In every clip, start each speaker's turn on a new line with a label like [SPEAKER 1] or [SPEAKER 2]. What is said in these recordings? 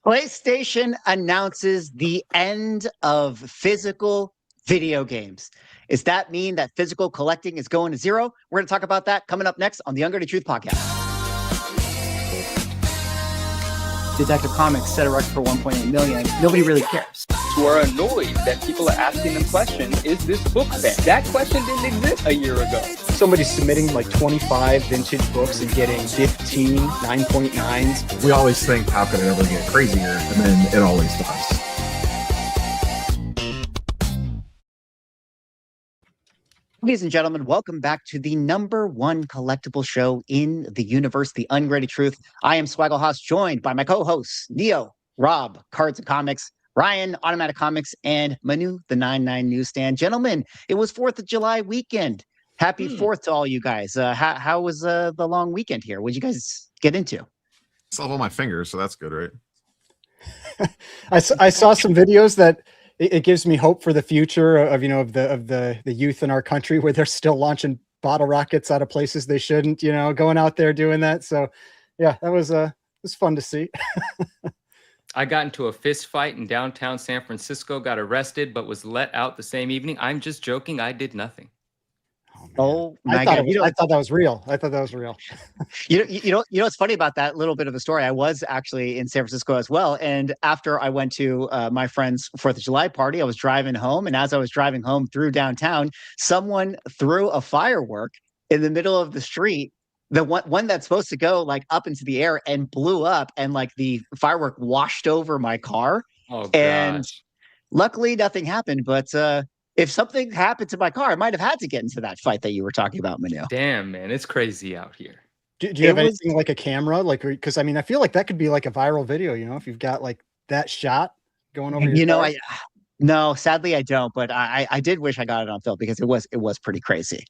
[SPEAKER 1] PlayStation announces the end of physical video games. Does that mean that physical collecting is going to zero? We're going to talk about that coming up next on the Ungraded Truth podcast. Detective Comics set a record for 1.8 million. Nobody really cares.
[SPEAKER 2] Who are annoyed that people are asking them questions, is this book banned? That question didn't exist a year ago.
[SPEAKER 3] Somebody's submitting like 25 vintage books and getting 15 9.9s.
[SPEAKER 4] We always think, how could it ever get crazier? And then it always does.
[SPEAKER 1] Ladies and gentlemen, welcome back to the #1 collectible show in the universe, The Ungraded Truth. I am Swaggle Haas, joined by my co-hosts, Neo, Rob, Cards and Comics, Ryan, Automatic Comics, and Manu, the 99 Newsstand. Gentlemen, it was 4th of July weekend. Happy 4th to all you guys. How was the long weekend here? What did you guys get into?
[SPEAKER 4] Still on my fingers, so that's good, right?
[SPEAKER 3] I saw some videos that it gives me hope for the future of the youth in our country, where they're still launching bottle rockets out of places they shouldn't, going out there doing that. So yeah, that was fun to see.
[SPEAKER 5] I got into a fist fight in downtown San Francisco, got arrested, but was let out the same evening. I'm just joking. I did nothing.
[SPEAKER 1] Oh my God.
[SPEAKER 3] I thought that was real.
[SPEAKER 1] You know what's funny about that little bit of a story? I was actually in San Francisco as well. And after I went to my friend's 4th of July party, I was driving home. And as I was driving home through downtown, someone threw a firework in the middle of the street. The one that's supposed to go like up into the air and blew up, and like the firework washed over my car.
[SPEAKER 5] Oh, gosh.
[SPEAKER 1] And luckily nothing happened. But if something happened to my car, I might have had to get into that fight that you were talking about, Manu.
[SPEAKER 5] Damn, man, it's crazy out here.
[SPEAKER 3] Do you have anything like a camera? Because I mean, I feel like that could be like a viral video, if you've got like that shot going over your car.
[SPEAKER 1] No, sadly I don't, but I did wish I got it on film, because it was pretty crazy.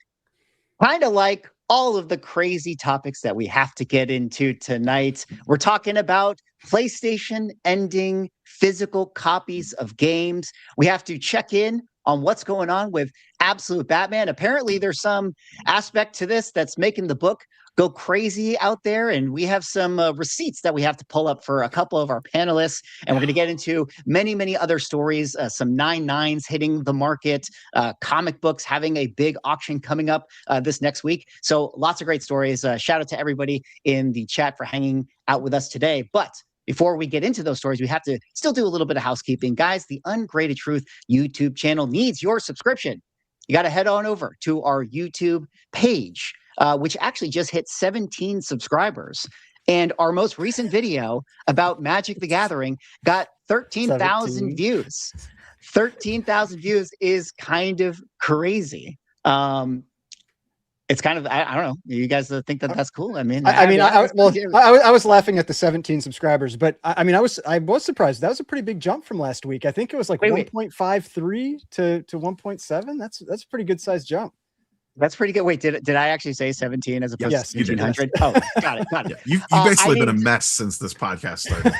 [SPEAKER 1] Kind of like all of the crazy topics that we have to get into tonight. We're talking about PlayStation ending physical copies of games. We have to check in on what's going on with Absolute Batman. Apparently, there's some aspect to this that's making the book go crazy out there, and we have some receipts that we have to pull up for a couple of our panelists, and we're going to get into many other stories, some 9.9s hitting the market, comic books having a big auction coming up this next week. So lots of great stories. Shout out to everybody in the chat for hanging out with us today. But before we get into those stories, we have to still do a little bit of housekeeping. Guys, the Ungraded Truth YouTube channel needs your subscription. You got to head on over to our YouTube page, which actually just hit 17 subscribers. And our most recent video about Magic the Gathering got 13,000 views. 13,000 views is kind of crazy. It's kind of, I don't know. You guys think that that's cool? I mean,
[SPEAKER 3] I was laughing at the 17 subscribers, but I was surprised. That was a pretty big jump from last week. I think it was like 1.53 to 1.7. That's a pretty good sized jump.
[SPEAKER 1] That's pretty good. Wait, did I actually say 17 as opposed to 1,500? Oh, got it.
[SPEAKER 4] Yeah, you've basically been a mess since this podcast started.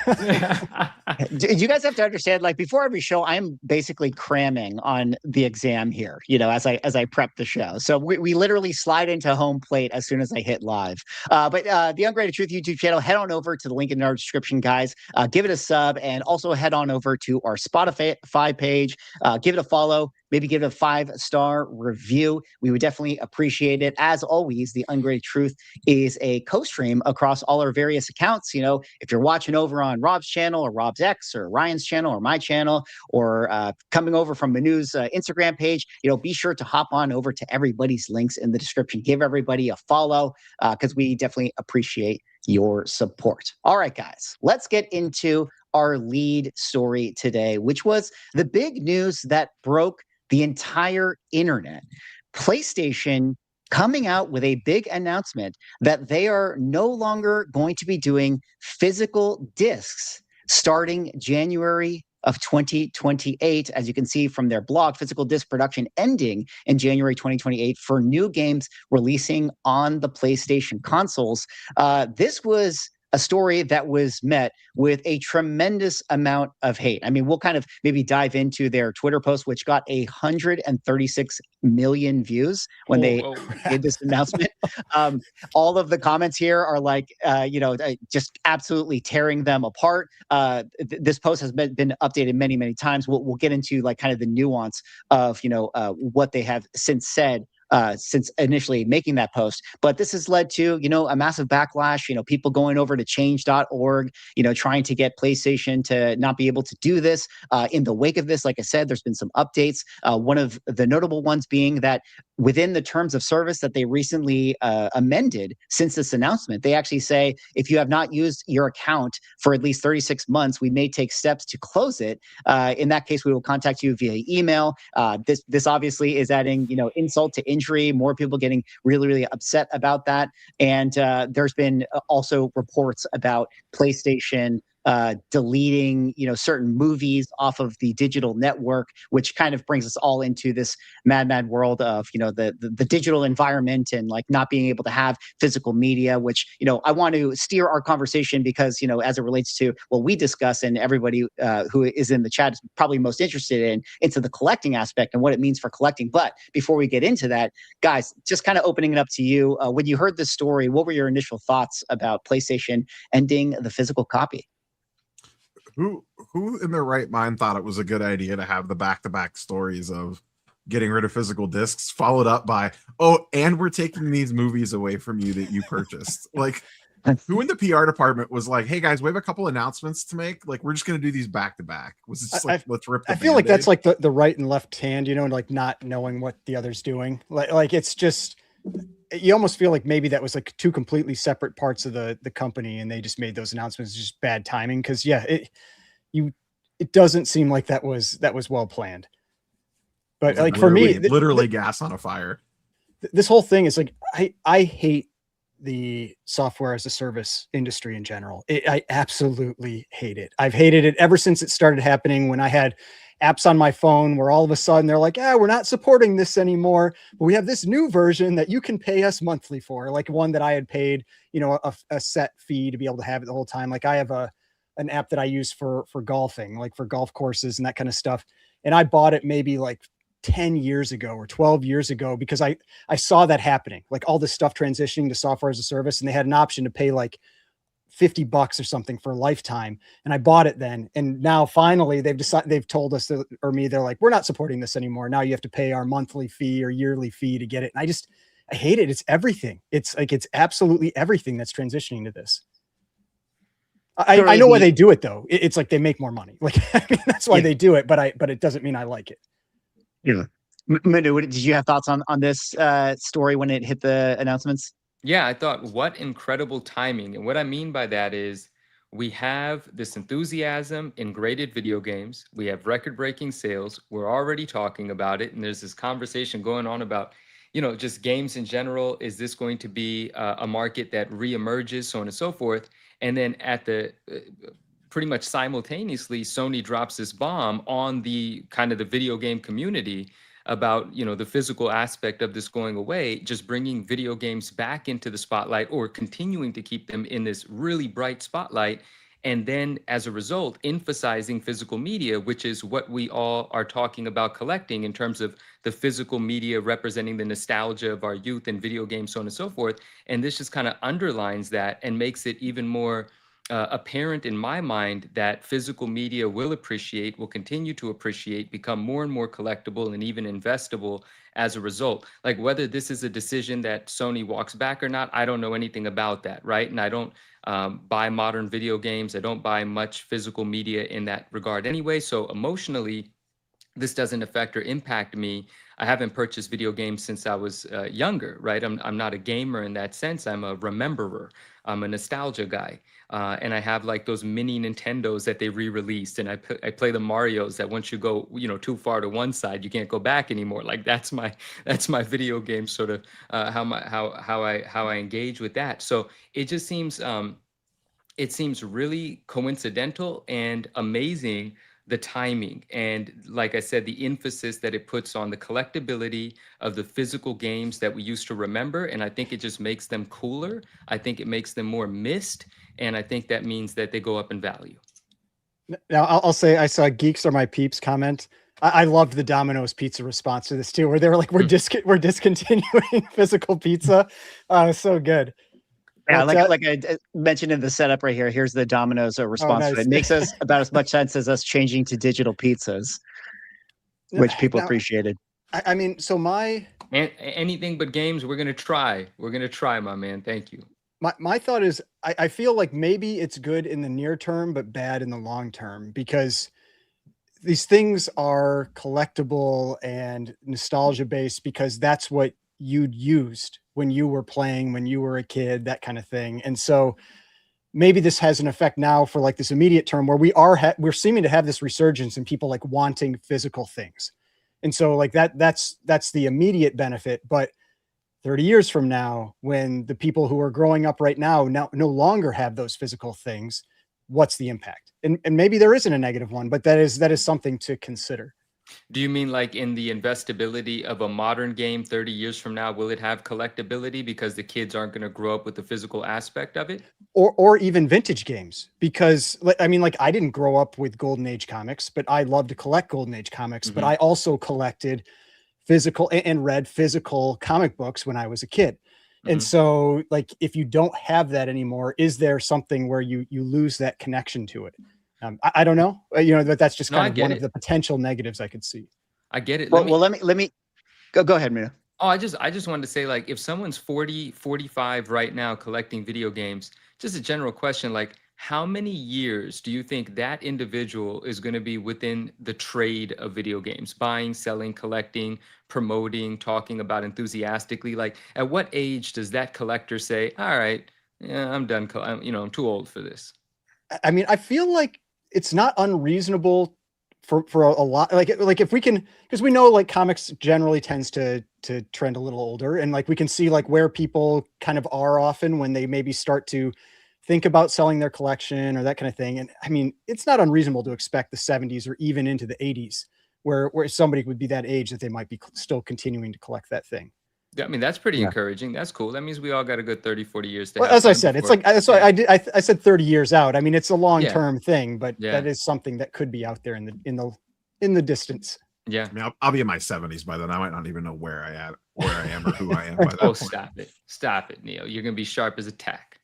[SPEAKER 1] You guys have to understand, like, before every show, I'm basically cramming on the exam here, as I prep the show. So we literally slide into home plate as soon as I hit live. But the Ungraded Truth YouTube channel, head on over to the link in our description, guys. Give it a sub, and also head on over to our Spotify page. Give it a follow. Maybe give it a 5-star review. We would definitely appreciate it. As always, the Ungraded Truth is a co-stream across all our various accounts. If you're watching over on Rob's channel or Rob's X or Ryan's channel or my channel, or coming over from Manu's Instagram page, be sure to hop on over to everybody's links in the description. Give everybody a follow, because we definitely appreciate your support. All right, guys, let's get into our lead story today, which was the big news that broke the entire internet. PlayStation coming out with a big announcement that they are no longer going to be doing physical discs starting January of 2028. As you can see from their blog, physical disc production ending in January 2028 for new games releasing on the PlayStation consoles. This was a story that was met with a tremendous amount of hate. I mean, we'll kind of maybe dive into their Twitter post, which got 136 million views when they did this announcement. All of the comments here are like, just absolutely tearing them apart. This post has been updated many, many times. We'll get into like kind of the nuance of, what they have since said since initially making that post. But this has led to, a massive backlash, people going over to change.org, trying to get PlayStation to not be able to do this. In the wake of this, like I said, there's been some updates. One of the notable ones being that within the terms of service that they recently amended since this announcement, they actually say, if you have not used your account for at least 36 months, we may take steps to close it. In that case, we will contact you via email. This obviously is adding, insult to injury, more people getting really, really upset about that. And there's been also reports about PlayStation deleting, certain movies off of the digital network, which kind of brings us all into this mad world of, the digital environment and like not being able to have physical media, which, I want to steer our conversation because, as it relates to what we discuss and everybody who is in the chat is probably most interested into the collecting aspect and what it means for collecting. But before we get into that, guys, just kind of opening it up to you. When you heard this story, what were your initial thoughts about PlayStation ending the physical copy?
[SPEAKER 4] Who in their right mind thought it was a good idea to have the back-to-back stories of getting rid of physical discs followed up by, and we're taking these movies away from you that you purchased? Like, who in the PR department was like, hey guys, we have a couple announcements to make, like we're just going to do these back-to-back? Was it just like, let's rip the
[SPEAKER 3] I feel like
[SPEAKER 4] Band-Aid?
[SPEAKER 3] that's like the right and left hand, like not knowing what the other's doing. Like it's just, you almost feel like maybe that was like two completely separate parts of the company and they just made those announcements. Just bad timing. Cause yeah, it doesn't seem like that was well planned. But like for me,
[SPEAKER 4] literally gas on a fire.
[SPEAKER 3] This whole thing is like, I hate the software as a service industry in general. I absolutely hate it. I've hated it ever since it started happening, when I had apps on my phone where all of a sudden they're like, we're not supporting this anymore, but we have this new version that you can pay us monthly for, like one that I had paid, a set fee to be able to have it the whole time. Like I have an app that I use for golfing, like for golf courses and that kind of stuff. And I bought it maybe like 10 years ago or 12 years ago because I saw that happening, like all this stuff transitioning to software as a service, and they had an option to pay like $50 or something for a lifetime. And I bought it then. And now finally they've told us they're like, we're not supporting this anymore. Now you have to pay our monthly fee or yearly fee to get it. And I hate it. It's everything. It's like, it's absolutely everything that's transitioning to this. I know why they do it though. It's like they make more money. Like, I mean, that's why they do it, but it doesn't mean I like it.
[SPEAKER 1] Yeah. Manu, did you have thoughts on this story when it hit the announcements?
[SPEAKER 5] Yeah, I thought, what incredible timing. And what I mean by that is we have this enthusiasm in graded video games. We have record-breaking sales. We're already talking about it. And there's this conversation going on about, just games in general. Is this going to be a market that reemerges, so on and so forth? And then at the pretty much simultaneously, Sony drops this bomb on the kind of the video game community about, the physical aspect of this going away, just bringing video games back into the spotlight or continuing to keep them in this really bright spotlight. And then as a result, emphasizing physical media, which is what we all are talking about collecting in terms of the physical media representing the nostalgia of our youth and video games, so on and so forth. And this just kind of underlines that and makes it even more apparent in my mind that physical media will continue to appreciate, become more and more collectible and even investable as a result. Like whether this is a decision that Sony walks back or not, I don't know anything about that, right? And I don't buy modern video games. I don't buy much physical media in that regard anyway. So emotionally, this doesn't affect or impact me. I haven't purchased video games since I was younger, right? I'm not a gamer in that sense. I'm a rememberer. I'm a nostalgia guy. And I have like those mini Nintendos that they re-released, and I play the Marios that once you go, too far to one side, you can't go back anymore. Like that's my video game sort of how I engage with that. So it just seems really coincidental and amazing, the timing, and like I said, the emphasis that it puts on the collectability of the physical games that we used to remember. And I think it just makes them cooler. I think it makes them more missed. And I think that means that they go up in value.
[SPEAKER 3] Now, I'll say I saw Geeks Are My Peeps comment. I loved the Domino's Pizza response to this too, where they were like, we're discontinuing physical pizza. So good.
[SPEAKER 1] Yeah,
[SPEAKER 3] But,
[SPEAKER 1] like I mentioned in the setup right here, here's the Domino's response to
[SPEAKER 3] nice.
[SPEAKER 1] it. It makes us about as much sense as us changing to digital pizzas, which people appreciated.
[SPEAKER 3] I mean, so
[SPEAKER 5] anything but games, we're gonna try. We're gonna try, my man. Thank you.
[SPEAKER 3] My thought is I feel like maybe it's good in the near term, but bad in the long term, because these things are collectible and nostalgia based because that's what you'd used when you were playing, when you were a kid, that kind of thing. And so maybe this has an effect now for like this immediate term where we're seeming to have this resurgence in people like wanting physical things. And so like that's the immediate benefit. But 30 years from now, when the people who are growing up right now no longer have those physical things, what's the impact? And maybe there isn't a negative one, but that is something to consider.
[SPEAKER 5] Do you mean like in the investability of a modern game 30 years from now, will it have collectability because the kids aren't going to grow up with the physical aspect of it?
[SPEAKER 3] Or even vintage games, because I mean, like I didn't grow up with Golden Age comics, but I love to collect Golden Age comics, but I also collected physical and read physical comic books when I was a kid. And so like, if you don't have that anymore, is there something where you lose that connection to it? I don't know, that's just kind of one of the potential negatives I could see.
[SPEAKER 5] I get it.
[SPEAKER 1] Well, let me go ahead, Mina.
[SPEAKER 5] Oh, I just wanted to say, like, if someone's 40, 45 right now collecting video games, just a general question, like, how many years do you think that individual is going to be within the trade of video games, buying, selling, collecting, promoting, talking about enthusiastically? Like, at what age does that collector say, all right, yeah, I'm done. I'm too old for this.
[SPEAKER 3] I mean, I feel like it's not unreasonable for a lot, like if we can, because we know like comics generally tends to trend a little older, and like we can see like where people kind of are often when they maybe start to think about selling their collection or that kind of thing. And I mean, it's not unreasonable to expect the 70s or even into the 80s where somebody would be that age that they might be still continuing to collect that thing.
[SPEAKER 5] I mean, that's pretty encouraging. That's cool. That means we all got a good 30, 40 years to
[SPEAKER 3] well, as I said, it's like, that's why I said 30 years out. I mean, it's a long-term thing, but that is something that could be out there in the distance.
[SPEAKER 5] Yeah.
[SPEAKER 4] I mean, I'll be in my 70s by then. I might not even know where I am or who I am by that
[SPEAKER 5] point. Stop it, Neil. You're going to be sharp as a tack.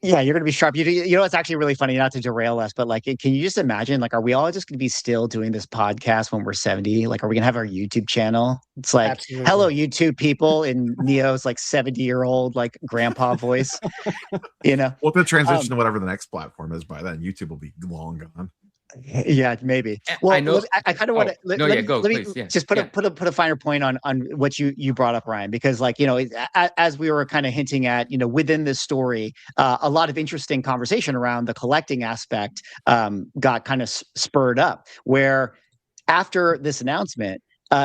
[SPEAKER 1] Yeah, you're gonna be sharp. You know, it's actually really funny, not to derail us, but like, can you just imagine, like, are we all just gonna be still doing this podcast when we're 70? Like, are we gonna have our YouTube channel? It's like,
[SPEAKER 3] absolutely.
[SPEAKER 1] Hello, YouTube people, in Neo's like 70-year-old like grandpa voice.
[SPEAKER 4] Well, the transition to whatever the next platform is by then, YouTube will be long gone.
[SPEAKER 1] Yeah, maybe. Well,
[SPEAKER 5] I know.
[SPEAKER 1] I kind of want to let me just put a finer point on what you brought up, Ryan, because like, as we were kind of hinting at, within this story, a lot of interesting conversation around the collecting aspect got kind of spurred up, where after this announcement,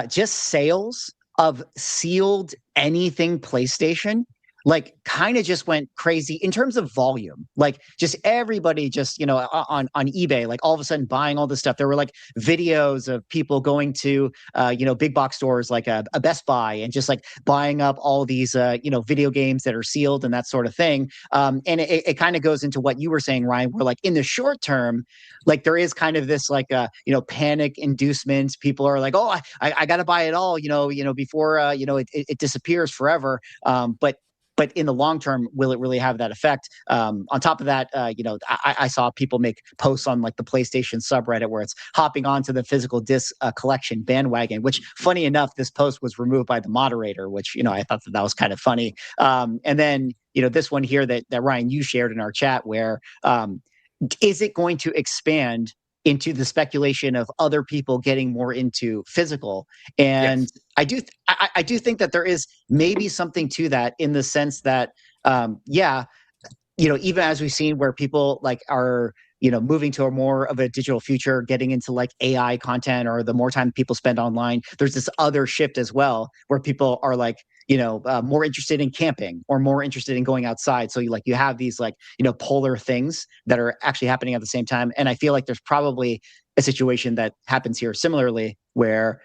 [SPEAKER 1] just sales of sealed anything PlayStation like kind of just went crazy in terms of volume. Like just everybody just, on eBay, like all of a sudden buying all this stuff. There were like videos of people going to, big box stores like a Best Buy and just like buying up all these, video games that are sealed and that sort of thing. And it kind of goes into what you were saying, Ryan, where like in the short term, like there is kind of this like, panic inducement. People are like, oh, I got to buy it all, before, it disappears forever. But in the long term, will it really have that effect? On top of that, I saw people make posts on like the PlayStation subreddit where it's hopping onto the physical disc collection bandwagon, which funny enough, this post was removed by the moderator, which, I thought that was kind of funny. And then, this one here that Ryan, you shared in our chat where is it going to expand into the speculation of other people getting more into physical? And yes. I do think that there is maybe something to that in the sense that, even as we've seen where people like are, moving to a more of a digital future, getting into like AI content, or the more time people spend online, there's this other shift as well where people are like, more interested in camping or more interested in going outside. So you have these like, polar things that are actually happening at the same time. And I feel like there's probably a situation that happens here similarly where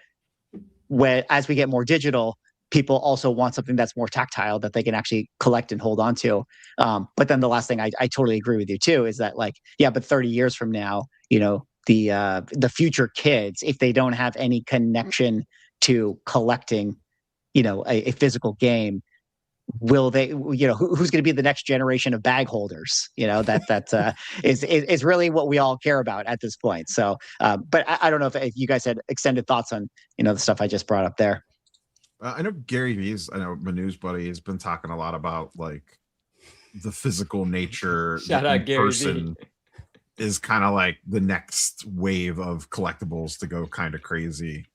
[SPEAKER 1] as we get more digital, people also want something that's more tactile that they can actually collect and hold on to. But then the last thing I totally agree with you too is that, like, yeah, but 30 years from now, the future kids, if they don't have any connection to collecting, a physical game, will they, who's going to be the next generation of bag holders? That is really what we all care about at this point. So, but I don't know if you guys had extended thoughts on, the stuff I just brought up there.
[SPEAKER 4] I know Manu's buddy has been talking a lot about like the physical nature.
[SPEAKER 5] Shout out Gary V.
[SPEAKER 4] Is kind of like the next wave of collectibles to go kind of crazy.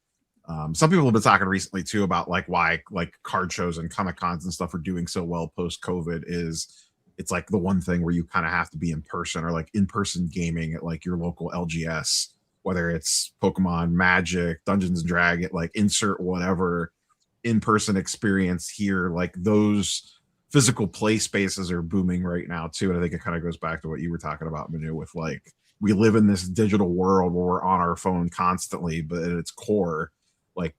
[SPEAKER 4] Some people have been talking recently too about like why like card shows and Comic Cons and stuff are doing so well post COVID. It's like the one thing where you kind of have to be in person, or like in-person gaming at like your local LGS, whether it's Pokemon, Magic, Dungeons and Dragons, like insert whatever in-person experience here. Like those physical play spaces are booming right now too. And I think it kind of goes back to what you were talking about, Manu, with like we live in this digital world where we're on our phone constantly, but at its core, like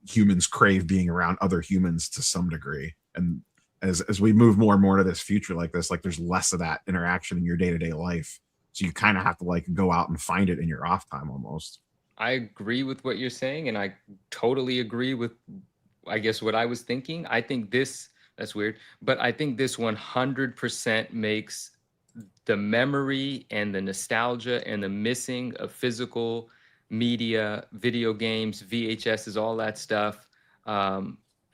[SPEAKER 4] humans crave being around other humans to some degree. And as we move more and more to this future like this, like there's less of that interaction in your day-to-day life. So you kind of have to like go out and find it in your off time almost.
[SPEAKER 5] I agree with what you're saying. And I totally agree with, I guess, what I was thinking. I think that's weird, but I think this 100% makes the memory and the nostalgia and the missing of physical media, video games, VHSs, all that stuff,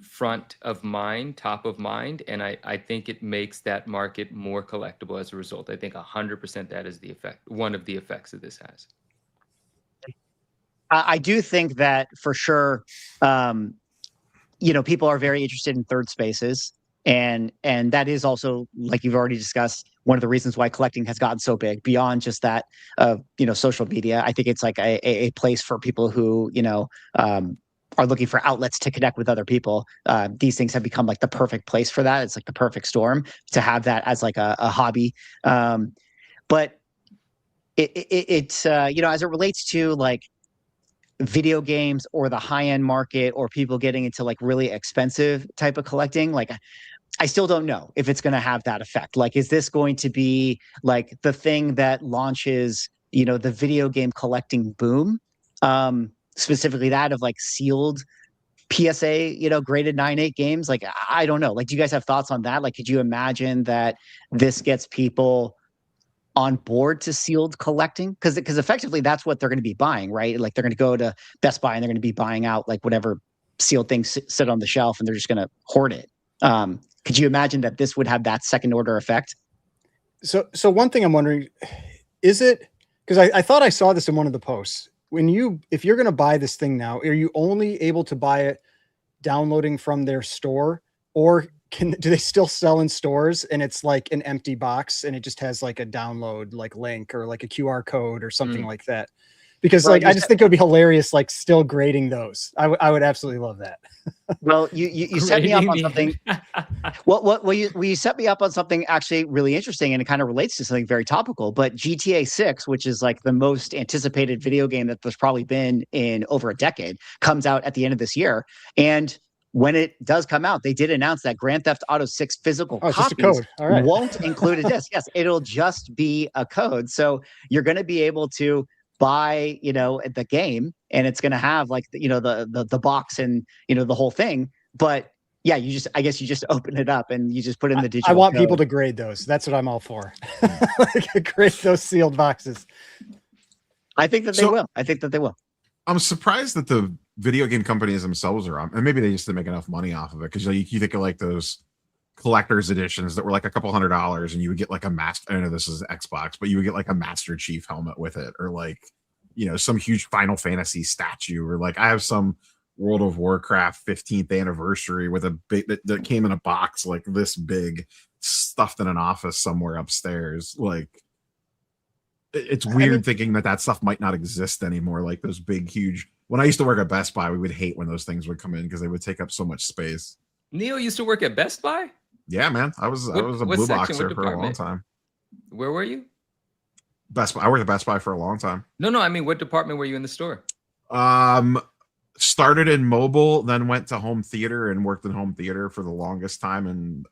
[SPEAKER 5] front of mind, top of mind. And I think it makes that market more collectible as a result. I think 100% that is the effect, one of the effects that this has.
[SPEAKER 1] I do think that for sure, people are very interested in third spaces. And that is also, like you've already discussed, one of the reasons why collecting has gotten so big beyond just that of, social media. I think it's like a place for people who, are looking for outlets to connect with other people. These things have become like the perfect place for that. It's like the perfect storm to have that as like a hobby. But it's as it relates to like video games or the high-end market or people getting into like really expensive type of collecting, like I still don't know if it's going to have that effect. Like, is this going to be like the thing that launches, the video game collecting boom? Specifically that of like sealed PSA, graded 9.8 games. Like, I don't know. Like, do you guys have thoughts on that? Like, could you imagine that this gets people on board to sealed collecting? Because effectively that's what they're going to be buying, right? Like, they're going to go to Best Buy and they're going to be buying out like whatever sealed things sit on the shelf, and they're just going to hoard it. Could you imagine that this would have that second order effect?
[SPEAKER 3] So one thing I'm wondering, is it, because I thought I saw this in one of the posts, if you're going to buy this thing now, are you only able to buy it downloading from their store, or do they still sell in stores and it's like an empty box and it just has like a download like link or like a QR code or something like that? Because I just think it would be hilarious, like still grading those. I would absolutely love that.
[SPEAKER 1] Well, you set me up on something. Well, you set me up on something actually really interesting, and it kind of relates to something very topical. But GTA 6, which is like the most anticipated video game that there's probably been in over a decade, comes out at the end of this year. And when it does come out, they did announce that Grand Theft Auto 6 physical copies won't include a disc. Yes, it'll just be a code. So you're going to be able to buy, the game, and it's going to have like, the box and, the whole thing. But yeah, I guess you just open it up and you just put in the digital
[SPEAKER 3] I want
[SPEAKER 1] code.
[SPEAKER 3] people to grade those. That's what I'm all for. Like, grade those sealed boxes.
[SPEAKER 1] I think that they will. I think that they will.
[SPEAKER 4] I'm surprised that the video game companies themselves are on, and maybe they just didn't make enough money off of it. Because you think of like those collector's editions that were like a couple $100, and you would get like a master. I know this is Xbox, but you would get like a Master Chief helmet with it, or like, some huge Final Fantasy statue, or like I have some World of Warcraft 15th anniversary with a big that came in a box like this big, stuffed in an office somewhere upstairs. Like, it's weird thinking that stuff might not exist anymore. Like those big, huge. When I used to work at Best Buy, we would hate when those things would come in because they would take up so much space.
[SPEAKER 5] Neil used to work at Best Buy?
[SPEAKER 4] Yeah, man. I was a blue boxer for a long time.
[SPEAKER 5] Where were you?
[SPEAKER 4] Best Buy. I worked at Best Buy for a long time.
[SPEAKER 5] No. I mean, what department were you in the store?
[SPEAKER 4] started in mobile, then went to home theater and worked in home theater for the longest time, and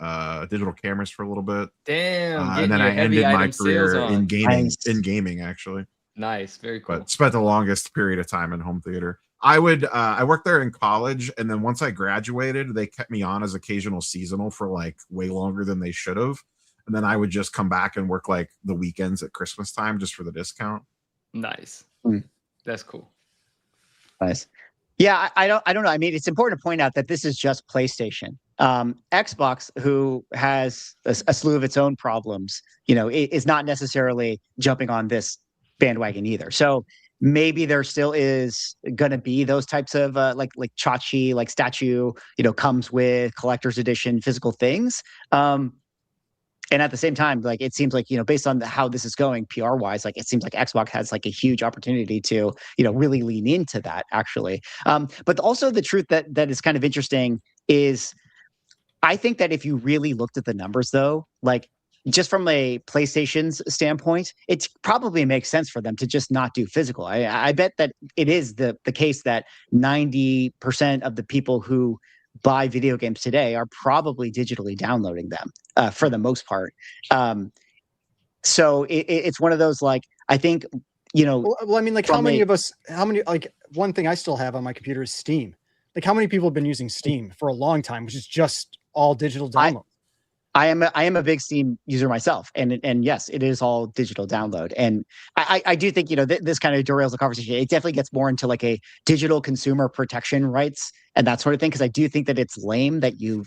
[SPEAKER 4] digital cameras for a little bit.
[SPEAKER 5] Damn,
[SPEAKER 4] And
[SPEAKER 5] getting
[SPEAKER 4] then
[SPEAKER 5] your
[SPEAKER 4] I
[SPEAKER 5] heavy
[SPEAKER 4] ended my
[SPEAKER 5] item sales
[SPEAKER 4] career in
[SPEAKER 5] on.
[SPEAKER 4] gaming.
[SPEAKER 1] Nice.
[SPEAKER 4] In gaming, actually,
[SPEAKER 5] Nice, very cool.
[SPEAKER 4] but spent the longest period of time in home theater. I worked there in college, and then once I graduated, they kept me on as occasional seasonal for like way longer than they should have. And then I would just come back and work like the weekends at Christmas time just for the discount.
[SPEAKER 5] Nice.
[SPEAKER 1] Hmm.
[SPEAKER 5] That's cool.
[SPEAKER 1] Nice. Yeah, I don't know. I mean, it's important to point out that this is just PlayStation. Xbox, who has a slew of its own problems, is not necessarily jumping on this bandwagon either. So maybe there still is going to be those types of like tchotchke, like statue, comes with collector's edition physical things. And at the same time, like it seems like, based on how this is going PR wise, like it seems like Xbox has like a huge opportunity to, really lean into that actually. But also the truth that is kind of interesting is I think that if you really looked at the numbers though, like just from a PlayStation's standpoint, it probably makes sense for them to just not do physical. I bet that it is the case that 90% of the people who buy video games today are probably digitally downloading them for the most part. So it's one of those, like, I think,
[SPEAKER 3] Well, I mean, like, how many of us, like, one thing I still have on my computer is Steam. Like, how many people have been using Steam for a long time, which is just all digital download?
[SPEAKER 1] I am a big Steam user myself, and yes, it is all digital download. And I do think this kind of derails the conversation. It definitely gets more into like a digital consumer protection rights and that sort of thing, because I do think that it's lame that you're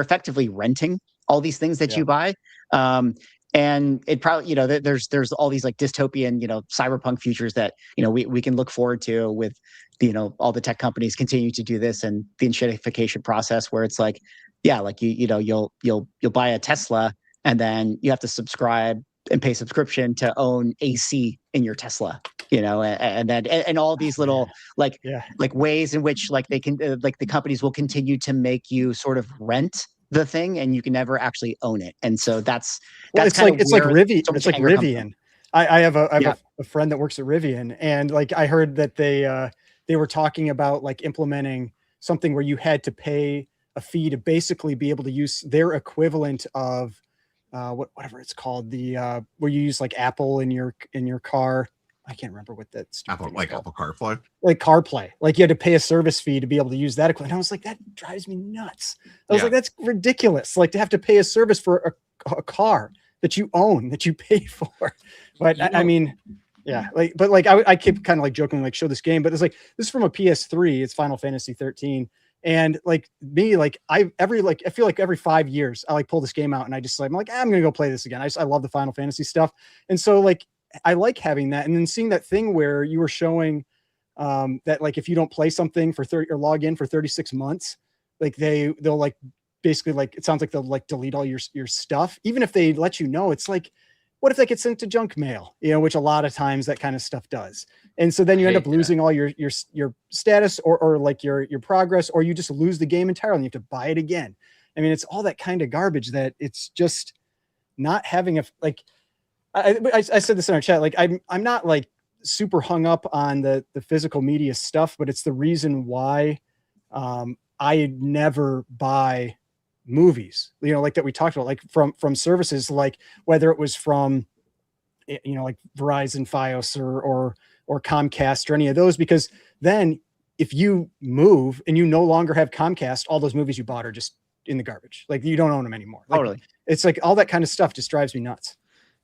[SPEAKER 1] effectively renting all these things that you buy. And it probably there's all these like dystopian cyberpunk futures that we can look forward to with all the tech companies continue to do this, and the inshedification process where it's like, yeah, like you'll buy a Tesla and then you have to subscribe and pay subscription to own AC in your Tesla, and then all these little like ways in which like they can like the companies will continue to make you sort of rent the thing and you can never actually own it. And so it's like
[SPEAKER 3] Rivian. I have a friend that works at Rivian, and like I heard that they were talking about like implementing something where you had to pay a fee to basically be able to use their equivalent of whatever it's called, the where you use like Apple in your car. I can't remember what that's
[SPEAKER 4] Apple CarPlay.
[SPEAKER 3] Like CarPlay. Like you had to pay a service fee to be able to use that equipment. I was like, that drives me nuts. I was like, that's ridiculous. Like to have to pay a service for a car that you own, that you pay for. But I mean, yeah, I keep kind of like joking, like show this game, but it's like, this is from a PS3. It's Final Fantasy 13. And like me, like I feel like every 5 years I like pull this game out and I just like, I'm like, I'm going to go play this again. I love the Final Fantasy stuff. And so like, I like having that. And then seeing that thing where you were showing that like, if you don't play something for 30 or log in for 36 months, like they'll like, basically like, it sounds like they'll like delete all your stuff. Even if they let you know, it's like, what if that gets sent to junk mail, which a lot of times that kind of stuff does. And so then you end up losing all your status or like your progress, or you just lose the game entirely and you have to buy it again. I mean, it's all that kind of garbage that it's just not having like, I said this in our chat, like I'm not like super hung up on the physical media stuff, but it's the reason why I never buy movies, like that we talked about, like from services, like whether it was from like Verizon, Fios or Comcast or any of those, because then if you move and you no longer have Comcast, all those movies you bought are just in the garbage. Like you don't own them anymore. Like,
[SPEAKER 1] totally.
[SPEAKER 3] It's like all that kind of stuff just drives me nuts.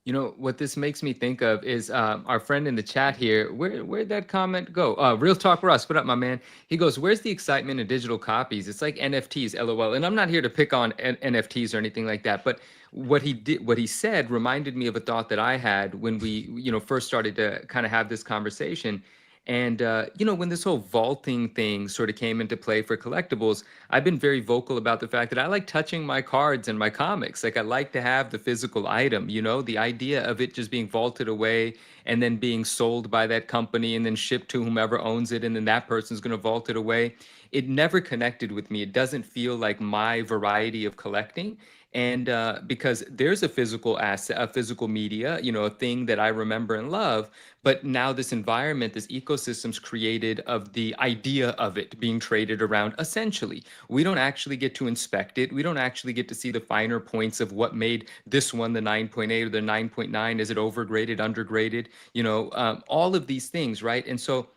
[SPEAKER 5] What this makes me think of is our friend in the chat here. Where'd that comment go? Real Talk Russ, what up, my man? He goes, where's the excitement of digital copies? It's like NFTs, LOL. And I'm not here to pick on NFTs or anything like that. But what he said reminded me of a thought that I had when we, first started to kind of have this conversation. And, when this whole vaulting thing sort of came into play for collectibles, I've been very vocal about the fact that I like touching my cards and my comics. Like I like to have the physical item, the idea of it just being vaulted away and then being sold by that company and then shipped to whomever owns it. And then that person's going to vault it away. It never connected with me. It doesn't feel like my variety of collecting. And because there's a physical asset, a physical media, you know, a thing that I remember and love, but now this environment, this ecosystem's created of the idea of it being traded around. Essentially, we don't actually get to inspect it. We don't actually get to see the finer points of what made this one the 9.8 or the 9.9. Is it overgraded, undergraded? You know, all of these things, right? And so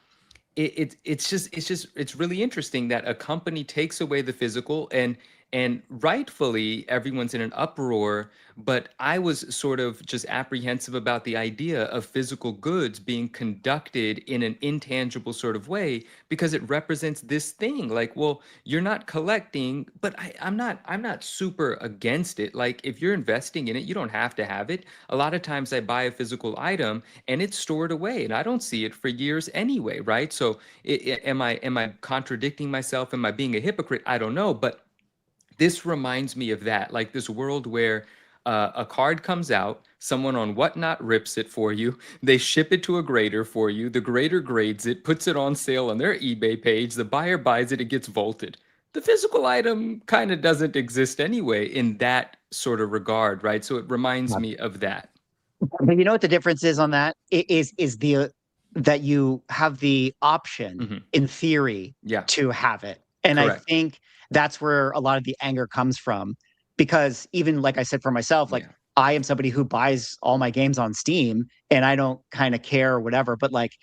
[SPEAKER 5] it's really interesting that a company takes away the physical, and rightfully everyone's in an uproar, but I was sort of just apprehensive about the idea of physical goods being conducted in an intangible sort of way, because it represents this thing. Like, well, you're not collecting, but I'm not super against it. Like, if you're investing in it, you don't have to have it. A lot of times I buy a physical item and it's stored away and I don't see it for years anyway, right? So am I contradicting myself? Am I being a hypocrite? I don't know, but this reminds me of that, like this world where a card comes out, someone on Whatnot rips it for you, they ship it to a grader for you, the grader grades it, puts it on sale on their eBay page, the buyer buys it, it gets vaulted. The physical item kind of doesn't exist anyway in that sort of regard, right? So it reminds me of that.
[SPEAKER 1] But you know what the difference is on that? Is the that you have the option in theory
[SPEAKER 5] Yeah,
[SPEAKER 1] to have it. And I
[SPEAKER 5] correct.
[SPEAKER 1] think that's where a lot of the anger comes from. Because even like I said for myself, like
[SPEAKER 5] Yeah.
[SPEAKER 1] I am somebody who buys all my games on Steam and I don't kind of care or whatever. But like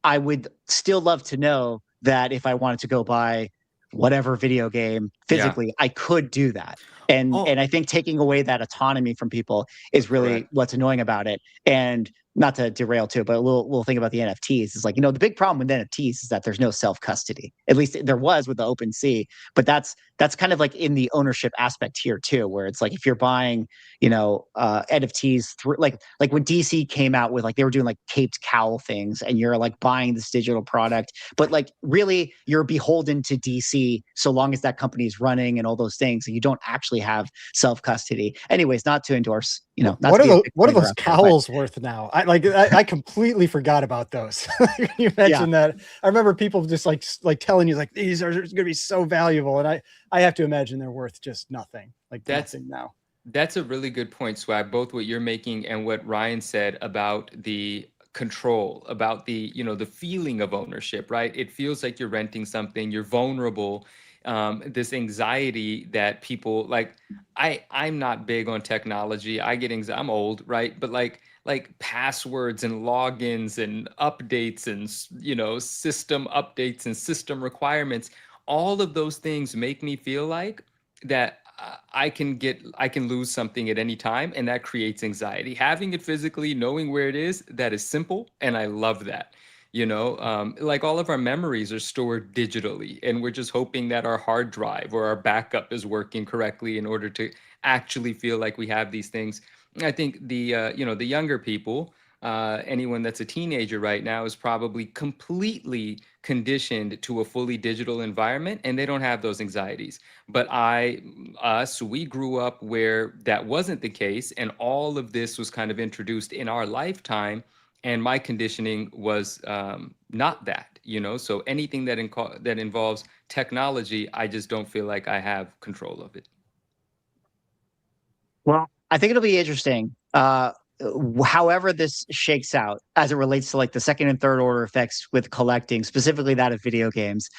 [SPEAKER 1] I would still love to know that if I wanted to go buy whatever video game
[SPEAKER 5] Yeah.
[SPEAKER 1] physically, I could do that.
[SPEAKER 5] Oh,
[SPEAKER 1] And I think taking away that autonomy from people is really
[SPEAKER 5] correct.
[SPEAKER 1] what's annoying about it. And not to derail too, but a little thing about the NFTs is like, you know, the big problem with NFTs is that there's no self custody. At least there was with the OpenSea, but that's kind of like in the ownership aspect here too, where it's like if you're buying, you know, NFTs through like when DC came out with like they were doing like caped cowl things, and you're like buying this digital product, but like really you're beholden to DC so long as that company is running and all those things, and you don't actually have self custody. Anyways, not to endorse, you know, not
[SPEAKER 3] What
[SPEAKER 1] to
[SPEAKER 3] are
[SPEAKER 1] be a
[SPEAKER 3] those?
[SPEAKER 1] big
[SPEAKER 3] What are
[SPEAKER 1] flavor
[SPEAKER 3] those
[SPEAKER 1] out there, but
[SPEAKER 3] cowls worth now? I completely forgot about those. You
[SPEAKER 1] yeah.
[SPEAKER 3] mentioned that. I remember people just like telling you like these are going to be so valuable, and I have to imagine they're worth just nothing, like
[SPEAKER 5] That's
[SPEAKER 3] nothing now.
[SPEAKER 5] That's a really good point, Swag, both what you're making and what Ryan said about the control, about the, you know, the feeling of ownership, right? It feels like you're renting something, you're vulnerable. This anxiety that people like, I'm not big on technology. I get anxiety, I'm old, right? But like passwords and logins and updates and, you know, system updates and system requirements, all of those things make me feel like that I can lose something at any time, and that creates anxiety. Having it physically, knowing where it is, that is simple, and I love that. You know, like all of our memories are stored digitally, and we're just hoping that our hard drive or our backup is working correctly in order to actually feel like we have these things. I think the you know, the younger people, anyone that's a teenager right now is probably completely conditioned to a fully digital environment, and they don't have those anxieties. But we grew up where that wasn't the case, and all of this was kind of introduced in our lifetime. And my conditioning was not that, you know. So anything that that involves technology, I just don't feel like I have control of it.
[SPEAKER 1] Well, I think it'll be interesting. However this shakes out as it relates to like the second and third order effects with collecting, specifically that of video games.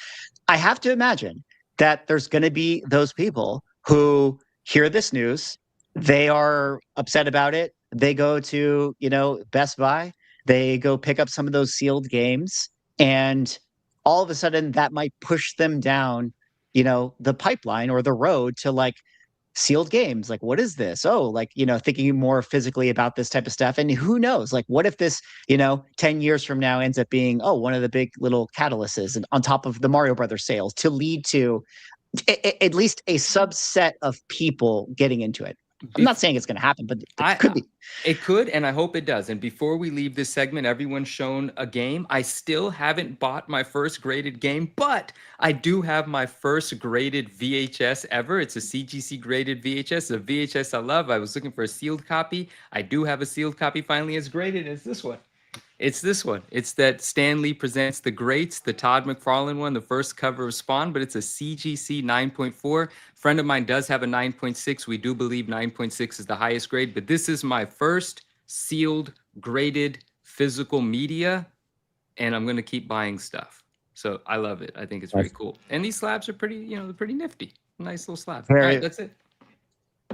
[SPEAKER 1] I have to imagine that there's going to be those people who hear this news, they are upset about it. They go to, you know, Best Buy, they go pick up some of those sealed games, and all of a sudden that might push them down, you know, the pipeline or the road to like sealed games. Like, what is this? Oh, like, you know, thinking more physically about this type of stuff. And who knows, like, what if this, you know, 10 years from now ends up being, oh, one of the big little catalysts and on top of the Mario Brothers sales to lead to at least a subset of people getting into it. I'm not saying it's going to happen, but it could be.
[SPEAKER 5] It could, and I hope it does. And before we leave this segment, everyone's shown a game. I still haven't bought my first graded game, but I do have my first graded VHS ever. It's a CGC graded VHS, a VHS I love. I was looking for a sealed copy. I do have a sealed copy finally as graded as this one. It's this one. It's that Stan Lee Presents The Greats, the Todd McFarlane one, the first cover of Spawn, but it's a CGC 9.4. Friend of mine does have a 9.6. We do believe 9.6 is the highest grade, but this is my first sealed, graded physical media, and I'm going to keep buying stuff. So I love it. I think it's very cool. And these slabs are pretty, they're pretty nifty. Nice little slabs. All right, that's it.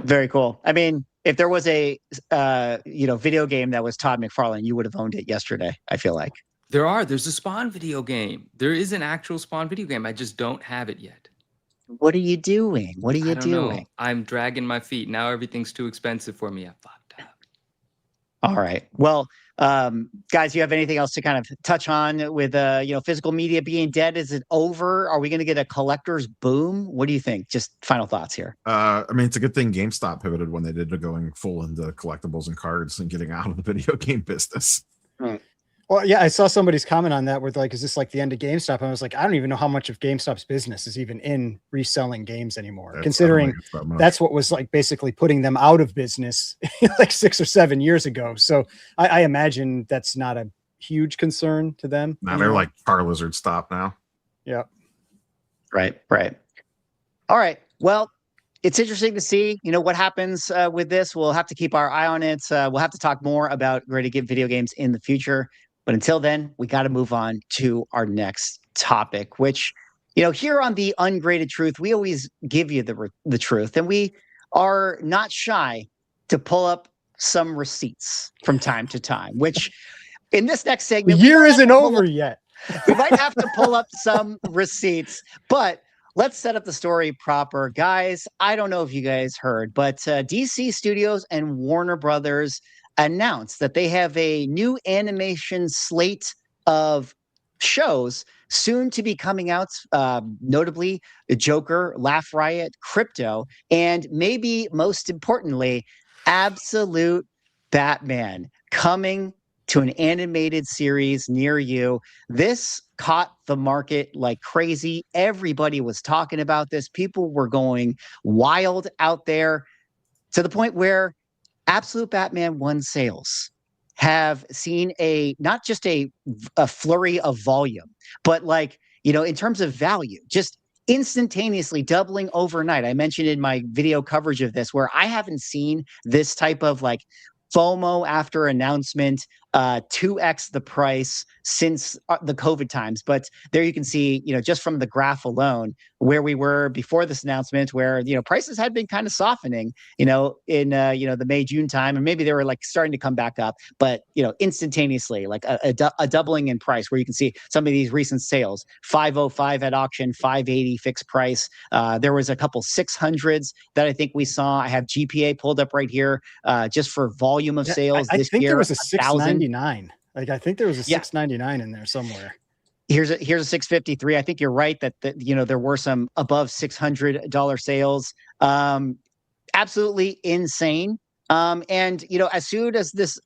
[SPEAKER 1] Very cool. I mean, if there was a video game that was Todd McFarlane, you would have owned it yesterday, I feel like.
[SPEAKER 5] There's a Spawn video game. There is an actual Spawn video game. I just don't have it yet.
[SPEAKER 1] What are you doing? What are you
[SPEAKER 5] I don't
[SPEAKER 1] doing?
[SPEAKER 5] know. I'm dragging my feet. Now everything's too expensive for me. I fucked up.
[SPEAKER 1] All right. Well, guys, you have anything else to kind of touch on with physical media being dead? Is it over? Are we going to get a collector's boom? What do you think? Just final thoughts here.
[SPEAKER 4] I mean, it's a good thing GameStop pivoted when they did to going full into collectibles and cards and getting out of the video game business.
[SPEAKER 3] Well, yeah, I saw somebody's comment on that where like, is this like the end of GameStop? And I was like, I don't even know how much of GameStop's business is even in reselling games anymore, considering that's what was like basically putting them out of business like 6 or 7 years ago. So I imagine that's not a huge concern to them.
[SPEAKER 4] Now they're like Charizard stop now.
[SPEAKER 3] Yeah.
[SPEAKER 1] Right. All right. Well, it's interesting to see, what happens with this. We'll have to keep our eye on it. We'll have to talk more about graded video games in the future. But until then, we got to move on to our next topic, which, here on the Ungraded Truth, we always give you the truth. And we are not shy to pull up some receipts from time to time, which in this next segment,
[SPEAKER 3] the year isn't over yet.
[SPEAKER 1] We might have to pull up some receipts, but let's set up the story proper. Guys, I don't know if you guys heard, but DC Studios and Warner Brothers announced that they have a new animation slate of shows soon to be coming out, notably the Joker, Laugh Riot, Crypto, and maybe most importantly, Absolute Batman coming to an animated series near you. This caught the market like crazy. Everybody was talking about this. People were going wild out there to the point where Absolute Batman 1 sales have seen not just a flurry of volume, but in terms of value, just instantaneously doubling overnight. I mentioned in my video coverage of this where I haven't seen this type of FOMO after announcement, 2x the price since the COVID times. But there you can see, just from the graph alone, where we were before this announcement, where, prices had been kind of softening, in, the May, June time, and maybe they were starting to come back up, but, instantaneously, a doubling in price, where you can see some of these recent sales, 505 at auction, 580 fixed price. There was a couple 600s that I think we saw. I have GPA pulled up right here, just for volume of sales
[SPEAKER 3] I
[SPEAKER 1] this
[SPEAKER 3] think
[SPEAKER 1] year.
[SPEAKER 3] There was a 699. I think there was a 699 in there somewhere.
[SPEAKER 1] Here's a 653. I think you're right that there were some above $600 sales. Absolutely insane. And as soon as this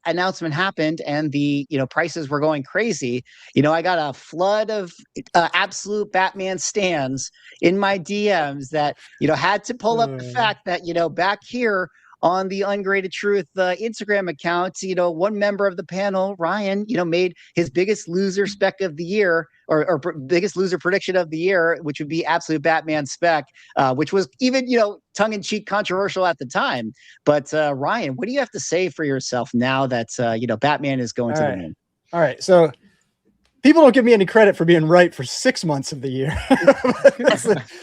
[SPEAKER 1] announcement happened and the prices were going crazy, I got a flood of Absolute Batman stans in my DMs that had to pull up the fact that back here on the Ungraded Truth Instagram account, one member of the panel, Ryan, made his biggest loser spec of the year, or biggest loser prediction of the year, which would be Absolute Batman Spec, which was even, tongue-in-cheek controversial at the time. But Ryan, what do you have to say for yourself now that, Batman is going to the moon?
[SPEAKER 3] All right. So people don't give me any credit for being right for 6 months of the year.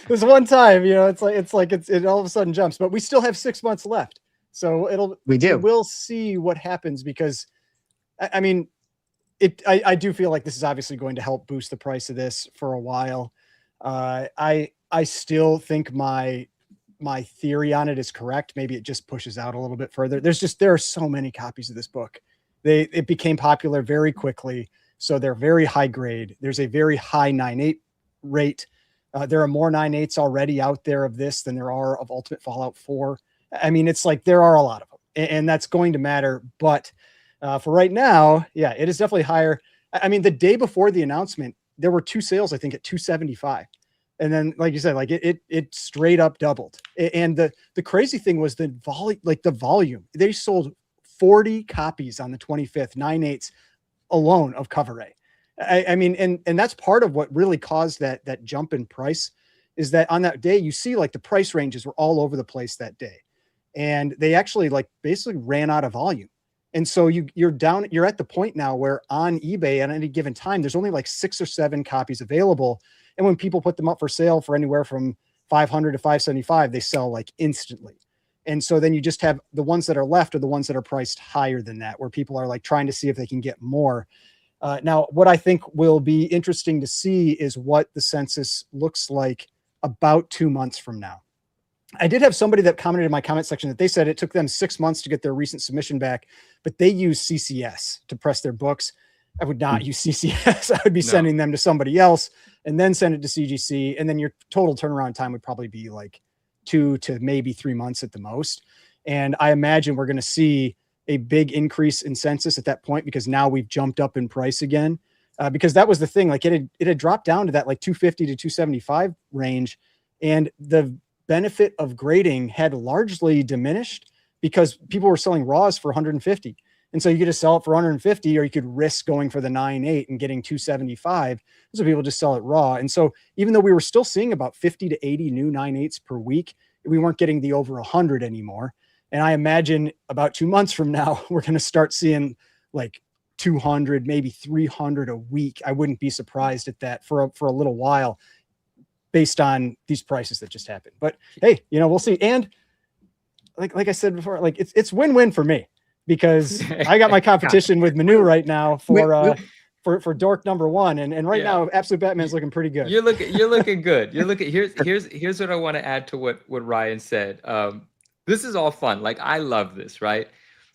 [SPEAKER 3] There's one time, it all of a sudden jumps, but we still have 6 months left. So we'll see what happens, because I mean, I do feel like this is obviously going to help boost the price of this for a while. I still think my theory on it is correct. Maybe it just pushes out a little bit further. There are so many copies of this book. It became popular very quickly. So they're very high grade. There's a very high 9.8 rate. There are more 9.8s already out there of this than there are of Ultimate Fallout 4. I mean, it's there are a lot of them, and that's going to matter. But for right now, yeah, it is definitely higher. I mean, the day before the announcement, there were 2 sales, I think, at 275. And then, like you said, it straight up doubled. And the crazy thing was the volume. They sold 40 copies on the 25th, 9.8s, alone of cover A. I mean, and that's part of what really caused that jump in price, is that on that day, you see like the price ranges were all over the place that day. And they actually like basically ran out of volume. And so you're at the point now where on eBay at any given time, there's only like 6 or 7 copies available. And when people put them up for sale for anywhere from 500 to 575, they sell like instantly. And so then you just have the ones that are left are the ones that are priced higher than that, where people are like trying to see if they can get more. Now, what I think will be interesting to see is what the census looks like about 2 months from now. I did have somebody that commented in my comment section that they said it took them 6 months to get their recent submission back, but they use CCS to press their books. I would not use CCS. I would be sending them to somebody else and then send it to CGC. And then your total turnaround time would probably be like 2 to maybe 3 months at the most. And I imagine we're going to see a big increase in census at that point, because now we've jumped up in price again. Because that was the thing, like it had dropped down to that like 250 to 275 range. And the benefit of grading had largely diminished because people were selling raws for 150. And so you could just sell it for 150, or you could risk going for the 9.8 and getting 275. So people just sell it raw. And so even though we were still seeing about 50 to 80 new 9.8s per week, we weren't getting the over 100 anymore. And I imagine about 2 months from now, we're going to start seeing like 200, maybe 300 a week. I wouldn't be surprised at that for a little while, based on these prices that just happened. But hey, we'll see. And like I said before, like it's win-win for me, because I got my competition with Manu right now for dork number 1. And right now, Absolute Batman's looking pretty good.
[SPEAKER 5] You're looking good. Here's what I want to add to what Ryan said. This is all fun. Like, I love this, right?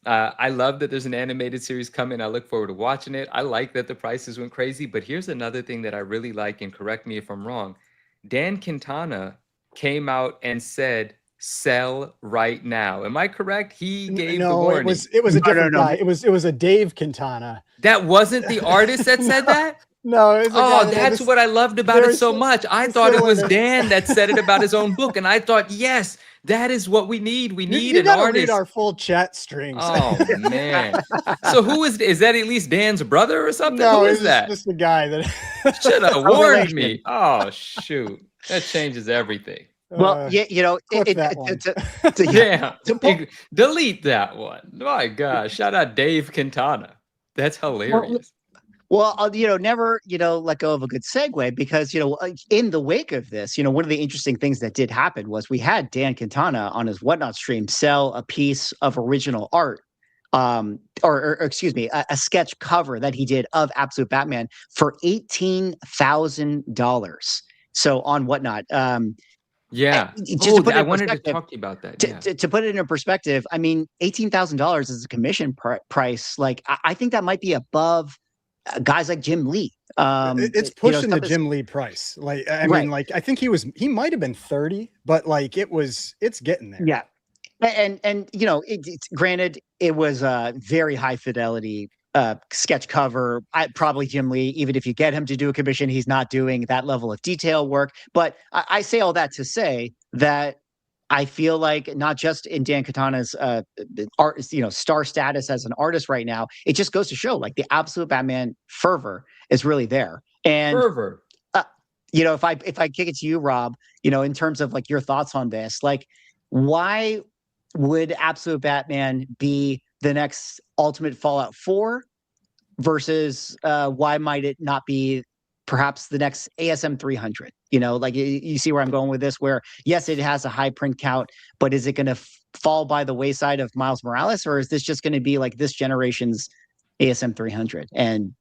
[SPEAKER 5] I love that there's an animated series coming. I look forward to watching it. I like that the prices went crazy. But here's another thing that I really like, and correct me if I'm wrong. Dan Quintana came out and said, "Sell right now." Am I correct? He gave the warning.
[SPEAKER 3] It was a different guy. It was a Dave Quintana.
[SPEAKER 5] That wasn't the artist that said that?
[SPEAKER 3] No.
[SPEAKER 5] That's what I loved about it so much. I thought it was Dan that said it about his own book. And I thought, yes, that is what we need. We need an artist.
[SPEAKER 3] Read our full chat strings.
[SPEAKER 5] Oh, man. So who is that? At least Dan's brother or something?
[SPEAKER 3] No,
[SPEAKER 5] who is that?
[SPEAKER 3] Just the guy that
[SPEAKER 5] should have warned me. Oh, shoot. That changes everything.
[SPEAKER 1] Well, delete
[SPEAKER 5] that one. My gosh, shout out Dave Quintana. That's hilarious.
[SPEAKER 1] Well, never, let go of a good segue, because, in the wake of this, one of the interesting things that did happen was we had Dan Quintana on his Whatnot stream sell a piece of original art, or excuse me, a sketch cover that he did of Absolute Batman for $18,000. So on Whatnot,
[SPEAKER 5] yeah. I wanted to talk to you about that.
[SPEAKER 1] To put it in perspective, I mean, $18,000 is a commission price. Like, I think that might be above guys like Jim Lee.
[SPEAKER 3] It's pushing the Jim Lee price. Like, I mean, like, I think he might've been 30, but like it's getting there.
[SPEAKER 1] Yeah. And it's granted, it was a very high fidelity sketch cover. Probably Jim Lee, even if you get him to do a commission, he's not doing that level of detail work. But I say all that to say that I feel like not just in Dan Quintana's art, star status as an artist right now, it just goes to show like the Absolute Batman fervor is really there. And
[SPEAKER 5] fervor.
[SPEAKER 1] If I kick it to you, Rob, in terms of like your thoughts on this, like, why would Absolute Batman be the next Ultimate Fallout 4 versus why might it not be perhaps the next ASM 300? Like, you see where I'm going with this, where yes, it has a high print count, but is it going to fall by the wayside of Miles Morales, or is this just going to be like this generation's ASM 300 and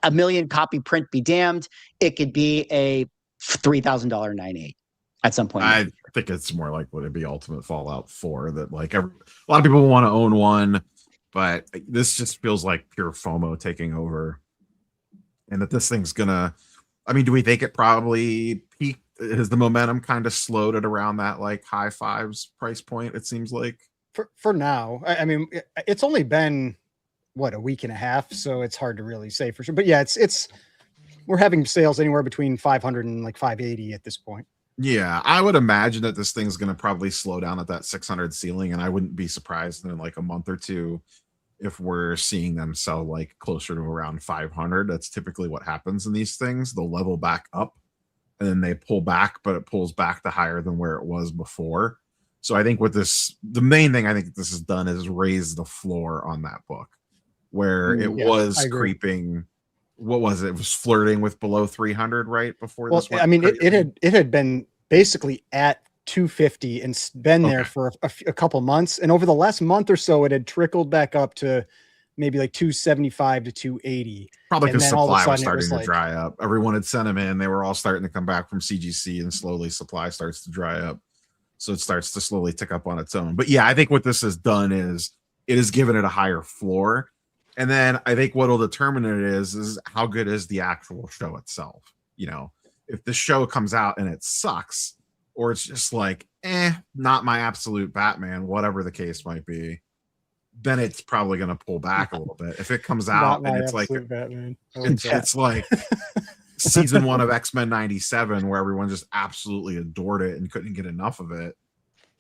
[SPEAKER 1] a million copy print be damned? It could be a $3,000 9.8 at some point.
[SPEAKER 4] I think it's more likely to be Ultimate Fallout 4, that like a lot of people want to own one, but this just feels like pure FOMO taking over. And that this thing's gonna, I mean, do we think it probably peaked? Has the momentum kind of slowed at around that like high fives price point? It seems like
[SPEAKER 3] for now. I mean, it's only been a week and a half, so it's hard to really say for sure. But yeah, it's we're having sales anywhere between 500 and like 580 at this point.
[SPEAKER 4] Yeah, I would imagine that this thing's going to probably slow down at that 600 ceiling, and I wouldn't be surprised in like a month or two if we're seeing them sell like closer to around 500. That's typically what happens in these things. They'll level back up and then they pull back, but it pulls back to higher than where it was before. So I think with this, the main thing I think this has done is raise the floor on that book, where it was creeping. What was it? It was flirting with below 300 right before this one.
[SPEAKER 3] I mean, it had been basically at 250 and been there for a couple months, and over the last month or so, it had trickled back up to maybe like 275 to 280.
[SPEAKER 4] Probably because supply was starting to dry up. Everyone had sent them in; they were all starting to come back from CGC, and slowly supply starts to dry up. So it starts to slowly tick up on its own. But yeah, I think what this has done is it has given it a higher floor. And then I think what'll determine it is how good is the actual show itself. You know, if the show comes out and it sucks, or it's just like, not my absolute Batman, whatever the case might be, then it's probably going to pull back a little bit. If it comes out and it's like,
[SPEAKER 3] Batman.
[SPEAKER 4] It's like season 1 of X-Men 97, where everyone just absolutely adored it and couldn't get enough of it,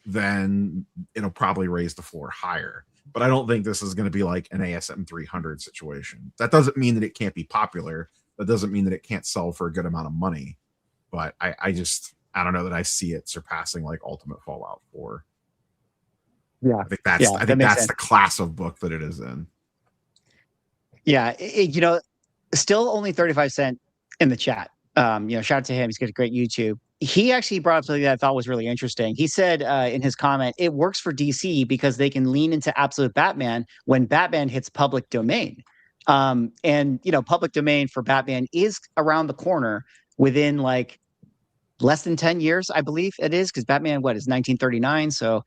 [SPEAKER 4] then it'll probably raise the floor higher. But I don't think this is going to be like an ASM 300 situation. That doesn't mean that it can't be popular. That doesn't mean that it can't sell for a good amount of money. But I don't know that I see it surpassing like Ultimate Fallout 4.
[SPEAKER 1] Yeah,
[SPEAKER 4] I think that's the class of book that it is in.
[SPEAKER 1] Yeah, still only 35 cents in the chat. Shout out to him. He's got a great YouTube. He actually brought up something that I thought was really interesting. He said in his comment, it works for DC because they can lean into absolute Batman when Batman hits public domain. Public domain for Batman is around the corner within like less than 10 years, I believe it is, because Batman, is 1939? So,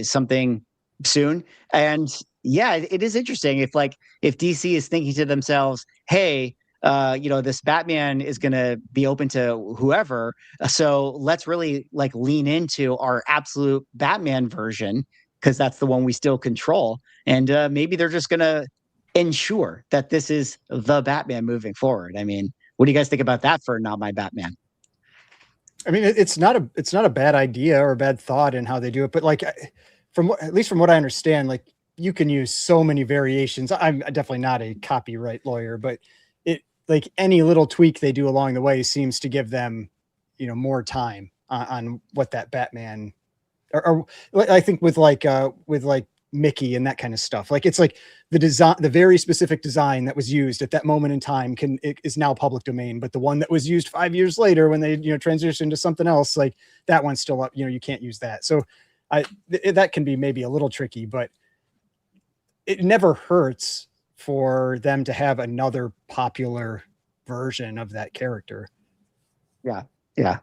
[SPEAKER 1] something soon. And yeah, it is interesting if DC is thinking to themselves, hey, this Batman is going to be open to whoever. So let's really lean into our absolute Batman version, because that's the one we still control. And maybe they're just going to ensure that this is the Batman moving forward. I mean, what do you guys think about that for Not My Batman?
[SPEAKER 3] I mean, it's not a bad idea or a bad thought in how they do it, but at least from what I understand, you can use so many variations. I'm definitely not a copyright lawyer, but any little tweak they do along the way seems to give them, more time on what that Batman, or I think with Mickey and that kind of stuff. It's the design, the very specific design that was used at that moment in time is now public domain, but the one that was used 5 years later when they, transitioned to something else, that one's still up, you can't use that. So that can be maybe a little tricky, but it never hurts for them to have another popular version of that character.
[SPEAKER 1] Yeah.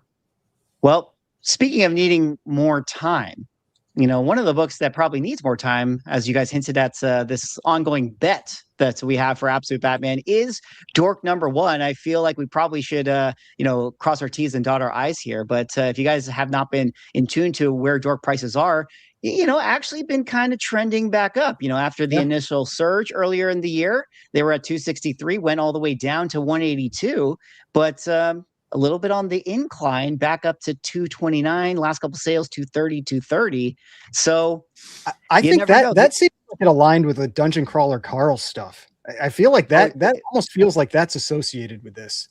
[SPEAKER 1] Well, speaking of needing more time, one of the books that probably needs more time, as you guys hinted at, this ongoing bet that we have for Absolute Batman is Dork #1. I feel like we probably should, cross our T's and dot our I's here. But if you guys have not been in tune to where Dork prices are, actually been kind of trending back up. After the initial surge earlier in the year, they were at 263, went all the way down to 182, but a little bit on the incline back up to 229. Last couple sales, 230. So
[SPEAKER 3] I think that seems like it aligned with the Dungeon Crawler Carl stuff. I feel like that almost feels like that's associated with this.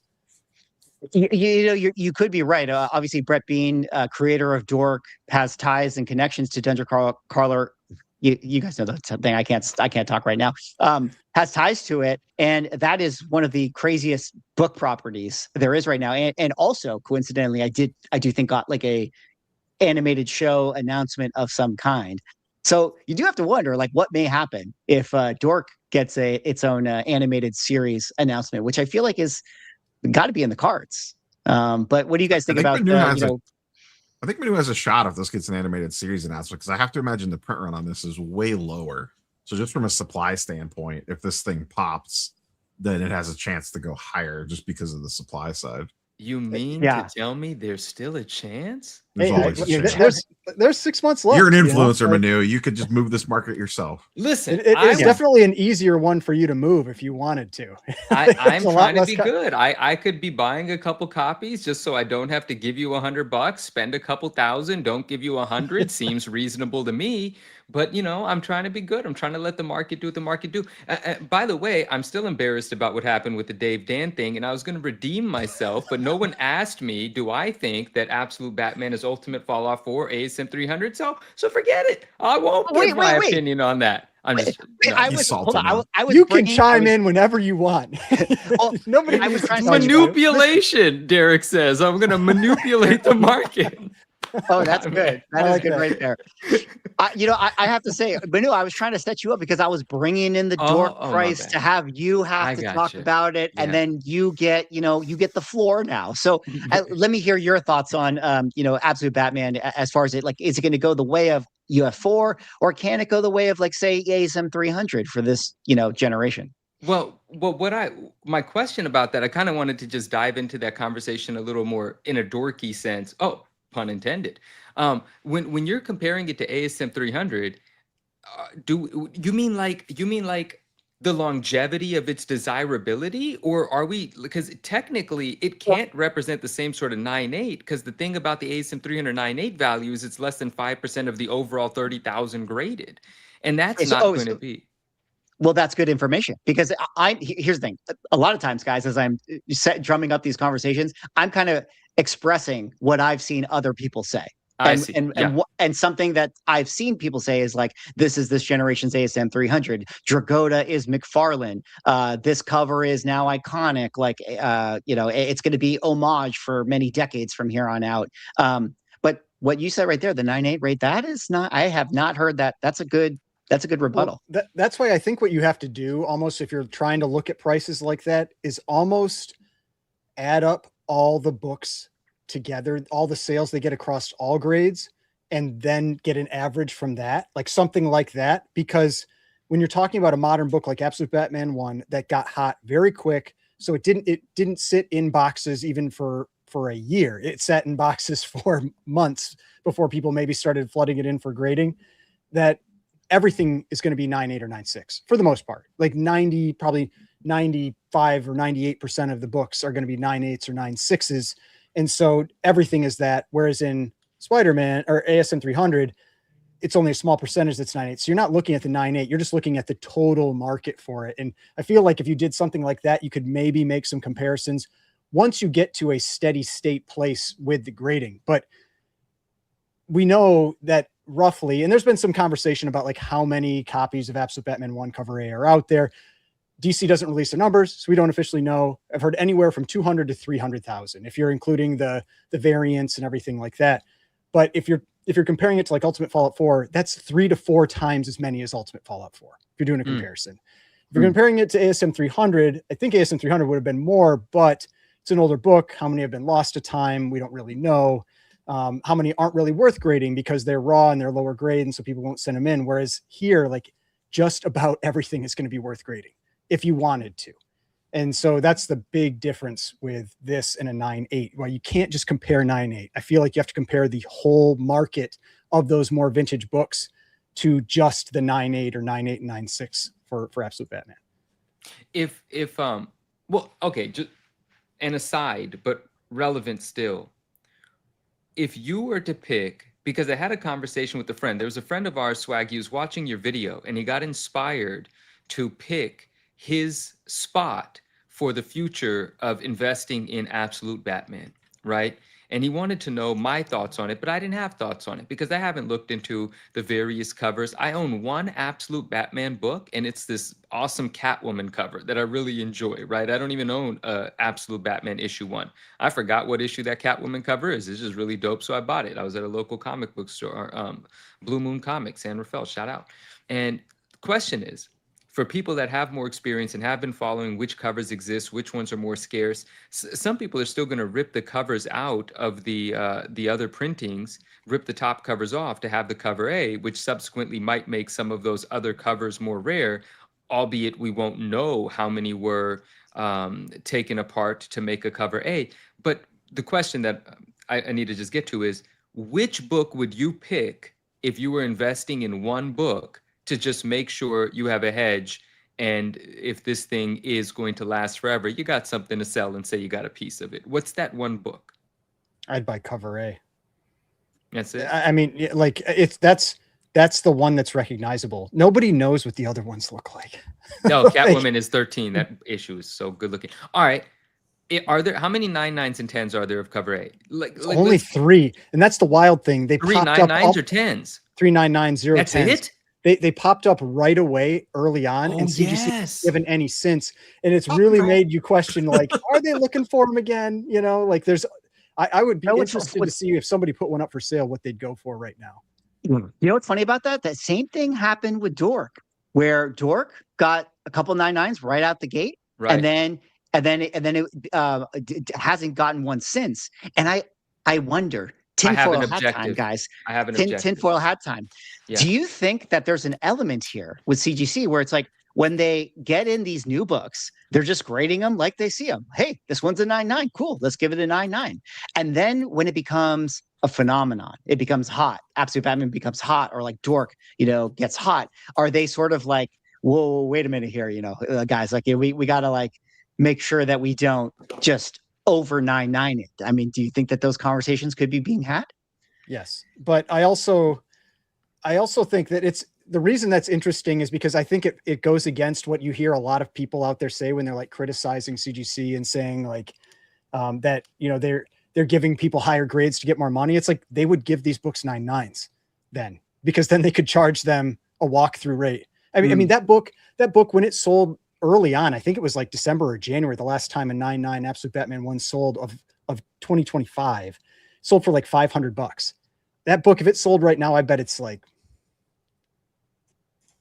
[SPEAKER 1] You could be right. Obviously, Brett Bean, creator of Dork, has ties and connections to Dungeon Crawler. You guys know that's something I can't talk right now. Has ties to it, and that is one of the craziest book properties there is right now. And also, coincidentally, I do think got a animated show announcement of some kind. So you do have to wonder, what may happen if Dork gets its own animated series announcement, which I feel like is got to be in the cards. But what do you guys think about?
[SPEAKER 4] I think Manu has a shot if this gets an animated series announcement, because I have to imagine the print run on this is way lower. So just from a supply standpoint, if this thing pops, then it has a chance to go higher just because of the supply side.
[SPEAKER 5] You mean to tell me there's still a chance?
[SPEAKER 4] There's always a chance.
[SPEAKER 3] There's 6 months left.
[SPEAKER 4] You're an influencer, Manu. You could just move this market yourself.
[SPEAKER 5] Listen,
[SPEAKER 3] it's definitely an easier one for you to move if you wanted to.
[SPEAKER 5] I'm trying to be good. I could be buying a couple copies just so I don't have to give you $100, spend a couple thousand, don't give you 100. Seems reasonable to me. But I'm trying to be good. I'm trying to let the market do what the market do. By the way, I'm still embarrassed about what happened with the Dave Dan thing, and I was going to redeem myself, but no one asked me, do I think that Absolute Batman is Ultimate Fallout 4 ASM 300? So forget it. I won't give my
[SPEAKER 1] Wait.
[SPEAKER 5] opinion on that. I'm just. No.
[SPEAKER 1] I
[SPEAKER 4] He's
[SPEAKER 1] was
[SPEAKER 4] salty
[SPEAKER 1] hold on.
[SPEAKER 4] now.
[SPEAKER 1] I was
[SPEAKER 3] You can
[SPEAKER 1] bringing-
[SPEAKER 3] chime in whenever you want.
[SPEAKER 1] Well,
[SPEAKER 3] Nobody
[SPEAKER 1] I was
[SPEAKER 3] needs to
[SPEAKER 1] trying to
[SPEAKER 3] tell you that.
[SPEAKER 5] Manipulation, Derek says. I'm going to manipulate the market.
[SPEAKER 1] Oh, that's good. That
[SPEAKER 3] I
[SPEAKER 1] is
[SPEAKER 3] like
[SPEAKER 1] good
[SPEAKER 3] that.
[SPEAKER 1] right there. I have to say, Manu, I was trying to set you up because I was bringing in the dork
[SPEAKER 5] my
[SPEAKER 1] price
[SPEAKER 5] bad.
[SPEAKER 1] to have you have
[SPEAKER 5] I
[SPEAKER 1] to talk
[SPEAKER 5] gotcha.
[SPEAKER 1] about it, and
[SPEAKER 5] Yeah.
[SPEAKER 1] then you get the floor now. So let me hear your thoughts on Absolute Batman as far as it, like, is it going to go the way of UF4, or can it go the way of, like, say, ASM 300 for this generation?
[SPEAKER 5] Well, my question about that, I kind of wanted to just dive into that conversation a little more in a dorky sense. Oh, pun intended. When you're comparing it to ASM 300, do you mean like the longevity of its desirability, or are we, because technically it can't represent the same sort of 9.8, because the thing about the ASM 300 9.8 value is it's less than 5% of the overall 30,000 graded, and that's not going to be.
[SPEAKER 1] Well, that's good information, because here's the thing. A lot of times, guys, as I'm drumming up these conversations, I'm kind of expressing what I've seen other people say.
[SPEAKER 5] I see.
[SPEAKER 1] And something that I've seen people say is like, this is this generation's ASM 300. Dragoda is McFarlane. This cover is now iconic. Like, it's going to be homage for many decades from here on out. But what you said right there, the 9.8 rate, that is not. I have not heard that. That's a good rebuttal.
[SPEAKER 3] Well, that's why I think what you have to do, almost if you're trying to look at prices like that, is almost add up all the books together, all the sales they get across all grades, and then get an average from that, like something like that. Because when you're talking about a modern book like Absolute Batman 1 that got hot very quick, so it didn't sit in boxes even for a year. It sat in boxes for months before people maybe started flooding it in for grading. That everything is going to be 9.8 or 9.6 for the most part. Like probably 95 or 98% of the books are going to be 9.8s or 9.6s. And so everything is that. Whereas in Spider-Man or ASM 300, it's only a small percentage that's 9.8. So you're not looking at the 9.8, you're just looking at the total market for it. And I feel like if you did something like that, you could maybe make some comparisons once you get to a steady state place with the grading. But we know that roughly, and there's been some conversation about like how many copies of Absolute Batman 1 cover A are out there. DC doesn't release their numbers, so we don't officially know. I've heard anywhere from 200 to 300,000 if you're including the variants and everything like that. But if you're comparing it to like Ultimate Fallout 4, that's 3 to 4 times as many as Ultimate Fallout 4. If you're doing a comparison, if you're comparing it to ASM 300, I think ASM 300 would have been more, but it's an older book. How many have been lost to time? We don't really know. How many aren't really worth grading because they're raw and they're lower grade, and so people won't send them in. Whereas here, like, just about everything is going to be worth grading if you wanted to. And so that's the big difference with this and a 9.8. Well, you can't just compare 9.8. I feel like you have to compare the whole market of those more vintage books to just the 9.8 or 9.8 and 9.6 for Absolute Batman.
[SPEAKER 5] Well, okay, just an aside, but relevant still. If you were to pick, because I had a conversation with a friend, there was a friend of ours, Swag, he was watching your video and he got inspired to pick his spot for the future of investing in Absolute Batman, right? And he wanted to know my thoughts on it, but I didn't have thoughts on it because I haven't looked into the various covers. I own one Absolute Batman book, and it's this awesome Catwoman cover that I really enjoy, right? I don't even own Absolute Batman issue 1. I forgot what issue that Catwoman cover is. It's just really dope, so I bought it. I was at a local comic book store, Blue Moon Comics, San Rafael, shout out. And the question is, for people that have more experience and have been following which covers exist, which ones are more scarce, some people are still going to rip the covers out of the other printings, rip the top covers off to have the cover A, which subsequently might make some of those other covers more rare, albeit we won't know how many were taken apart to make a cover A. But the question that I need to just get to is, which book would you pick if you were investing in one book to just make sure you have a hedge, and if this thing is going to last forever, you got something to sell and say you got a piece of it? What's that one book?
[SPEAKER 3] I'd buy cover A.
[SPEAKER 5] That's it?
[SPEAKER 3] I mean, like, that's that's the one that's recognizable. Nobody knows what the other ones look like.
[SPEAKER 5] No,
[SPEAKER 3] Like,
[SPEAKER 5] Catwoman is 13. That issue is so good looking. All right. Are there, how many 9/9s and 10s are there of cover A? Like
[SPEAKER 3] only
[SPEAKER 5] let's-
[SPEAKER 3] 3, and that's the wild thing. They
[SPEAKER 5] three
[SPEAKER 3] popped
[SPEAKER 5] 9/9s
[SPEAKER 3] up
[SPEAKER 5] or 10s?
[SPEAKER 3] 3 9 0
[SPEAKER 5] That's
[SPEAKER 3] 10s.
[SPEAKER 5] it?
[SPEAKER 3] They popped up right away early on,
[SPEAKER 5] Oh,
[SPEAKER 3] and CGC
[SPEAKER 5] yes.
[SPEAKER 3] hasn't given any since, and it's really made you question, like, are they looking for them again? You know, like there's, I would be interested to see if somebody put one up for sale, what they'd go for right now.
[SPEAKER 1] You know what's funny about that? That same thing happened with Dork, where Dork got a couple 9/9s right out the gate,
[SPEAKER 5] Right.
[SPEAKER 1] and then it hasn't gotten one since. And I wonder,
[SPEAKER 5] have an
[SPEAKER 1] tinfoil hat time,
[SPEAKER 5] objective.
[SPEAKER 1] guys.
[SPEAKER 5] I have an objective.
[SPEAKER 1] Tinfoil hat time.
[SPEAKER 5] Yeah.
[SPEAKER 1] Do you think that there's an element here with CGC where it's like when they get in these new books, they're just grading them like they see them? Hey, this one's a 9/9. Cool. Let's give it a 9/9. And then when it becomes a phenomenon, it becomes hot. Absolute Batman becomes hot, or like Dork, gets hot. Are they sort of like, whoa, wait a minute here, guys, like we got to like make sure that we don't just over 9/9 it. I mean, do you think that those conversations could be being had?
[SPEAKER 3] Yes, but I also think that it's the reason that's interesting is because I think it goes against what you hear a lot of people out there say when they're like criticizing CGC and saying like that they're giving people higher grades to get more money. It's like they would give these books 9/9s then, because then they could charge them a walkthrough rate. I mean that book when it sold early on, I think it was like December or January, the last time a 9/9 Absolute Batman 1 sold of 2025, sold for like $500. That book, if it sold right now, I bet it's like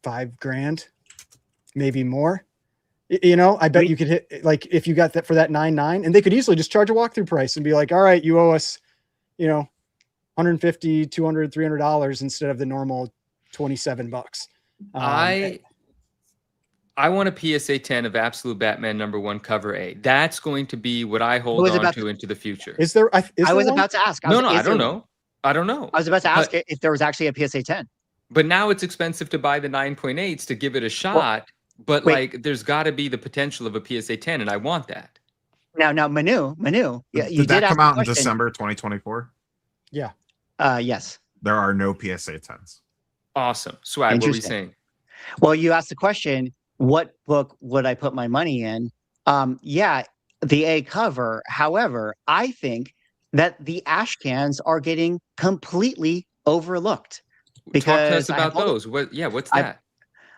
[SPEAKER 3] $5,000, maybe more. I bet you could hit, like, if you got that for that 9/9, and they could easily just charge a walkthrough price and be like, all right, you owe us, $150, $200, $300 instead of the normal $27.
[SPEAKER 5] I want a PSA 10 of Absolute Batman #1 cover A. That's going to be what I hold on to into the future.
[SPEAKER 3] Is there?
[SPEAKER 1] I was about to ask.
[SPEAKER 5] I don't know. I don't know.
[SPEAKER 1] I was about to ask if there was actually a PSA 10.
[SPEAKER 5] But now it's expensive to buy the 9.8s to give it a shot. But like, there's got to be the potential of a PSA 10, and I want that.
[SPEAKER 1] Now, Manu, yeah, you
[SPEAKER 4] did that
[SPEAKER 1] ask
[SPEAKER 4] come
[SPEAKER 1] the
[SPEAKER 4] out in
[SPEAKER 1] question.
[SPEAKER 4] December 2024?
[SPEAKER 3] Yeah.
[SPEAKER 1] Yes.
[SPEAKER 4] There are no PSA 10s.
[SPEAKER 5] Awesome. Swag, what were you saying?
[SPEAKER 1] Well, you asked the question, what book would I put my money in? Yeah, the A cover. However, I think that the ash cans are getting completely overlooked. Because
[SPEAKER 5] talk to us about those. What's that?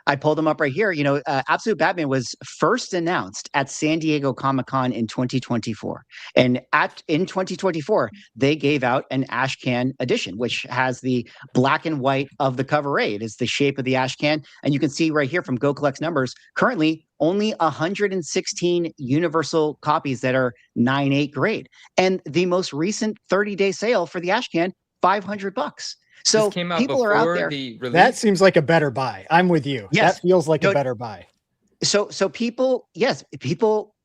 [SPEAKER 1] I pulled them up right here. Absolute Batman was first announced at San Diego Comic-Con in 2024. And in 2024, they gave out an ash can edition, which has the black and white of the cover A. It is the shape of the ash can. And you can see right here from GOCOLLECT's numbers, currently only 116 universal copies that are 9/8 grade. And the most recent 30-day sale for the ash can, $500. So people are out there.
[SPEAKER 3] That seems like a better buy. I'm with you.
[SPEAKER 1] Yes.
[SPEAKER 3] That feels like a better buy.
[SPEAKER 1] So people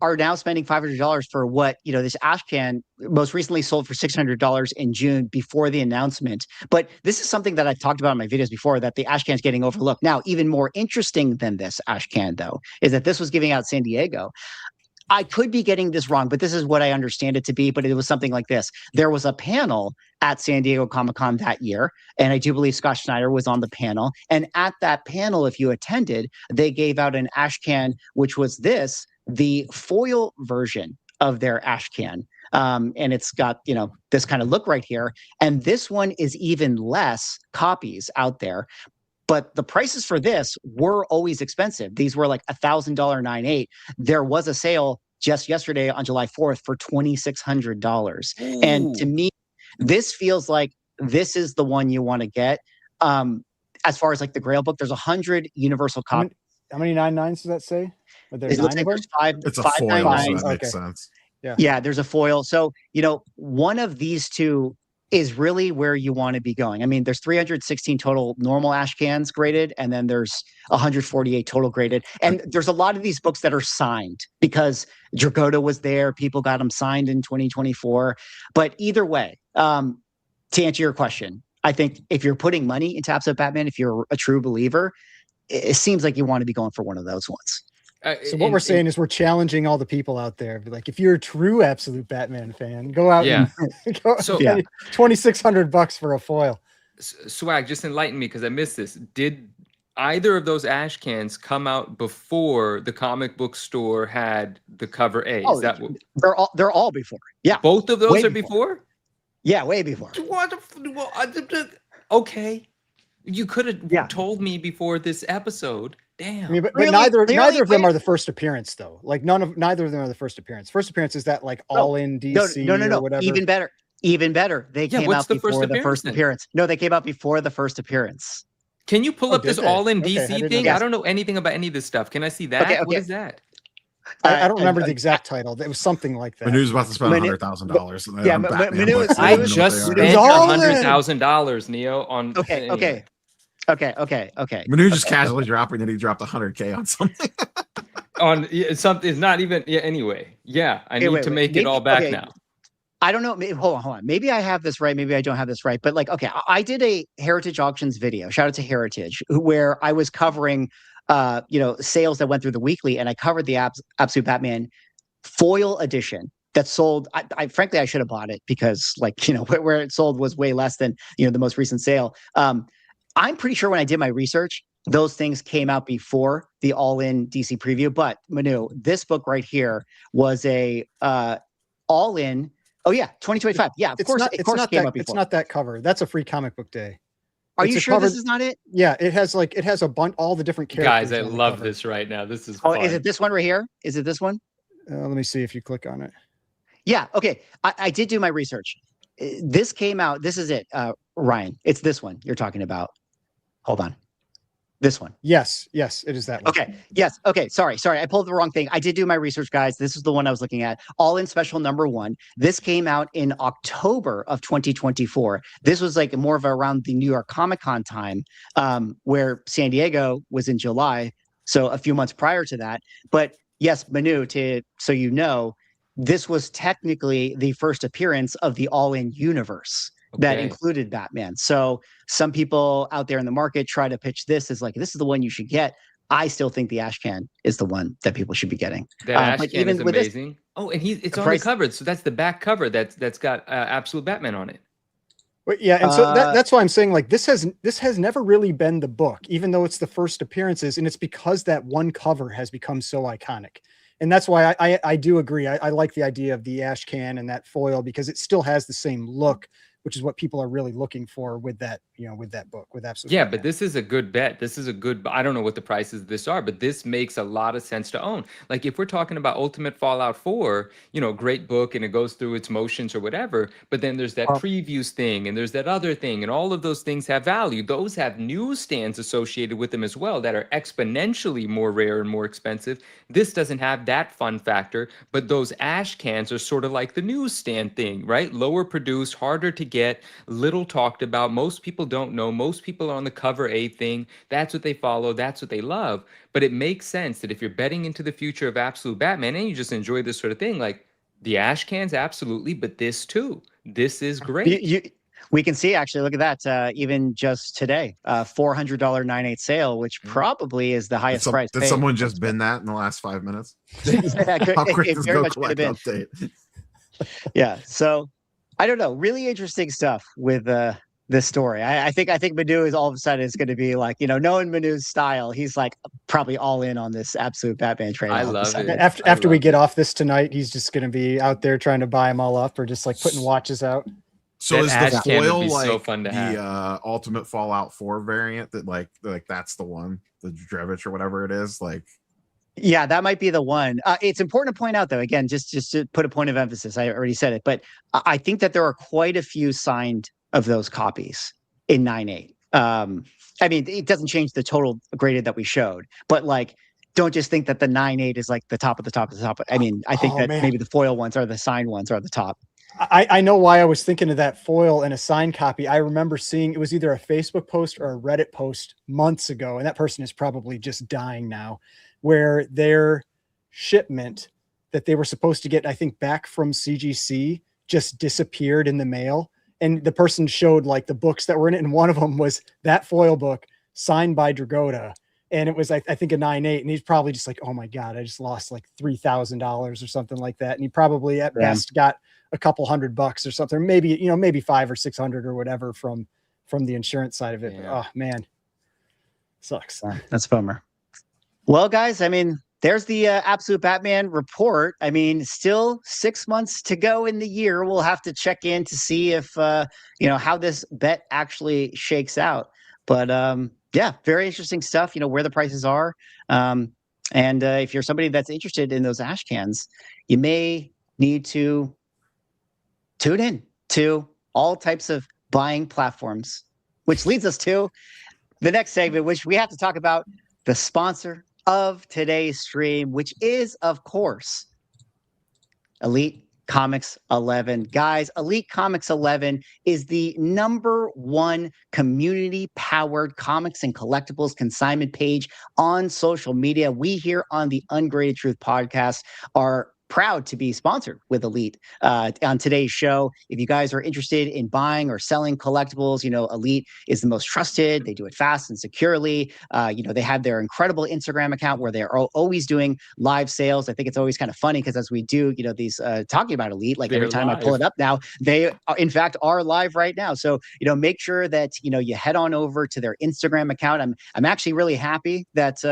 [SPEAKER 1] are now spending $500 for what, this ash can most recently sold for $600 in June before the announcement. But this is something that I've talked about in my videos before, that the ash can is getting overlooked. Now, even more interesting than this ash can, though, is that this was giving out San Diego. I could be getting this wrong, but this is what I understand it to be. But it was something like this. There was a panel at San Diego Comic-Con that year, and I do believe Scott Schneider was on the panel. And at that panel, if you attended, they gave out an ash can, which was the foil version of their ash can. And it's got, this kind of look right here. And this one is even less copies out there. But the prices for this were always expensive. These were like $1,000 9/8. There was a sale just yesterday on July 4th for $2,600. And to me, this feels like this is the one you want to get. As far as like the Grail book, there's 100 universal copies.
[SPEAKER 3] How many 9/9s does that say? Are there
[SPEAKER 1] It looks
[SPEAKER 3] 9
[SPEAKER 1] like
[SPEAKER 3] of them?
[SPEAKER 1] there's five.
[SPEAKER 4] It's a
[SPEAKER 1] five
[SPEAKER 4] foil,
[SPEAKER 1] 9/9s.
[SPEAKER 4] so that makes sense.
[SPEAKER 1] Yeah, there's a foil. So, one of these two is really where you want to be going. I mean, there's 316 total normal ash cans graded, and then there's 148 total graded. And there's a lot of these books that are signed because Dragotta was there. People got them signed in 2024. But either way, to answer your question, I think if you're putting money into Absolute Batman, if you're a true believer, it seems like you want to be going for one of those ones.
[SPEAKER 3] So what we're saying is we're challenging all the people out there. Like, if you're a true Absolute Batman fan, go out and go $2,600 for a foil.
[SPEAKER 5] Swag, just enlighten me because I missed this. Did either of those ash cans come out before the comic book store had the cover A?
[SPEAKER 1] Oh,
[SPEAKER 5] Is that what?
[SPEAKER 1] they're all before. Yeah.
[SPEAKER 5] Both of those
[SPEAKER 1] way
[SPEAKER 5] are before?
[SPEAKER 1] Yeah, way before.
[SPEAKER 5] Okay. You could have
[SPEAKER 1] Yeah.
[SPEAKER 5] told me before this episode. Damn.
[SPEAKER 3] I mean, but
[SPEAKER 1] Really?
[SPEAKER 3] neither
[SPEAKER 1] Clearly,
[SPEAKER 3] of them
[SPEAKER 1] wait.
[SPEAKER 3] are the first appearance though. Like neither of them are the first appearance. First appearance is that like all in DC
[SPEAKER 1] No.
[SPEAKER 3] or whatever.
[SPEAKER 1] Even better. Even better. They
[SPEAKER 5] Yeah,
[SPEAKER 1] came
[SPEAKER 5] what's
[SPEAKER 1] out
[SPEAKER 5] the first
[SPEAKER 1] before the
[SPEAKER 5] appearance
[SPEAKER 1] first
[SPEAKER 5] then?
[SPEAKER 1] appearance. No, they came out before the first appearance.
[SPEAKER 5] Can you pull
[SPEAKER 3] Oh,
[SPEAKER 5] up this
[SPEAKER 3] did they?
[SPEAKER 5] all-in
[SPEAKER 3] Okay, I
[SPEAKER 5] DC
[SPEAKER 3] didn't
[SPEAKER 5] thing?
[SPEAKER 3] know
[SPEAKER 5] I
[SPEAKER 3] that.
[SPEAKER 5] don't know anything about any of this stuff. Can I see that?
[SPEAKER 1] Okay,
[SPEAKER 5] What
[SPEAKER 1] okay.
[SPEAKER 5] is that?
[SPEAKER 3] I don't remember the exact title. It was something like that.
[SPEAKER 4] Manu's about to spend
[SPEAKER 1] Manu-
[SPEAKER 4] $100,000.
[SPEAKER 1] Yeah,
[SPEAKER 4] on Batman
[SPEAKER 1] Manu
[SPEAKER 4] books.
[SPEAKER 1] is-
[SPEAKER 4] I
[SPEAKER 5] I
[SPEAKER 4] don't even know
[SPEAKER 5] just
[SPEAKER 4] what they are.
[SPEAKER 5] spent
[SPEAKER 3] all in.
[SPEAKER 5] $100,000, Neo, on.
[SPEAKER 1] Okay,
[SPEAKER 5] anyway.
[SPEAKER 1] okay.
[SPEAKER 4] Manu just casually dropping that he dropped 100K on something.
[SPEAKER 5] On something, it's not even. Yeah. Anyway, yeah, I need
[SPEAKER 1] wait,
[SPEAKER 5] to
[SPEAKER 1] wait.
[SPEAKER 5] make it
[SPEAKER 1] Maybe-
[SPEAKER 5] all back
[SPEAKER 1] okay.
[SPEAKER 5] now.
[SPEAKER 1] I don't know. Hold on. Maybe I have this right. Maybe I don't have this right. But like, okay, I did a Heritage Auctions video. Shout out to Heritage, where I was covering, sales that went through the weekly, and I covered the Absolute Batman foil edition that sold. I frankly, I should have bought it because, like, where it sold was way less than the most recent sale. I'm pretty sure when I did my research, those things came out before the all-in DC preview. But Manu, this book right here was a all-in. Oh yeah, 2025. Yeah, of course it came out before.
[SPEAKER 3] It's not that cover. That's a free comic book day.
[SPEAKER 1] Are
[SPEAKER 3] It's
[SPEAKER 1] you
[SPEAKER 3] a
[SPEAKER 1] sure
[SPEAKER 3] cover-
[SPEAKER 1] this is not it?
[SPEAKER 3] Yeah, it has a bunch, all the different characters.
[SPEAKER 5] Guys, I
[SPEAKER 3] on the
[SPEAKER 5] love
[SPEAKER 3] cover.
[SPEAKER 5] this right now. This is
[SPEAKER 1] Oh,
[SPEAKER 5] fun.
[SPEAKER 1] is it this one right here? Is it this one?
[SPEAKER 3] Let me see if you click on it.
[SPEAKER 1] Yeah. Okay. I did do my research. This came out. This is it, Ryan. It's this one you're talking about. Hold on. This one.
[SPEAKER 3] Yes, it is that one.
[SPEAKER 1] Okay. Yes. Okay. Sorry. I pulled the wrong thing. I did do my research, guys. This is the one I was looking at. All in special number 1. This came out in October of 2024. This was like more of around the New York Comic-Con time, where San Diego was in July. So a few months prior to that. But yes, Manu, so this was technically the first appearance of the all-in universe that
[SPEAKER 5] Okay.
[SPEAKER 1] included Batman. So some people out there in the market try to pitch this as like, this is the one you should get. I still think the Ashcan is the one that people should be getting.
[SPEAKER 5] That ash
[SPEAKER 1] but
[SPEAKER 5] can
[SPEAKER 1] even
[SPEAKER 5] is
[SPEAKER 1] with this-
[SPEAKER 5] amazing. Oh, and it's
[SPEAKER 1] the
[SPEAKER 5] on the
[SPEAKER 1] price-
[SPEAKER 5] cover. So that's the back cover that's got Absolute Batman on it.
[SPEAKER 3] But yeah, and so
[SPEAKER 1] Uh,
[SPEAKER 3] that's why I'm saying like this has never really been the book, even though it's the first appearances, and it's because that one cover has become so iconic. And that's why I do agree. I like the idea of the ash can and that foil because it still has the same look, which is what people are really looking for with that, with that book, with Absolute.
[SPEAKER 5] Yeah,
[SPEAKER 3] Batman.
[SPEAKER 5] but this is a good bet. This is a good, I don't know what the prices of this are, but this makes a lot of sense to own. Like if we're talking about Ultimate Fallout 4, great book and it goes through its motions or whatever, but then there's that previews thing and there's that other thing and all of those things have value. Those have newsstands associated with them as well that are exponentially more rare and more expensive. This doesn't have that fun factor, but those ash cans are sort of like the newsstand thing, right? Lower produced, harder to get, little talked about. Most people don't know. Most people are on the cover A thing. That's what they follow. That's what they love. But it makes sense that if you're betting into the future of Absolute Batman and you just enjoy this sort of thing, like the ash cans, absolutely, but this too. This is great.
[SPEAKER 1] We can see actually, look at that. Even just today, $400 9/8 sale, which probably is the highest price.
[SPEAKER 4] Did
[SPEAKER 1] paid.
[SPEAKER 4] someone just bin that in the last 5 minutes?
[SPEAKER 1] Yeah,
[SPEAKER 4] How quick
[SPEAKER 1] it
[SPEAKER 4] does
[SPEAKER 1] very
[SPEAKER 4] Go
[SPEAKER 1] much could have
[SPEAKER 4] Collect
[SPEAKER 1] been.
[SPEAKER 4] update?
[SPEAKER 1] Yeah. So I don't know. Really interesting stuff with this story. I think Manu is all of a sudden is going to be like, knowing Manu's style, he's like probably all in on this Absolute Batman trade.
[SPEAKER 5] I
[SPEAKER 1] all of a
[SPEAKER 5] love
[SPEAKER 1] sudden.
[SPEAKER 5] it.
[SPEAKER 3] After we
[SPEAKER 5] love
[SPEAKER 3] get off this tonight, he's just going to be out there trying to buy them all up or just like putting watches out.
[SPEAKER 4] So
[SPEAKER 5] That
[SPEAKER 4] is the
[SPEAKER 5] ash can would
[SPEAKER 4] foil
[SPEAKER 5] be so
[SPEAKER 4] like
[SPEAKER 5] fun to
[SPEAKER 4] the Ultimate Fallout 4 variant that like that's the one, the Drevich or whatever it is? Like,
[SPEAKER 1] Yeah, that might be the one. It's important to point out, though, again, just to put a point of emphasis, I already said it, but I think that there are quite a few signed of those copies in 9/8. I mean, it doesn't change the total graded that we showed, but like, don't just think that the 9/8 is like the top of the top of the top. I mean, I think
[SPEAKER 3] Oh,
[SPEAKER 1] that
[SPEAKER 3] man.
[SPEAKER 1] maybe the foil ones are the signed ones are the top.
[SPEAKER 3] I know why I was thinking of that foil and a signed copy. I remember seeing it was either a Facebook post or a Reddit post months ago, and that person is probably just dying now, where their shipment that they were supposed to get, I think, back from CGC just disappeared in the mail. And the person showed like the books that were in it, and one of them was that foil book signed by Dragotta. And it was, I think, a 9/8. And he's probably just like, oh my God, I just lost like $3,000 or something like that. And he probably at best got a couple $100 or something, maybe, maybe 500 or 600 or whatever from from the insurance side of it.
[SPEAKER 5] Yeah.
[SPEAKER 3] But, oh man, sucks.
[SPEAKER 1] That's a bummer. Well, guys, I mean, there's the Absolute Batman report. I mean, still 6 months to go in the year. We'll have to check in to see if how this bet actually shakes out. But yeah, very interesting stuff. Where the prices are, and if you're somebody that's interested in those ash cans, you may need to tune in to all types of buying platforms, which leads us to the next segment, which we have to talk about the sponsor of today's stream, which is, of course, Elite Comics 11. Guys, Elite Comics 11 is the #1 community-powered comics and collectibles consignment page on social media. We here on the Ungraded Truth podcast are proud to be sponsored with Elite on today's show. If you guys are interested in buying or selling collectibles, Elite is the most trusted. They do it fast and securely. They have their incredible Instagram account where they're always doing live sales. I think it's always kind of funny because as we do, these talking about Elite, like every time I pull it up now, they in fact are live right now. So, make sure that, you head on over to their Instagram account. I'm actually really happy that,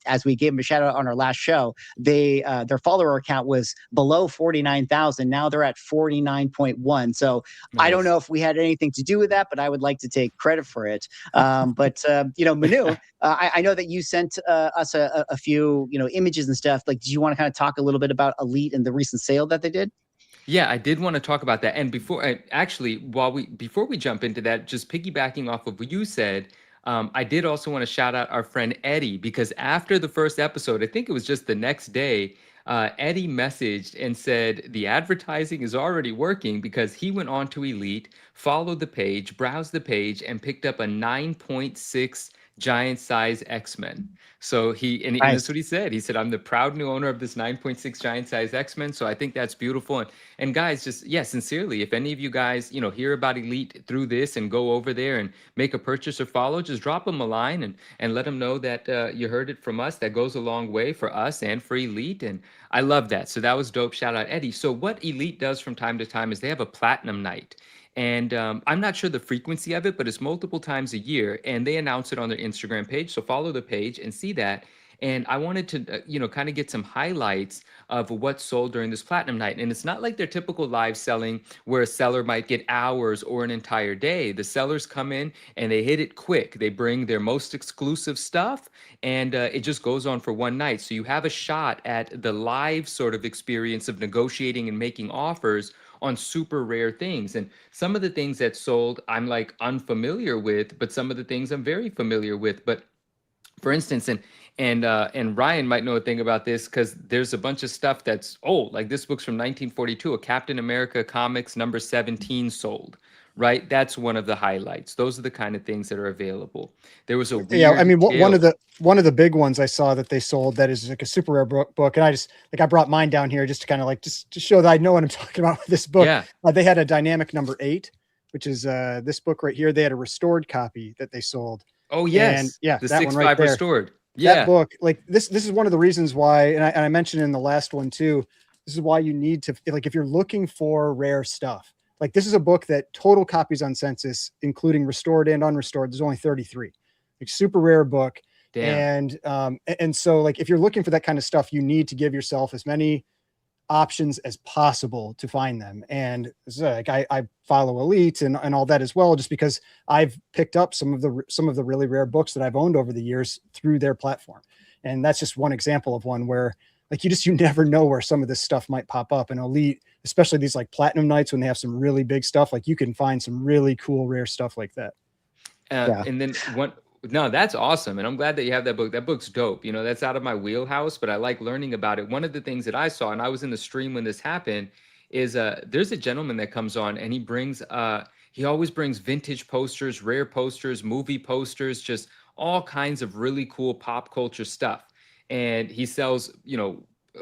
[SPEAKER 1] as we gave them a shout out on our last show, their follower account was below 49,000. Now they're at 49.1. So nice. I don't know if we had anything to do with that, but I would like to take credit for it. But Manu, I know that you sent us a few, images and stuff. Like, do you want to kind of talk a little bit about Elite and the recent sale that they did?
[SPEAKER 5] Yeah, I did want to talk about that. And before we jump into that, just piggybacking off of what you said, I did also want to shout out our friend Eddie, because after the first episode, I think it was just the next day, Eddie messaged and said the advertising is already working, because he went on to Elite, followed the page, browsed the page, and picked up a 9.6 giant size X-Men. So and that's what he said. He said, I'm the proud new owner of this 9.6 giant size X-Men. So I think that's beautiful. And guys, just, sincerely, if any of you guys, hear about Elite through this and go over there and make a purchase or follow, just drop them a line and let them know that you heard it from us. That goes a long way for us and for Elite. And I love that. So that was dope. Shout out, Eddie. So what Elite does from time to time is they have a platinum night. And I'm not sure the frequency of it, but it's multiple times a year. And they announce it on their Instagram page. So follow the page and see that. And I wanted to, kind of get some highlights of what's sold during this platinum night. And it's not like their typical live selling where a seller might get hours or an entire day. The sellers come in and they hit it quick. They bring their most exclusive stuff, and it just goes on for one night. So you have a shot at the live sort of experience of negotiating and making offers on super rare things. And some of the things that sold, I'm like unfamiliar with, but some of the things I'm very familiar with. But for instance, and Ryan might know a thing about this, because there's a bunch of stuff that's old. Like this book's from 1942, a Captain America Comics number 17 sold. Right, that's one of the highlights. Those are the kind of things that are available. There was a weird
[SPEAKER 3] I mean, one of the big ones I saw that they sold that is like a super rare book, and I brought mine down here just to kind of just to show that I know what I'm talking about with this book. Yeah, they had a dynamic number 8, which is this book right here. They had a restored copy that they sold.
[SPEAKER 5] Oh yes, and
[SPEAKER 3] yeah,
[SPEAKER 5] the
[SPEAKER 3] that
[SPEAKER 5] 6.5
[SPEAKER 3] one right there.
[SPEAKER 5] Restored. Yeah,
[SPEAKER 3] that book, like this is one of the reasons why, and I mentioned in the last one too. This is why you need to, like, if you're looking for rare stuff. Like this is a book that total copies on census, including restored and unrestored, there's only 33. Like super rare book. Damn. And so like if you're looking for that kind of stuff, you need to give yourself as many options as possible to find them. And so, like I follow Elite and all that as well, just because I've picked up some of the really rare books that I've owned over the years through their platform. And that's just one example of one where like you never know where some of this stuff might pop up. And Elite, especially these like platinum nights when they have some really big stuff, like you can find some really cool rare stuff like that.
[SPEAKER 5] And then no, that's awesome. And I'm glad that you have that book. That book's dope. That's out of my wheelhouse, but I like learning about it. One of the things that I saw, and I was in the stream when this happened, is there's a gentleman that comes on and he always brings vintage posters, rare posters, movie posters, just all kinds of really cool pop culture stuff. And he sells,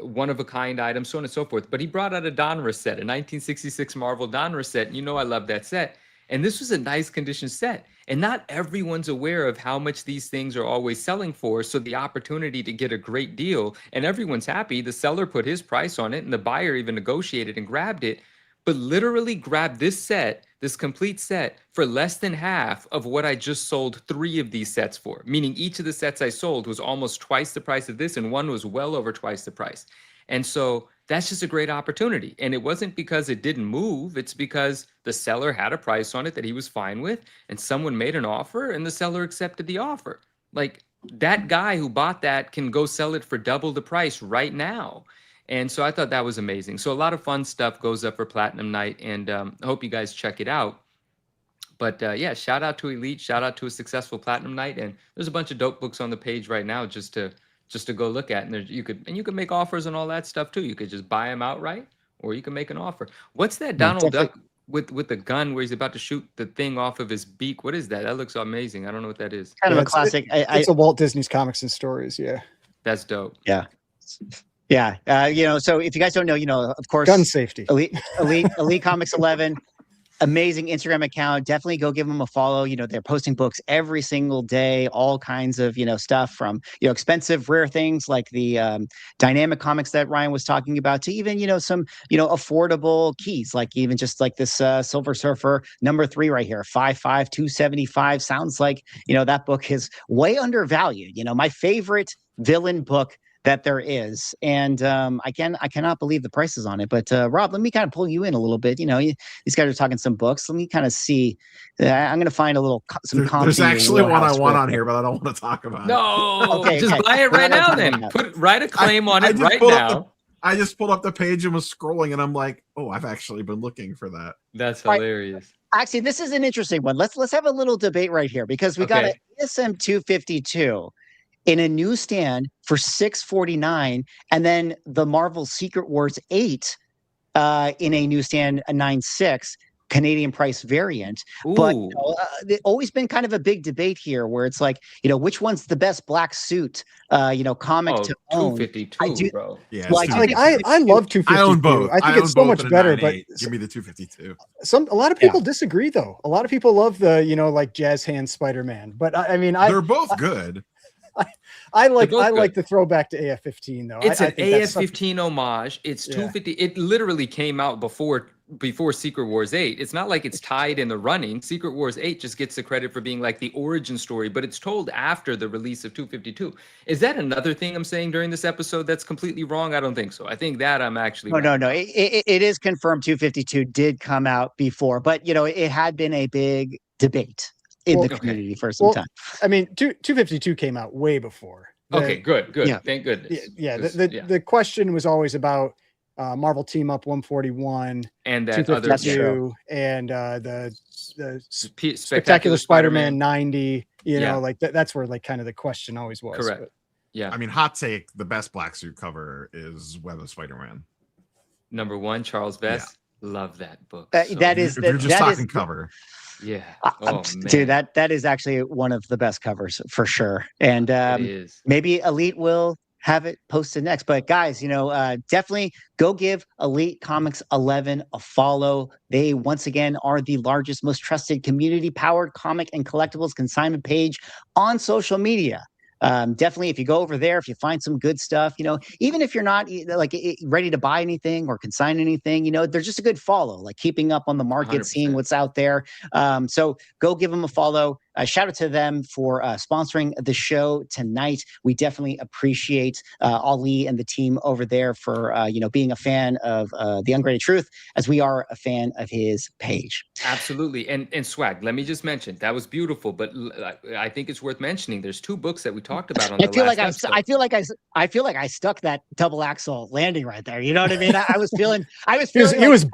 [SPEAKER 5] one of a kind items, so on and so forth. But he brought out a Donruss set, a 1966 Marvel Donruss set. And I love that set. And this was a nice condition set. And not everyone's aware of how much these things are always selling for. So the opportunity to get a great deal, and everyone's happy. The seller put his price on it and the buyer even negotiated and grabbed it. but literally grabbed this set, this complete set, for less than half of what I just sold 3 of these sets for. Meaning each of the sets I sold was almost twice the price of this, and one was well over twice the price. And so that's just a great opportunity. And it wasn't because it didn't move. It's because the seller had a price on it that he was fine with, and someone made an offer and the seller accepted the offer. Like, that guy who bought that can go sell it for double the price right now. And so I thought that was amazing. So a lot of fun stuff goes up for Platinum Night, and I hope you guys check it out. But yeah, shout out to Elite, shout out to a successful Platinum Night, and there's a bunch of dope books on the page right now just to go look at. And you could make offers and all that stuff too. You could just buy them outright, or you can make an offer. What's that Donald Duck with the gun where he's about to shoot the thing off of his beak? What is that? That looks amazing. I don't know what that is.
[SPEAKER 1] Kind of a classic.
[SPEAKER 3] It's a Walt Disney's Comics and Stories. Yeah,
[SPEAKER 5] that's dope.
[SPEAKER 1] Yeah. Yeah. So if you guys don't know, of course,
[SPEAKER 3] gun safety,
[SPEAKER 1] Elite Comics 11, amazing Instagram account. Definitely go give them a follow. They're posting books every single day, all kinds of, stuff from, expensive, rare things like the dynamic comics that Ryan was talking about to even, some, affordable keys, like even just like this Silver Surfer #3 right here, 5.5, 275. Sounds like, that book is way undervalued. My favorite villain book that there is, and I cannot believe the prices on it. But Rob, let me kind of pull you in a little bit. These guys are talking some books. Let me kind of see. I'm going to find
[SPEAKER 4] There's actually one I want on here, but I don't want to talk about.
[SPEAKER 5] No, just buy it right now. Then write a claim on it right now.
[SPEAKER 4] I just pulled up the page and was scrolling, and I'm like, oh, I've actually been looking for that.
[SPEAKER 5] That's hilarious.
[SPEAKER 1] Actually, this is an interesting one. Let's have a little debate right here, because we got an ASM 252. In a newsstand for $6.49, and then the Marvel Secret Wars 8 in a newsstand, a 9.6 Canadian price variant. Ooh. But there's always been kind of a big debate here, where it's like, which one's the best black suit, comic to own.
[SPEAKER 5] 252, bro.
[SPEAKER 4] Yeah,
[SPEAKER 3] I love 252.
[SPEAKER 4] I own both.
[SPEAKER 3] I think it's so much better. But
[SPEAKER 4] give me the 252.
[SPEAKER 3] A lot of people disagree, though. A lot of people love the like jazz hand Spider-Man. But I mean,
[SPEAKER 4] they're both good.
[SPEAKER 3] I like the throwback to AF-15 though.
[SPEAKER 5] It's an AF-15 homage. It's 250. It literally came out before Secret Wars 8. It's not like it's tied in the running. Secret Wars 8 just gets the credit for being like the origin story, but it's told after the release of 252. Is that another thing I'm saying during this episode that's completely wrong? I don't think so. I think that I'm actually
[SPEAKER 1] no. It is confirmed 252 did come out before, but it had been a big debate in the community for some time.
[SPEAKER 3] I mean, 252 came out way before.
[SPEAKER 5] Good.
[SPEAKER 1] Yeah.
[SPEAKER 5] Thank goodness.
[SPEAKER 3] The question was always about Marvel Team Up 141
[SPEAKER 5] and that other
[SPEAKER 3] and the Spectacular Spider-Man 90. Like that's where like kind of the question always was.
[SPEAKER 5] Correct.
[SPEAKER 3] But,
[SPEAKER 5] yeah.
[SPEAKER 4] I mean, hot take: the best black suit cover is Web of Spider-Man.
[SPEAKER 5] #1, Charles Vess. Yeah. Love that book.
[SPEAKER 4] You're just talking cover.
[SPEAKER 5] Yeah.
[SPEAKER 1] Dude, that is actually one of the best covers for sure. And maybe Elite will have it posted next. But guys, definitely go give Elite Comics 11 a follow. They once again are the largest, most trusted community-powered comic and collectibles consignment page on social media. Definitely, if you go over there, if you find some good stuff, even if you're not ready to buy anything or consign anything, they're just a good follow, like keeping up on the market, 100%. Seeing what's out there. So go give them a follow. Shout out to them for sponsoring the show tonight. We definitely appreciate Ali and the team over there for being a fan of The Ungraded Truth, as we are a fan of his page.
[SPEAKER 5] Absolutely. And Swag, let me just mention, that was beautiful, but I think it's worth mentioning. There's 2 books that we talked about on the last episode.
[SPEAKER 1] I feel like I stuck that double axle landing right there. You know what I mean? I was feeling
[SPEAKER 3] he was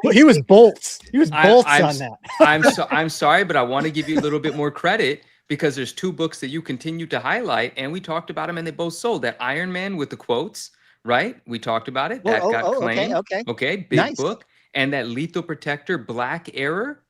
[SPEAKER 3] bolts. He was bolts on that.
[SPEAKER 5] I'm sorry, but I want to give you a little bit more credit, because there's 2 books that you continue to highlight, and we talked about them, and they both sold. That Iron Man with the quotes, right? We talked about it. That got claimed. Okay, big nice. Book. And that Lethal Protector Black Error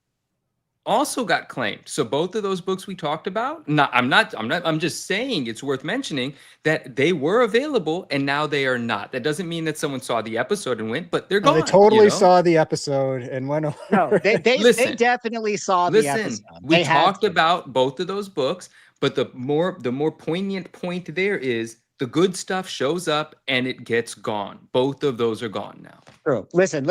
[SPEAKER 5] also got claimed. So both of those books we talked about, I'm just saying it's worth mentioning that they were available and now they are not. That doesn't mean that someone saw the episode and went, but they're gone.
[SPEAKER 3] They totally saw the episode and went over.
[SPEAKER 1] No, they definitely saw the episode.
[SPEAKER 5] We talked about both of those books, but the more poignant point there is the good stuff shows up and it gets gone. Both of those are gone now.
[SPEAKER 1] True. Listen.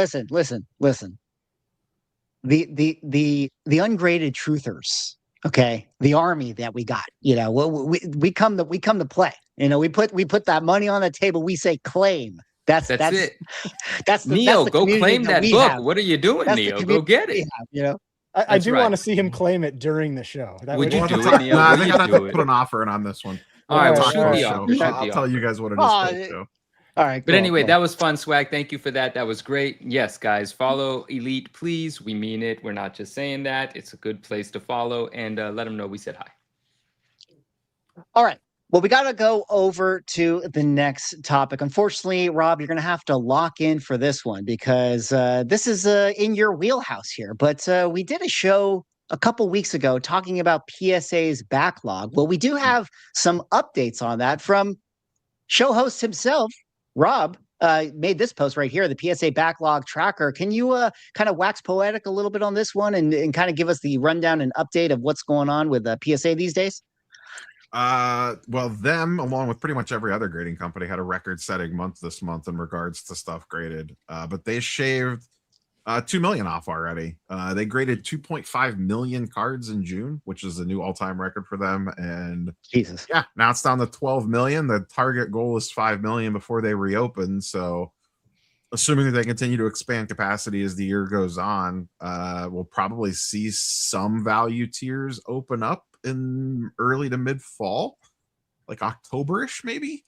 [SPEAKER 1] the ungraded truthers, okay, the army that we got, we come to play. We put that money on the table. We say claim. That's
[SPEAKER 5] it.
[SPEAKER 1] That's
[SPEAKER 5] Neo,
[SPEAKER 1] the
[SPEAKER 5] go claim
[SPEAKER 1] that
[SPEAKER 5] that
[SPEAKER 1] we
[SPEAKER 5] book.
[SPEAKER 1] have.
[SPEAKER 5] What are you doing,
[SPEAKER 1] That's
[SPEAKER 5] Neo? Go get it.
[SPEAKER 3] I do want to see him claim it during the show.
[SPEAKER 5] Would you do it, Neo?
[SPEAKER 4] Nah,
[SPEAKER 5] Would
[SPEAKER 4] they
[SPEAKER 5] you
[SPEAKER 4] gotta
[SPEAKER 5] do it?
[SPEAKER 4] put an offer in on this one.
[SPEAKER 5] All right,
[SPEAKER 3] well,
[SPEAKER 4] Talk
[SPEAKER 3] shoot
[SPEAKER 4] to
[SPEAKER 3] the
[SPEAKER 4] the
[SPEAKER 5] offer,
[SPEAKER 4] show.
[SPEAKER 5] shoot
[SPEAKER 4] I'll
[SPEAKER 5] the
[SPEAKER 4] tell you
[SPEAKER 5] offer.
[SPEAKER 4] guys what it is for the show.
[SPEAKER 1] All right.
[SPEAKER 5] But anyway, that was fun, Swag. Thank you for that. That was great. Yes, guys, follow Elite, please. We mean it. We're not just saying that. It's a good place to follow, and let them know we said hi.
[SPEAKER 1] All right. Well, we got to go over to the next topic. Unfortunately, Rob, you're going to have to lock in for this one because this is in your wheelhouse here. But we did a show a couple weeks ago talking about PSA's backlog. Well, we do have some updates on that from show host himself. Rob made this post right here, the PSA backlog tracker. Can you kind of wax poetic a little bit on this one and kind of give us the rundown and update of what's going on with PSA these days?
[SPEAKER 4] Well, them along with pretty much every other grading company had a record-setting month this month in regards to stuff graded. But they shaved 2 million off already. They graded 2.5 million cards in June, which is a new all-time record for them. And
[SPEAKER 1] Jesus,
[SPEAKER 4] yeah, now it's down to 12 million. The target goal is 5 million before they reopen. So, assuming that they continue to expand capacity as the year goes on, we'll probably see some value tiers open up in early to mid fall, like October-ish maybe.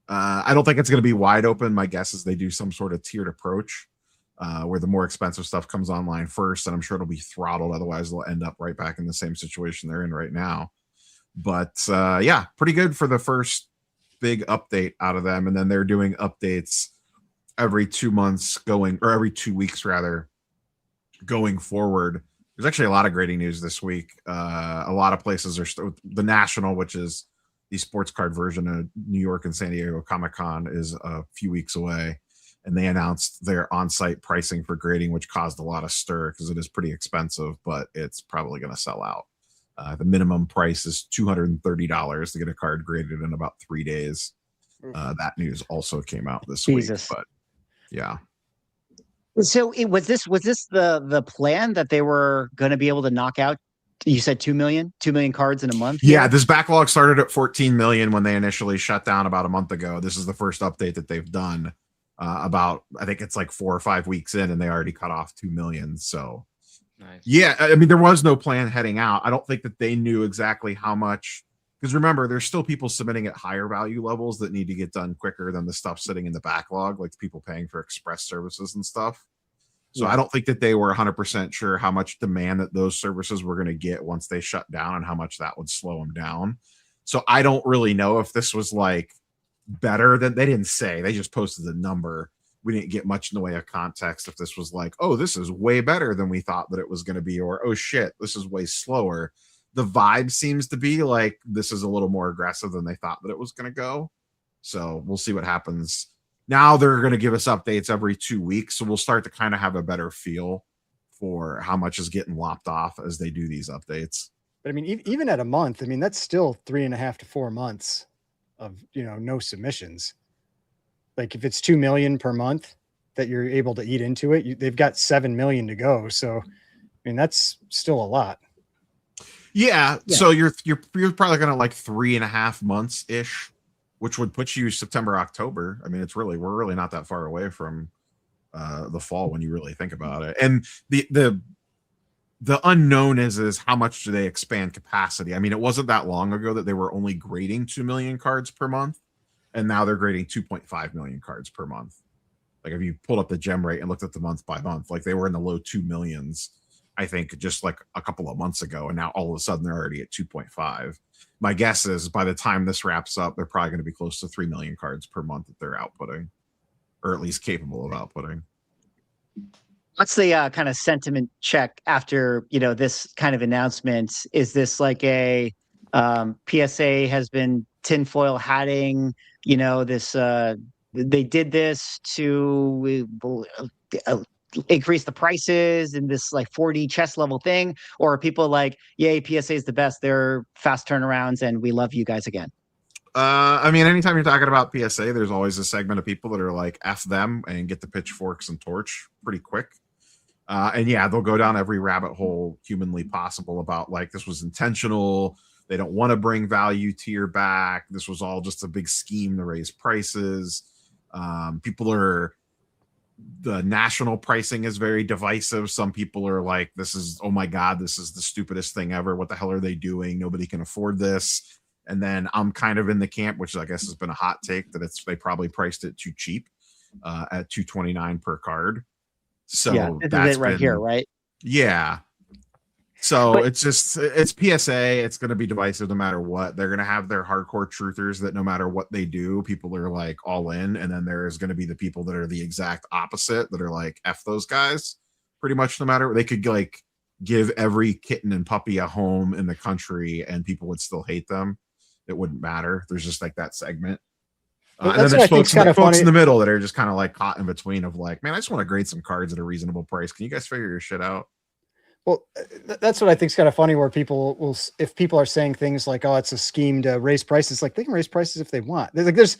[SPEAKER 4] I don't think it's going to be wide open. My guess is they do some sort of tiered approach where the more expensive stuff comes online first, and I'm sure it'll be throttled. Otherwise, they'll end up right back in the same situation they're in right now. But yeah, pretty good for the first big update out of them. And then they're doing updates every 2 months or every 2 weeks rather, going forward. There's actually a lot of grading news this week. A lot of places are the National, which is the sports card version of New York and San Diego Comic-Con, is a few weeks away. And they announced their on-site pricing for grading, which caused a lot of stir because it is pretty expensive, but it's probably going to sell out. The minimum price is $230 to get a card graded in about 3 days. That news also came out this week. But yeah.
[SPEAKER 1] So was this the plan that they were going to be able to knock out? You said 2 million cards in a month?
[SPEAKER 4] Yeah, this backlog started at 14 million when they initially shut down about a month ago. This is the first update that they've done about, I think it's like 4 or 5 weeks in, and they already cut off 2 million. So nice. Yeah, I mean, there was no plan heading out. I don't think that they knew exactly how much, because remember, there's still people submitting at higher value levels that need to get done quicker than the stuff sitting in the backlog, like people paying for express services and stuff. So yeah. I don't think that they were 100% sure how much demand that those services were going to get once they shut down and how much that would slow them down. So I don't really know if this was like better than, they didn't say, they just posted the number. We didn't get much in the way of context if this was like, oh, this is way better than we thought that it was going to be, or oh shit, this is way slower. The vibe seems to be like this is a little more aggressive than they thought that it was going to go. So we'll see what happens. Now they're going to give us updates every 2 weeks, so we'll start to kind of have a better feel for how much is getting lopped off as they do these updates.
[SPEAKER 3] But I mean, even at a month, I mean, that's still 3.5 to 4 months of, no submissions. Like if it's 2 million per month that you're able to eat into it, they've got 7 million to go. So, I mean, that's still a lot.
[SPEAKER 4] Yeah. So you're probably going to like 3.5 months ish, which would put you September, October. I mean, we're really not that far away from the fall when you really think about it. And the unknown is how much do they expand capacity? I mean, it wasn't that long ago that they were only grading 2 million cards per month, and now they're grading 2.5 million cards per month. Like if you pulled up the gem rate and looked at the month by month, like they were in the low 2 millions, I think, just like a couple of months ago, and now all of a sudden they're already at 2.5. My guess is by the time this wraps up, they're probably going to be close to 3 million cards per month that they're outputting, or at least capable of outputting.
[SPEAKER 1] What's the kind of sentiment check after, this kind of announcement? Is this like a PSA has been tinfoil hatting, this, they did this to increase the prices in this like 4D chess level thing? Or are people like, yay, PSA is the best, they're fast turnarounds and we love you guys again?
[SPEAKER 4] I mean, anytime you're talking about PSA, there's always a segment of people that are like F them and get the pitchforks and torch pretty quick. And yeah, they'll go down every rabbit hole humanly possible about like this was intentional. They don't want to bring value tier back. This was all just a big scheme to raise prices. The national pricing is very divisive. Some people are like, this is, oh my God, this is the stupidest thing ever. What the hell are they doing? Nobody can afford this. And then I'm kind of in the camp, which I guess has been a hot take, that they probably priced it too cheap at $229 per card. So
[SPEAKER 1] yeah,
[SPEAKER 4] that's
[SPEAKER 1] right here, right?
[SPEAKER 4] Yeah. So
[SPEAKER 1] But-
[SPEAKER 4] it's PSA. It's going to be divisive no matter what. They're going to have their hardcore truthers that no matter what they do, people are like all in. And then there's going to be the people that are the exact opposite that are like, F those guys, pretty much no matter. They could like give every kitten and puppy a home in the country and people would still hate them. It wouldn't matter. There's just like that segment.
[SPEAKER 3] Well,
[SPEAKER 4] and then
[SPEAKER 3] that's
[SPEAKER 4] there's
[SPEAKER 3] what I think
[SPEAKER 4] folks in the
[SPEAKER 3] funny.
[SPEAKER 4] middle that are just kind of like caught in between of like, man, I just want to grade some cards at a reasonable price. Can you guys figure your shit out?
[SPEAKER 3] Well, that's what I think is kind of funny, where people will, if people are saying things like, "Oh, it's a scheme to raise prices," like they can raise prices if they want. There's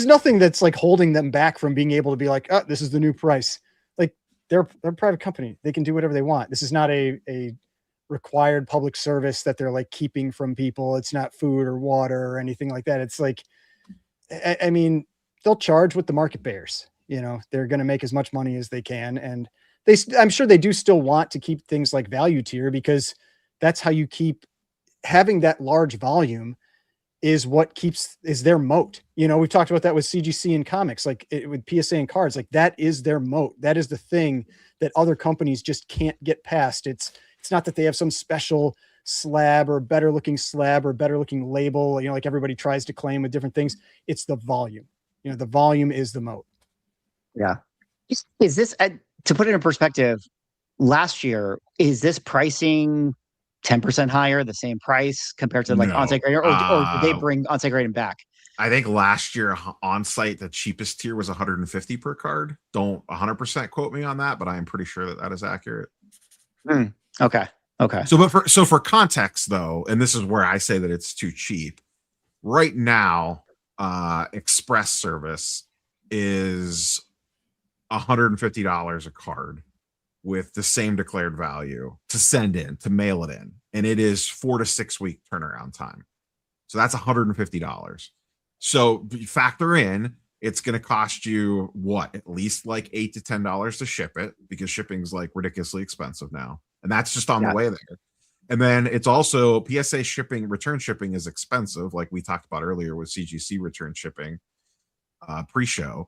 [SPEAKER 3] nothing that's like holding them back from being able to be like, "Oh, this is the new price." Like they're a private company; they can do whatever they want. This is not a required public service that they're like keeping from people. It's not food or water or anything like that. It's like, I mean, they'll charge what the market bears. You know, they're going to make as much money as they can, and I'm sure they do still want to keep things like value tier, because that's how you keep having that large volume is their moat. You know, we've talked about that with CGC and comics, like with PSA and cards, like that is their moat. That is the thing that other companies just can't get past. It's not that they have some special slab or better looking label, you know, like everybody tries to claim with different things. It's the volume. You know, the volume is the moat.
[SPEAKER 1] Yeah. Is this, to put it in perspective, last year, is this pricing 10% higher, the same price compared to like
[SPEAKER 4] No.
[SPEAKER 1] on-site grading, or did they bring on-site grading back?
[SPEAKER 4] I think last year on site, the cheapest tier was 150 per card. Don't 100% quote me on that, but I am pretty sure that is accurate.
[SPEAKER 1] Okay.
[SPEAKER 4] So for context though, and this is where I say that it's too cheap. Right now, express service is $150 a card with the same declared value to send in, to mail it in. And it is 4 to 6 week turnaround time. So that's $150. So you factor in, it's going to cost you what, at least like $8 to $10 to ship it, because shipping's like ridiculously expensive now. And that's just on the way there. And then it's also PSA shipping, return shipping is expensive. Like we talked about earlier with CGC return shipping pre-show.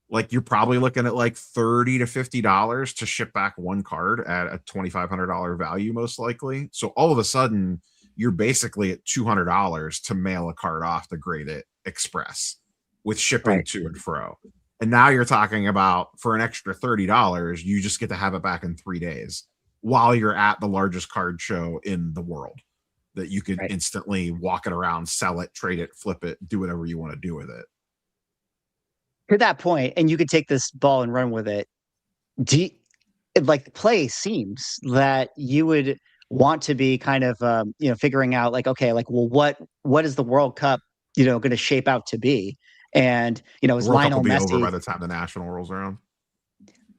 [SPEAKER 4] Like you're probably looking at like $30 to $50 to ship back one card at a $2,500 value, most likely. So all of a sudden, you're basically at $200 to mail a card off to grade it express with shipping to and fro. And now you're talking about, for an extra $30, you just get to have it back in 3 days while you're at the largest card show in the world, that you could instantly walk it around, sell it, trade it, flip it, do whatever you want to do with it.
[SPEAKER 1] To that point, and you could take this ball and run with it. Like the play seems that you would want to be kind of figuring out like, okay, like, well, what is the World Cup going to shape out to be? And is Lionel Messi
[SPEAKER 4] over by the time the national rolls around?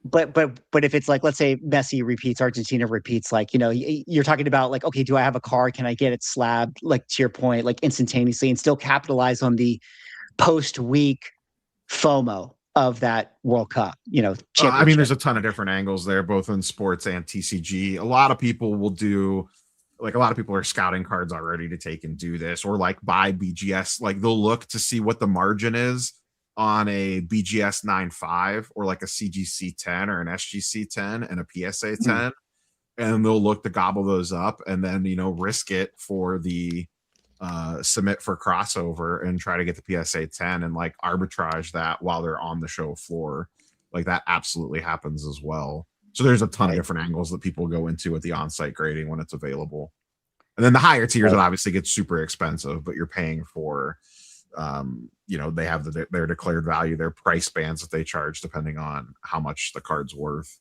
[SPEAKER 1] But if it's like, let's say Messi repeats, Argentina repeats, like, you're talking about like, okay, do I have a card? Can I get it slabbed, like to your point, like instantaneously, and still capitalize on the post-week FOMO of that World Cup,
[SPEAKER 4] I mean, there's a ton of different angles there, both in sports and TCG. A lot of people will do, like, a lot of people are scouting cards already to take and do this, or like buy BGS. Like they'll look to see what the margin is on a BGS 9.5 or like a CGC 10 or an SGC 10 and a PSA 10. And they'll look to gobble those up and then, risk it for the submit for crossover and try to get the PSA 10 and like arbitrage that while they're on the show floor. Like that absolutely happens as well. So there's a ton of different angles that people go into with the on-site grading when it's available. And then the higher tiers, it obviously gets super expensive, but you're paying for, they have their declared value, their price bands that they charge depending on how much the card's worth,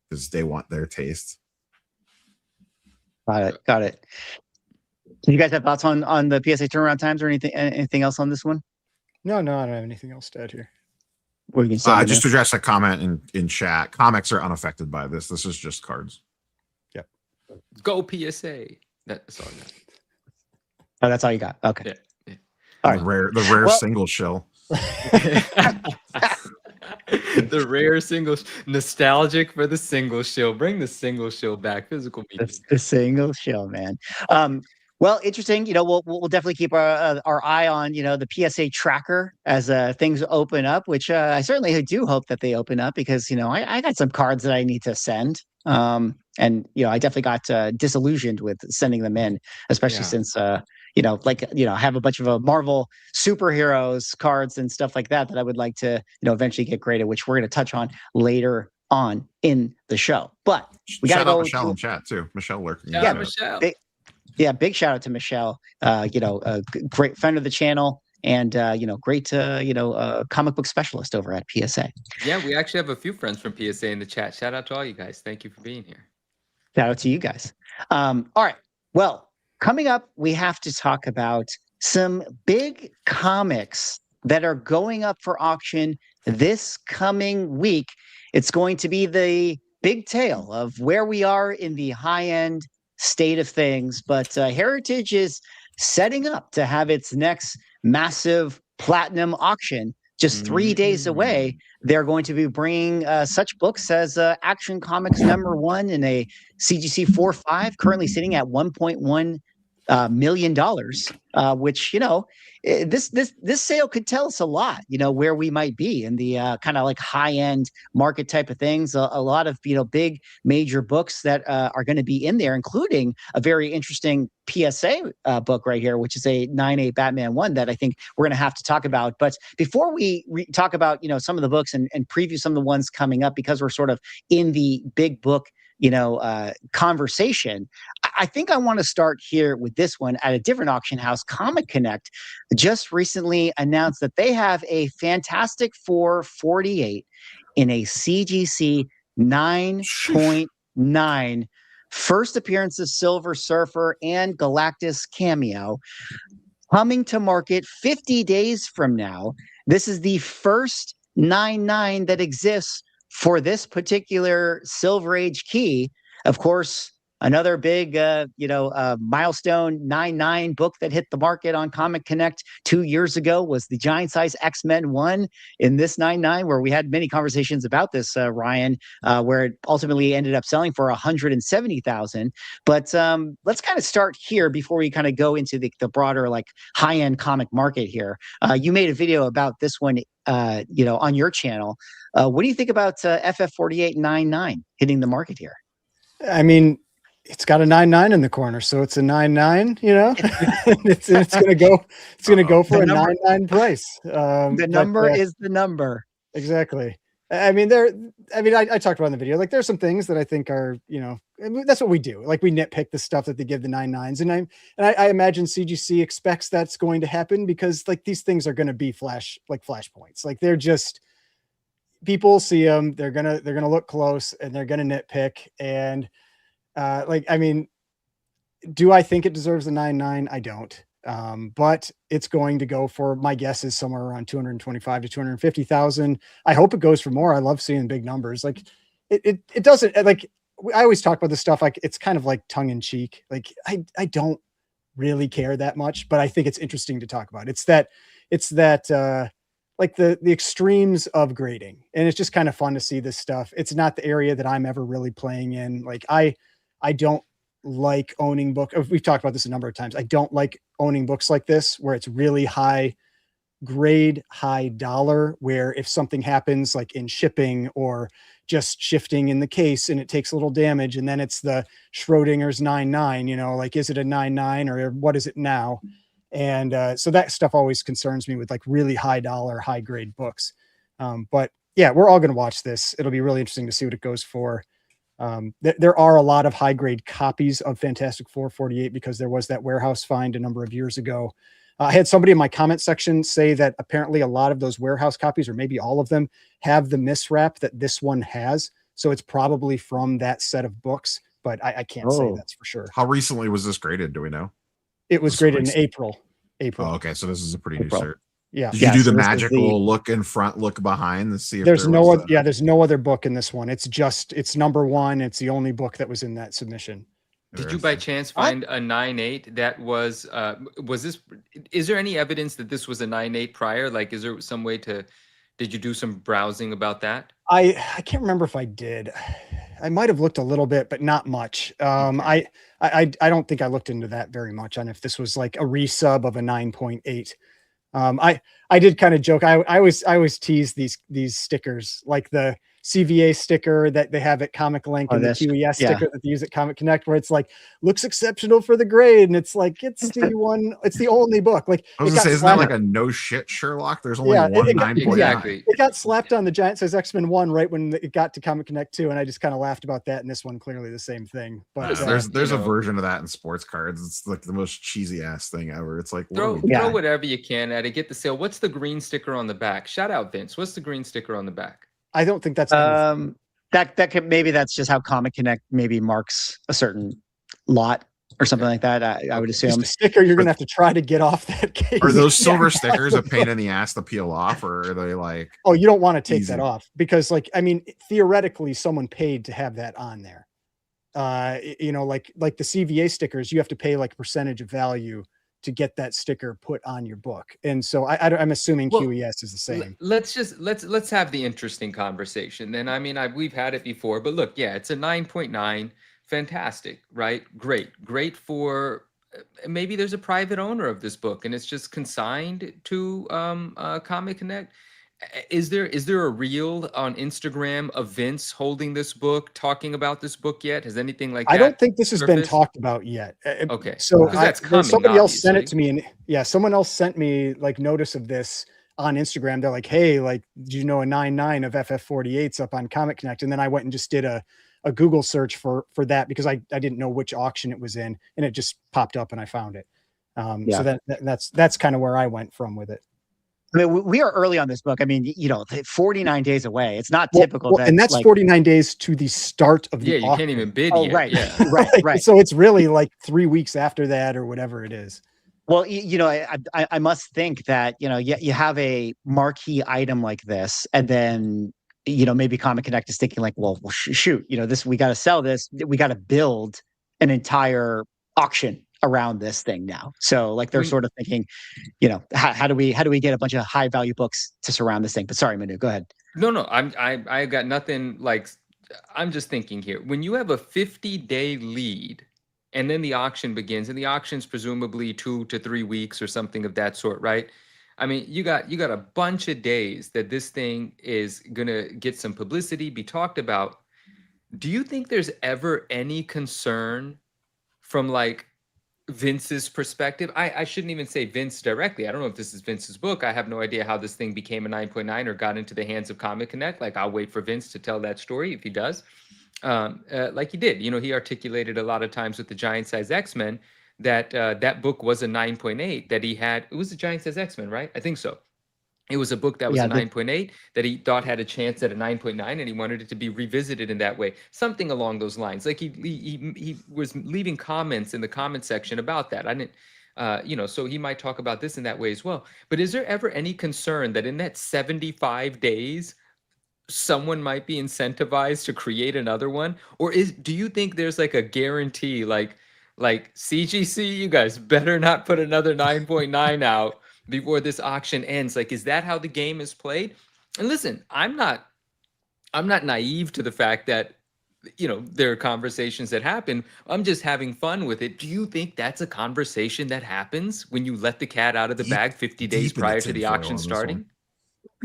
[SPEAKER 4] because they want their taste.
[SPEAKER 1] Got it. Do you guys have thoughts on the PSA turnaround times or anything else on this one?
[SPEAKER 3] No, I don't have anything else to add here.
[SPEAKER 1] What you can say?
[SPEAKER 4] Just to address a comment in chat. Comics are unaffected by this. This is just cards.
[SPEAKER 3] Yep.
[SPEAKER 5] Go PSA. That's all I got.
[SPEAKER 1] Oh, that's all you got. Okay.
[SPEAKER 5] Yeah.
[SPEAKER 1] All
[SPEAKER 4] The
[SPEAKER 1] right.
[SPEAKER 4] rare single shell.
[SPEAKER 5] The rare single, nostalgic for the single shill. Bring the single shill back. Physical media.
[SPEAKER 1] That's the single shell, man. Well, interesting. We'll definitely keep our eye on the PSA tracker as things open up, which I certainly do hope that they open up because I got some cards that I need to send. And I definitely got disillusioned with sending them in, especially since I have a bunch of Marvel superheroes cards and stuff like that I would like to eventually get graded, which we're going to touch on later on in the show. But we got to go
[SPEAKER 4] Michelle in chat too. Michelle lurking.
[SPEAKER 5] Yeah, Michelle.
[SPEAKER 1] Big shout out to Michelle. A great friend of the channel and great comic book specialist over at PSA.
[SPEAKER 5] Yeah, we actually have a few friends from PSA in the chat. Shout out to all you guys. Thank you for being here.
[SPEAKER 1] Shout out to you guys. All right. Well, coming up, we have to talk about some big comics that are going up for auction this coming week. It's going to be the big tale of where we are in the high-end state of things. But Heritage is setting up to have its next massive platinum auction just 3 days away. They're going to be bringing such books as Action Comics #1 in a CGC 4.5, currently sitting at $1.1 million, which this sale could tell us a lot, where we might be in the kind of like high end market type of things. A lot of big major books that are going to be in there, including a very interesting PSA book right here, which is a 9/8 Batman 1 that I think we're going to have to talk about. But before we talk about some of the books and preview some of the ones coming up, because we're sort of in the big book conversation, I think I want to start here with this one at a different auction house. Comic Connect just recently announced that they have a Fantastic Four 48 in a CGC 9.9. First appearance of Silver Surfer and Galactus cameo coming to market 50 days from now. This is the first 9.9 that exists for this particular Silver Age key. Of course, another big, milestone 9.9 book that hit the market on Comic Connect 2 years ago was the Giant Size X-Men 1 in this 9.9, where we had many conversations about this, Ryan, where it ultimately ended up selling for $170,000. But let's kind of start here before we kind of go into the broader high-end comic market here. You made a video about this one, on your channel. What do you think about FF48 9.9 hitting the market here?
[SPEAKER 3] I mean, it's got a 9.9 in the corner, so it's a 9.9. It's gonna go. It's gonna go for a 9.9 price.
[SPEAKER 1] The number is the number.
[SPEAKER 3] Exactly. I talked about in the video. There's some things that I think are, that's what we do. We nitpick the stuff that they give the 9.9s, and I imagine CGC expects that's going to happen because these things are going to be flashpoints. They're just, people see them, they're gonna look close, and they're gonna nitpick. And do I think it deserves a 9.9? I don't. But it's going to go for, my guess is somewhere around 225 to 250,000. I hope it goes for more. I love seeing big numbers. It doesn't, I always talk about this stuff it's kind of tongue in cheek. I don't really care that much, but I think it's interesting to talk about. It's that the extremes of grading, and it's just kind of fun to see this stuff. It's not the area that I'm ever really playing in. I don't like owning books. We've talked about this a number of times. I don't like owning books like this, where it's really high grade, high dollar, where if something happens in shipping or just shifting in the case and it takes a little damage, and then it's the Schrodinger's 9.9, is it a 9.9 or what is it now? And so that stuff always concerns me with really high dollar, high grade books. But yeah, we're all going to watch this. It'll be really interesting to see what it goes for. There are a lot of high grade copies of Fantastic Four 48 because there was that warehouse find a number of years ago. I had somebody in my comment section say that apparently a lot of those warehouse copies, or maybe all of them, have the miswrap that this one has. So it's probably from that set of books, but I can't say that's for sure.
[SPEAKER 4] How recently was this graded? Do we know?
[SPEAKER 3] It was graded in April.
[SPEAKER 4] Oh, okay. So this is a pretty new cert.
[SPEAKER 3] Yeah.
[SPEAKER 4] Did you do
[SPEAKER 1] so
[SPEAKER 4] the
[SPEAKER 1] this is
[SPEAKER 4] magical look in front, look behind to see if
[SPEAKER 3] There's
[SPEAKER 4] there
[SPEAKER 3] no
[SPEAKER 4] was
[SPEAKER 3] other, yeah, there's no other book in this one. It's number one. It's the only book that was in that submission.
[SPEAKER 5] Did you by chance find a 9.8 that was this, is there any evidence that this was a 9.8 prior? Like, is there some way to, did you do some browsing about that?
[SPEAKER 3] I can't remember if I did. I might have looked a little bit, but not much.
[SPEAKER 5] Okay.
[SPEAKER 3] I don't think I looked into that very much on if this was like a resub of a 9.8. I did kind of joke. I always tease these stickers, like the CVA sticker that they have at Comic Link and the QES sticker that they use at Comic Connect, where it's like, looks exceptional for the grade, and it's like it's the only book. Like,
[SPEAKER 4] I was gonna say, isn't that like a no shit Sherlock? There's only one 9.9.
[SPEAKER 5] Exactly.
[SPEAKER 3] It got slapped on the Giant Size X-Men 1 right when it got to Comic Connect 2, and I just kind of laughed about that. And this one clearly the same thing. But
[SPEAKER 4] there's a version of that in sports cards. It's like the most cheesy ass thing ever. It's like
[SPEAKER 5] throw whatever you can at it. Get the sale. What's the green sticker on the back? Shout out Vince. What's the green sticker on the back?
[SPEAKER 3] I don't think that's
[SPEAKER 1] that could, maybe that's just how Comic Connect maybe marks a certain lot or something like that. I would assume.
[SPEAKER 3] Just a sticker you're gonna have to try to get off that case.
[SPEAKER 4] Are those silver stickers a pain in the ass to peel off, or are they like?
[SPEAKER 3] Oh, you don't want to take that off because, like, I mean, theoretically, someone paid to have that on there. You know, like the CVA stickers, you have to pay like a percentage of value to get that sticker put on your book, and so I'm assuming QES is the same.
[SPEAKER 5] Let's have the interesting conversation. Then I mean, we've had it before, but look, yeah, it's a 9.9. Fantastic, right? Great for maybe there's a private owner of this book and it's just consigned to Comic Connect. Is there a reel on Instagram of Vince holding this book, talking about this book yet? Has anything like that?
[SPEAKER 3] I don't think this has been talked about yet.
[SPEAKER 5] Okay,
[SPEAKER 3] so
[SPEAKER 5] that's coming,
[SPEAKER 3] somebody else sent it
[SPEAKER 5] obviously.
[SPEAKER 3] to me, and someone else sent me like notice of this on Instagram. They're like, hey, like, did you know a 9.9 of FF48's up on Comic Connect? And then I went and just did a Google search for that because I didn't know which auction it was in, and it just popped up and I found it. So that's kind of where I went from with it.
[SPEAKER 1] I mean, we are early on this book. I mean, 49 days away. It's not typical.
[SPEAKER 3] And that's 49 days to the start of the auction.
[SPEAKER 5] You can't even bid yet.
[SPEAKER 1] Right.
[SPEAKER 5] Yeah.
[SPEAKER 1] right.
[SPEAKER 3] So it's really like 3 weeks after that or whatever it is.
[SPEAKER 1] Well, I must think that, you have a marquee item like this, and then, maybe Comic Connect is thinking like, well, shoot, we got to sell this. We got to build an entire auction around this thing now. So like they're sort of thinking, how do we get a bunch of high value books to surround this thing? But sorry, Manu, go ahead.
[SPEAKER 5] No, I got nothing. Like, I'm just thinking here, when you have a 50-day lead and then the auction begins, and the auction's presumably 2 to 3 weeks or something of that sort, right? I mean, you got a bunch of days that this thing is gonna get some publicity, be talked about. Do you think there's ever any concern from like Vince's perspective? I shouldn't even say Vince directly. I don't know if this is Vince's book. I have no idea how this thing became a 9.9 or got into the hands of Comic Connect. Like, I'll wait for Vince to tell that story if he does. Like he did. He articulated a lot of times with the Giant Size X-Men that that book was a 9.8 that he had. It was the Giant Size X-Men, right? I think so. It was a book that was a 9.8 that he thought had a chance at a 9.9, and he wanted it to be revisited in that way. Something along those lines. Like he was leaving comments in the comment section about that. I didn't, so he might talk about this in that way as well. But is there ever any concern that in that 75 days, someone might be incentivized to create another one? Or do you think there's like a guarantee, like CGC, you guys better not put another 9.9 out before this auction ends? Like, is that how the game is played? And listen, I'm not naive to the fact that, there are conversations that happen. I'm just having fun with it. Do you think that's a conversation that happens when you let the cat out of the bag 50 days prior to the auction starting?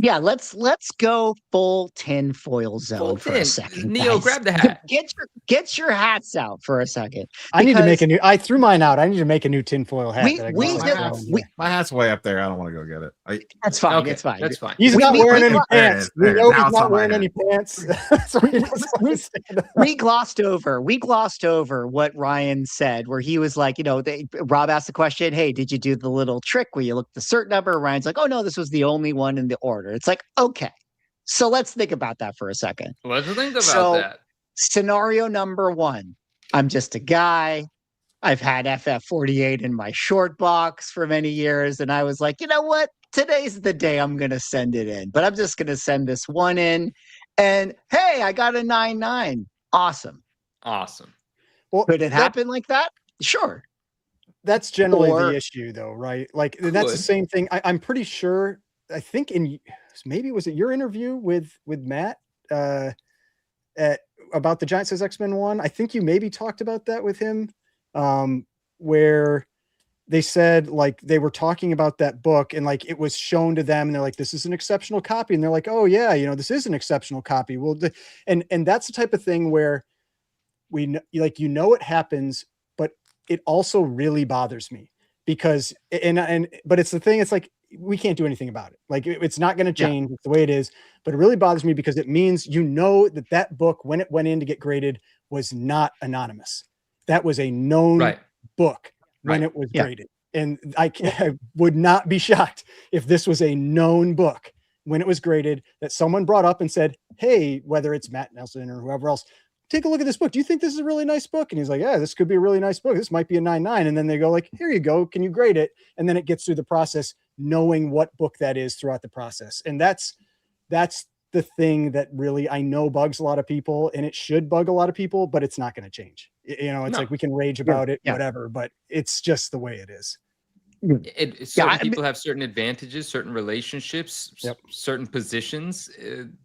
[SPEAKER 1] Yeah, let's go full tinfoil zone for a second.
[SPEAKER 5] Neo,
[SPEAKER 1] guys.
[SPEAKER 5] grab the hat.
[SPEAKER 1] Get your hats out for a second.
[SPEAKER 3] I need to make a new. I threw mine out. I need to make a new tinfoil hat.
[SPEAKER 4] My hat's way up there. I don't want to go get it.
[SPEAKER 1] That's fine.
[SPEAKER 5] Okay,
[SPEAKER 1] it's fine.
[SPEAKER 5] That's fine.
[SPEAKER 3] He's not wearing any pants. We know he's not wearing any pants.
[SPEAKER 1] We glossed over what Ryan said, where he was like, Rob asked the question, hey, did you do the little trick where you looked the cert number? Ryan's like, oh no, this was the only one in the order. It's like, okay, so let's think about that for a second.
[SPEAKER 5] Let's think about that.
[SPEAKER 1] Scenario number one, I'm just a guy. I've had FF48 in my short box for many years. And I was like, you know what? today's the day I'm going to send it in, but I'm just going to send this one in. And hey, I got a 9.9. Awesome.
[SPEAKER 5] Awesome.
[SPEAKER 3] Well,
[SPEAKER 1] Could it happen like that? Sure.
[SPEAKER 3] That's generally
[SPEAKER 1] Or-
[SPEAKER 3] the issue, though, right? Like that's the
[SPEAKER 5] Could.
[SPEAKER 3] same thing. I'm pretty sure. I think maybe was it your interview with Matt about the Giant Size X-Men one? I think you maybe talked about that with him, where they said like they were talking about that book and like it was shown to them and they're like, this is an exceptional copy, and they're like, oh yeah, this is an exceptional copy. Well, and that's the type of thing where it happens, but it also really bothers me because but it's the thing, it's like we can't do anything about it. Like it's not going to change. It's the way it is, but it really bothers me because it means that book when it went in to get graded was not anonymous. That was a known book when it was graded. And I would not be shocked if this was a known book when it was graded that someone brought up and said, hey, whether it's Matt Nelson or whoever else, take a look at this book. Do you think this is a really nice book? And he's like, yeah, this could be a really nice book. This might be a 9.9. And then they go like, here you go. Can you grade it? And then it gets through the process, knowing what book that is throughout the process. And that's the thing that really, I know bugs a lot of people, and it should bug a lot of people, but it's not going to change. It's like, we can rage about it, whatever, but it's just the way it is.
[SPEAKER 5] Certain people have certain advantages, certain relationships, certain positions.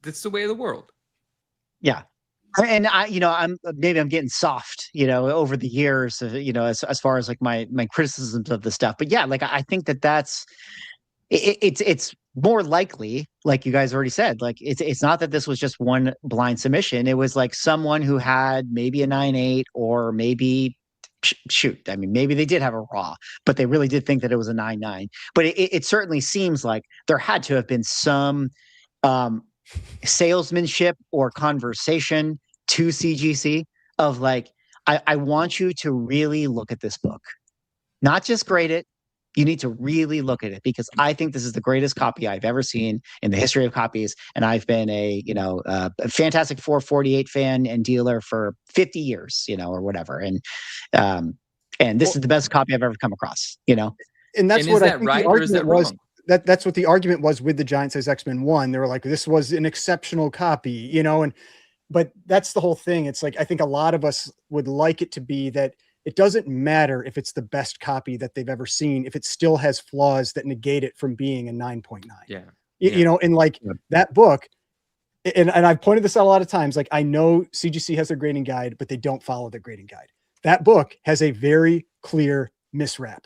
[SPEAKER 5] That's the way of the world.
[SPEAKER 1] Yeah. And I'm getting soft, over the years, as far as like my criticisms of the stuff. But yeah, like I think it's more likely, like you guys already said, like it's not that this was just one blind submission. It was like someone who had maybe a 9.8 or maybe maybe they did have a raw, but they really did think that it was a 9.9. But it certainly seems like there had to have been some salesmanship or conversation to CGC of like, I want you to really look at this book, not just grade it. You need to really look at it because I think this is the greatest copy I've ever seen in the history of copies. And I've been a Fantastic Four 48 fan and dealer for 50 years, or whatever. And this is the best copy I've ever come across,
[SPEAKER 3] And that's what I think the argument was. That's what the argument was with the Giant Size X-Men 1. They were like, this was an exceptional copy, but that's the whole thing. It's like, I think a lot of us would like it to be that it doesn't matter if it's the best copy that they've ever seen, if it still has flaws that negate it from being a 9.9. And like that book, and I've pointed this out a lot of times, like I know CGC has their grading guide, but they don't follow the grading guide. That book has a very clear miswrap.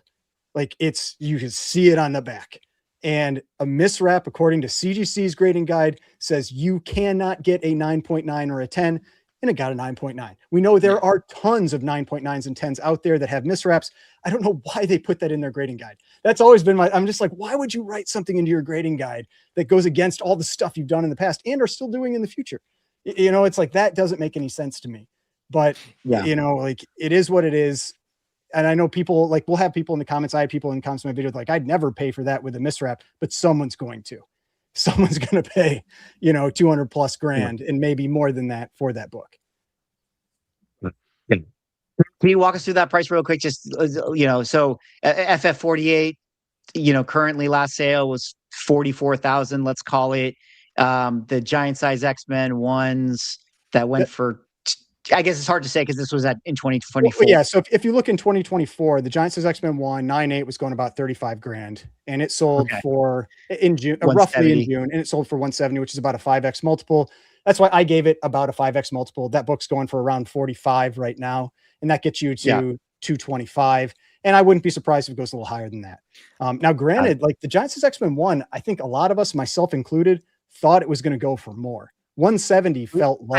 [SPEAKER 3] Like you can see it on the back. And a miswrap, according to CGC's grading guide, says you cannot get a 9.9 or a 10, and it got a 9.9. We know there are tons of 9.9s and 10s out there that have miswraps. I don't know why they put that in their grading guide. That's always been I'm just like, why would you write something into your grading guide that goes against all the stuff you've done in the past and are still doing in the future? It's like, that doesn't make any sense to me. But, like it is what it is. And I know people, like, we'll have people in the comments. I have people in the comments of my video like, I'd never pay for that with a miswrap, but someone's going to. Someone's going to pay, 200 plus grand and maybe more than that for that book.
[SPEAKER 1] Can you walk us through that price real quick? Just, so FF48, currently last sale was 44,000, let's call it. The Giant Size X-Men ones that went for, I guess it's hard to say because this was in 2024.
[SPEAKER 3] Well, yeah. So if you look in 2024, the Giant Size X-Men 1 9.8 was going about 35 grand, and it sold for in June, roughly in June, and it sold for 170, which is about a 5x multiple. That's why I gave it about a 5x multiple. That book's going for around 45 right now, and that gets you to 225. And I wouldn't be surprised if it goes a little higher than that. Now, granted, like the Giant Size X-Men 1, I think a lot of us, myself included, thought it was going to go for more. 170 felt low.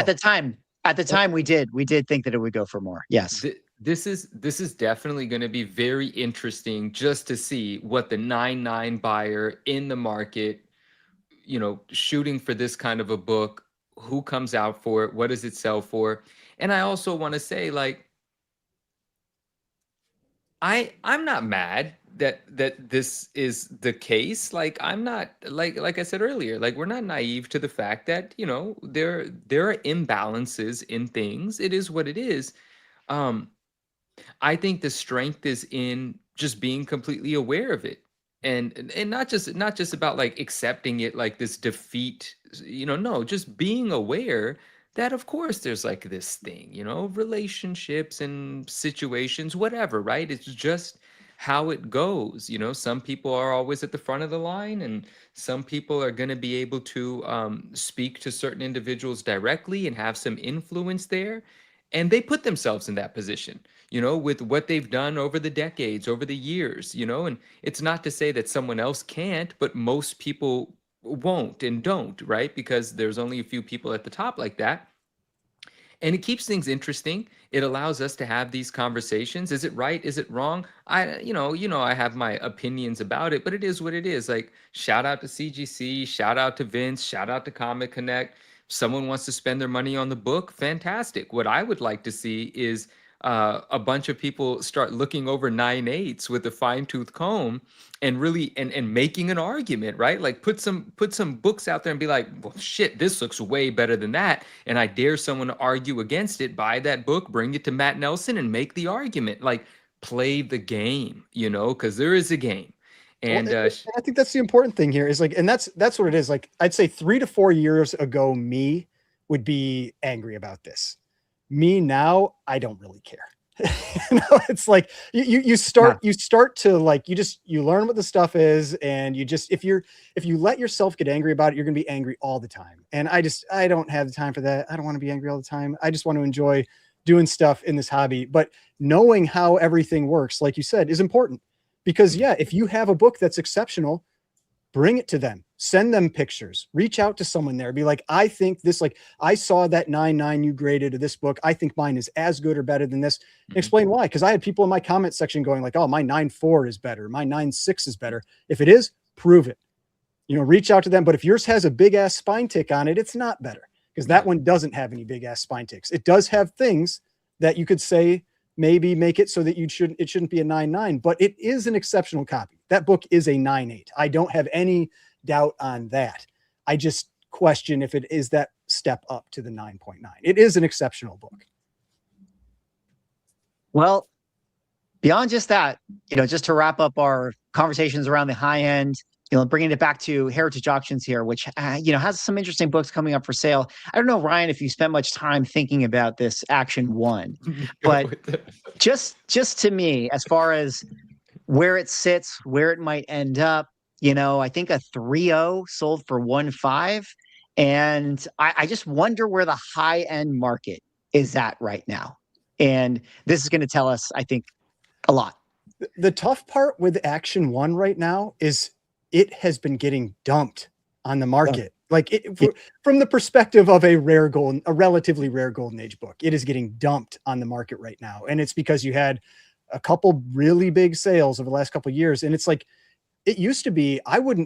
[SPEAKER 1] At the time, we did think that it would go for more. Yes.
[SPEAKER 5] This is definitely going to be very interesting just to see what the 9.9 buyer in the market, shooting for this kind of a book, who comes out for it, what does it sell for? And I also want to say, like, I'm not mad that this is the case. Like, I'm not, like I said earlier, like, we're not naive to the fact that, there are imbalances in things. It is what it is. I think the strength is in just being completely aware of it. and not just about like accepting it like this defeat, no, just being aware that of course there's like this thing, relationships and situations, whatever, right? It's just how it goes. Some people are always at the front of the line, and some people are going to be able to speak to certain individuals directly and have some influence there, and they put themselves in that position, with what they've done over the decades, over the years, and it's not to say that someone else can't, but most people won't and don't, right? Because there's only a few people at the top like that. And it keeps things interesting. It allows us to have these conversations. Is it right? Is it wrong? I have my opinions about it, but it is what it is. Like, shout out to CGC, shout out to Vince, shout out to Comic Connect. Someone wants to spend their money on the book, fantastic. What I would like to see is a bunch of people start looking over 9/8 with a fine-tooth comb and really and making an argument, right? Like put some books out there and be like, well, shit, this looks way better than that, and I dare someone to argue against it. Buy that book, bring it to Matt Nelson, and make the argument. Like, play the game, because there is a game. And
[SPEAKER 3] I think that's the important thing here is like, and that's what it is. Like, I'd say 3 to 4 years ago, me would be angry about this. Me now, I don't really care. It's like you start to like, you learn what the stuff is, and if you let yourself get angry about it, you're gonna be angry all the time. And I don't have the time for that. I don't want to be angry all the time. I just want to enjoy doing stuff in this hobby. But knowing how everything works, like you said, is important, because if you have a book that's exceptional, bring it to them, send them pictures, reach out to someone there, be like, I think this, like, I saw that 9.9 you graded to this book. I think mine is as good or better than this. Explain why. Because I had people in my comment section going like, oh, my 9.4 is better. My 9.6 is better. If it is, prove it, reach out to them. But if yours has a big ass spine tick on it, it's not better, because that one doesn't have any big ass spine ticks. It does have things that you could say maybe make it so that it shouldn't be a 9.9, but it is an exceptional copy. That book is a 9.8. I don't have any doubt on that. I just question if it is that step up to the 9.9. It is an exceptional book.
[SPEAKER 1] Well, beyond just that, just to wrap up our conversations around the high end, bringing it back to Heritage Auctions here, which, has some interesting books coming up for sale. I don't know, Ryan, if you spent much time thinking about this Action 1, but just to me, as far as where it sits, where it might end up, I think a 3.0 sold for 1.5. And I just wonder where the high end market is at right now. And this is going to tell us, I think, a lot.
[SPEAKER 3] The tough part with Action 1 right now is it has been getting dumped on the market. Like from the perspective of a relatively rare golden age book, it is getting dumped on the market right now. And it's because you had a couple really big sales over the last couple of years. And it's like, it used to be, I would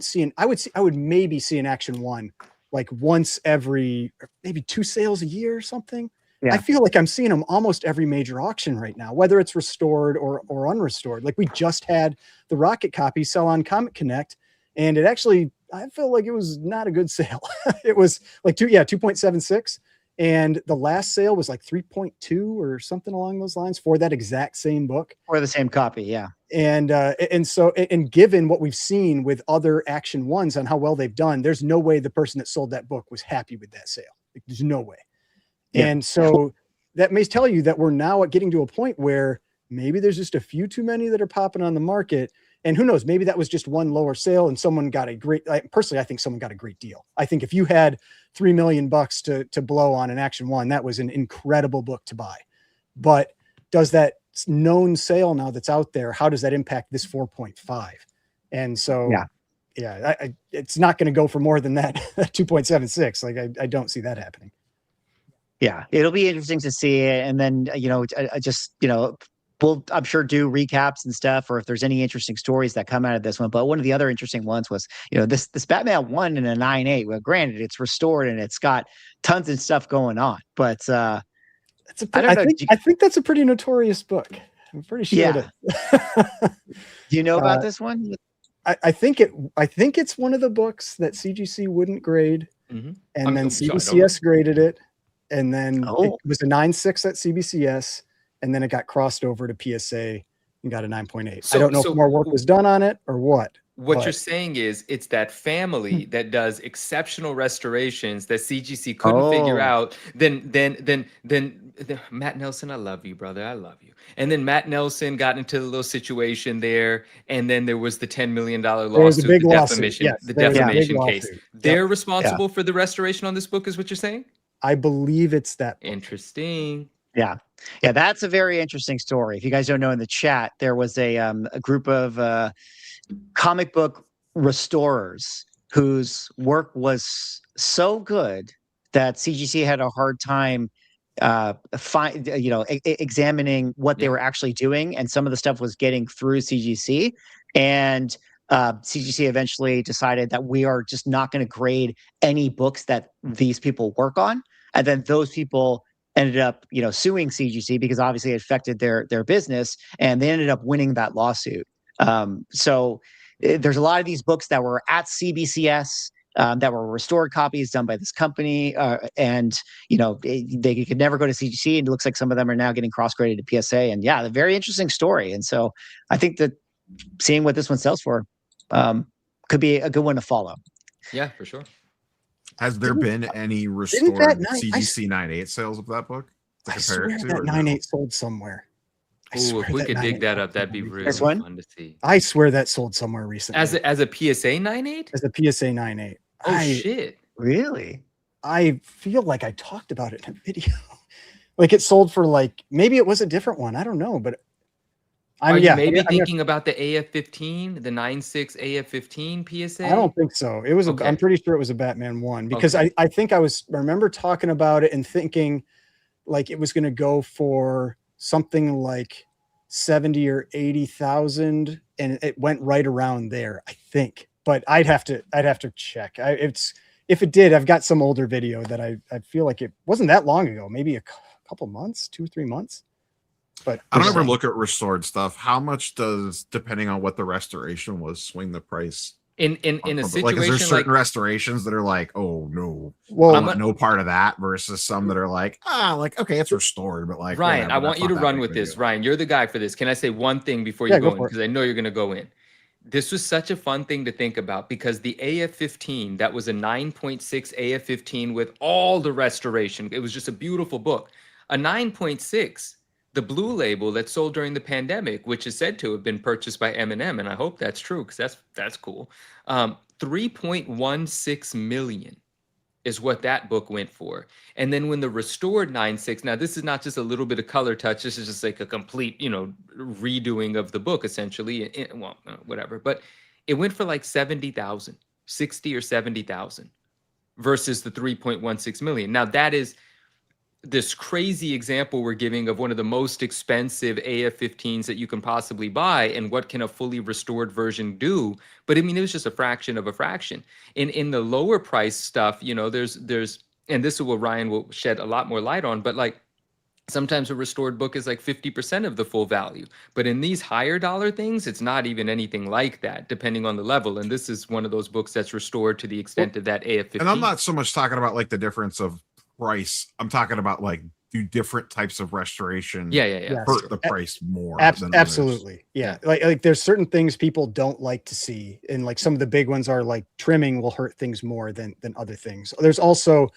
[SPEAKER 3] maybe see an Action 1 like once every, maybe 2 sales a year or something. Yeah. I feel like I'm seeing them almost every major auction right now, whether it's restored or unrestored. Like, we just had the Rocket copy sell on Comic Connect, and it actually, I feel like it was not a good sale. It was like 2.76. And the last sale was like 3.2 or something along those lines for that exact same book.
[SPEAKER 1] Or the same copy, yeah.
[SPEAKER 3] And given what we've seen with other Action 1s on how well they've done, there's no way the person that sold that book was happy with that sale. Like, there's no way. Yeah. And so that may tell you that we're now getting to a point where maybe there's just a few too many that are popping on the market. And who knows, maybe that was just one lower sale and someone got personally, I think someone got a great deal. I think if you had $3 million to blow on an Action 1, that was an incredible book to buy. But does that known sale now that's out there, how does that impact this 4.5? And so, it's not going to go for more than that 2.76. Like, I don't see that happening.
[SPEAKER 1] Yeah, it'll be interesting to see it. And then, we'll, I'm sure, do recaps and stuff, or if there's any interesting stories that come out of this one. But one of the other interesting ones was, this Batman 1 in a 9.8. Well, granted, it's restored and it's got tons of stuff going on. But I
[SPEAKER 3] think that's a pretty notorious book. I'm pretty sure.
[SPEAKER 1] Yeah. Do you know about this one?
[SPEAKER 3] I think it's one of the books that CGC wouldn't grade, and then CBCS graded it, and then it was a 9.6 at CBCS. And then it got crossed over to PSA and got a 9.8. I don't know if more work was done on it or what.
[SPEAKER 5] What
[SPEAKER 3] But
[SPEAKER 5] you're saying is it's that family that does exceptional restorations that CGC couldn't figure
[SPEAKER 1] Oh,
[SPEAKER 5] out. Then Matt Nelson, I love you, brother. I love you. And then Matt Nelson got into a little situation there, and then there was the $10 million
[SPEAKER 3] there was a
[SPEAKER 5] lawsuit,
[SPEAKER 3] big lawsuit. Yes,
[SPEAKER 5] the
[SPEAKER 3] there was a big
[SPEAKER 5] defamation case.
[SPEAKER 3] lawsuit. Yep.
[SPEAKER 5] They're
[SPEAKER 1] yeah.
[SPEAKER 5] responsible for the restoration on this book, is what you're saying?
[SPEAKER 3] I believe it's that book.
[SPEAKER 5] Interesting.
[SPEAKER 1] Yeah. Yeah, that's a very interesting story. If you guys don't know, in the chat, there was a group of comic book restorers whose work was so good that CGC had a hard time examining what they
[SPEAKER 5] Yeah.
[SPEAKER 1] were actually doing, and some of the stuff was getting through CGC, and CGC eventually decided that we are just not going to grade any books that these people work on, and then those people ended up suing CGC because obviously it affected their business, and they ended up winning that lawsuit. So there's a lot of these books that were at CBCS that were restored copies done by this company, and they could never go to CGC, and it looks like some of them are now getting cross-graded to PSA. And yeah, a very interesting story. And so I think that seeing what this one sells for could be a good one to follow.
[SPEAKER 5] Yeah, for sure.
[SPEAKER 4] Has there been any restored CGC 9.8 sales of that book to
[SPEAKER 3] I
[SPEAKER 4] compare
[SPEAKER 3] swear
[SPEAKER 4] it to?
[SPEAKER 3] that
[SPEAKER 4] or
[SPEAKER 3] 9.8 sold somewhere.
[SPEAKER 5] Ooh, if we could dig that up, that'd be really
[SPEAKER 1] This one?
[SPEAKER 5] fun to see.
[SPEAKER 3] I swear that sold somewhere recently.
[SPEAKER 5] As a PSA 9.8?
[SPEAKER 3] As a PSA 9.8.
[SPEAKER 5] Oh shit.
[SPEAKER 1] Really?
[SPEAKER 3] I feel like I talked about it in a video. Like it sold for like, maybe it was a different one. I don't know, but
[SPEAKER 5] Are you maybe thinking about the AF-15, the 9.6 AF-15 PSA?
[SPEAKER 3] I don't think so. It was.
[SPEAKER 5] Okay.
[SPEAKER 3] I'm pretty sure it was a Batman 1 because
[SPEAKER 5] Okay.
[SPEAKER 3] I think I remember talking about it and thinking like it was going to go for something like 70 or 80,000, and it went right around there, I think. But I'd have to check. If it did, I've got some older video that I feel like it wasn't that long ago, maybe a couple months, 2-3 months. But
[SPEAKER 4] I don't ever look at restored stuff. How much does, depending on what the restoration was, swing the price?
[SPEAKER 5] In a situation
[SPEAKER 4] like, is there certain
[SPEAKER 5] like
[SPEAKER 4] restorations that are like, oh no,
[SPEAKER 3] well,
[SPEAKER 4] I want no part of that, versus some that are like, okay, it's restored, but like
[SPEAKER 5] Ryan,
[SPEAKER 4] whatever,
[SPEAKER 5] I want
[SPEAKER 4] that's
[SPEAKER 5] you to
[SPEAKER 4] not that
[SPEAKER 5] run
[SPEAKER 4] big
[SPEAKER 5] with
[SPEAKER 4] of a
[SPEAKER 5] this.
[SPEAKER 4] deal.
[SPEAKER 5] Ryan, you're the guy for this. Can I say one thing before
[SPEAKER 3] Yeah,
[SPEAKER 5] you
[SPEAKER 3] go
[SPEAKER 5] go in?
[SPEAKER 3] for it.
[SPEAKER 5] Because I know you're going to go in. This was such a fun thing to think about because the AF-15, that was a 9.6 AF-15 with all the restoration. It was just a beautiful book. A 9.6, the blue label that sold during the pandemic, which is said to have been purchased by M&M, and I hope that's true because that's cool. 3.16 million is what that book went for. And then when the restored 9.6, now this is not just a little bit of color touch, this is just like a complete, redoing of the book essentially, whatever. But it went for like 70,000, 60 or 70,000 versus the 3.16 million. Now that is this crazy example we're giving of one of the most expensive AF-15s that you can possibly buy, and what can a fully restored version do? But I mean, it was just a fraction of a fraction. In the lower price stuff, there's and this is what Ryan will shed a lot more light on, but like sometimes a restored book is like 50% of the full value. But in these higher dollar things, it's not even anything like that, depending on the level. And this is one of those books that's restored to the extent of that AF-15.
[SPEAKER 4] And I'm not so much talking about like the difference of price. I'm talking about like, do different types of restoration hurt the price more than
[SPEAKER 3] absolutely.
[SPEAKER 4] others?
[SPEAKER 3] Yeah. Like there's certain things people don't like to see. And like some of the big ones are like trimming will hurt things more than other things. There's also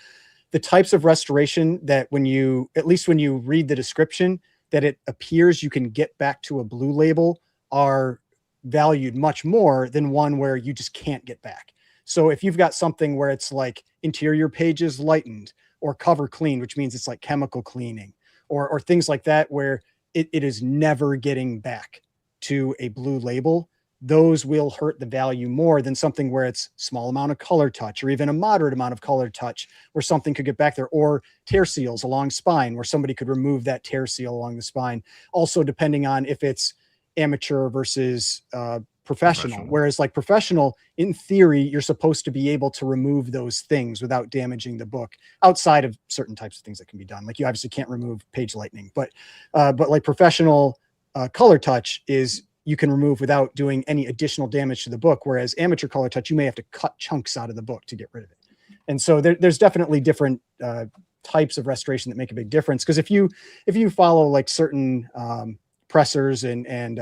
[SPEAKER 3] the types of restoration that at least when you read the description, that it appears you can get back to a blue label are valued much more than one where you just can't get back. So if you've got something where it's like interior pages lightened, or cover clean, which means it's like chemical cleaning, or things like that, where it is never getting back to a blue label, those will hurt the value more than something where it's small amount of color touch, or even a moderate amount of color touch where something could get back there, or tear seals along spine where somebody could remove that tear seal along the spine. Also, depending on if it's amateur versus professional. Whereas like professional, in theory, you're supposed to be able to remove those things without damaging the book, outside of certain types of things that can be done. Like you obviously can't remove page lightening, but like professional color touch is you can remove without doing any additional damage to the book. Whereas amateur color touch, you may have to cut chunks out of the book to get rid of it. And so there's definitely different types of restoration that make a big difference. Because if you follow like certain pressers and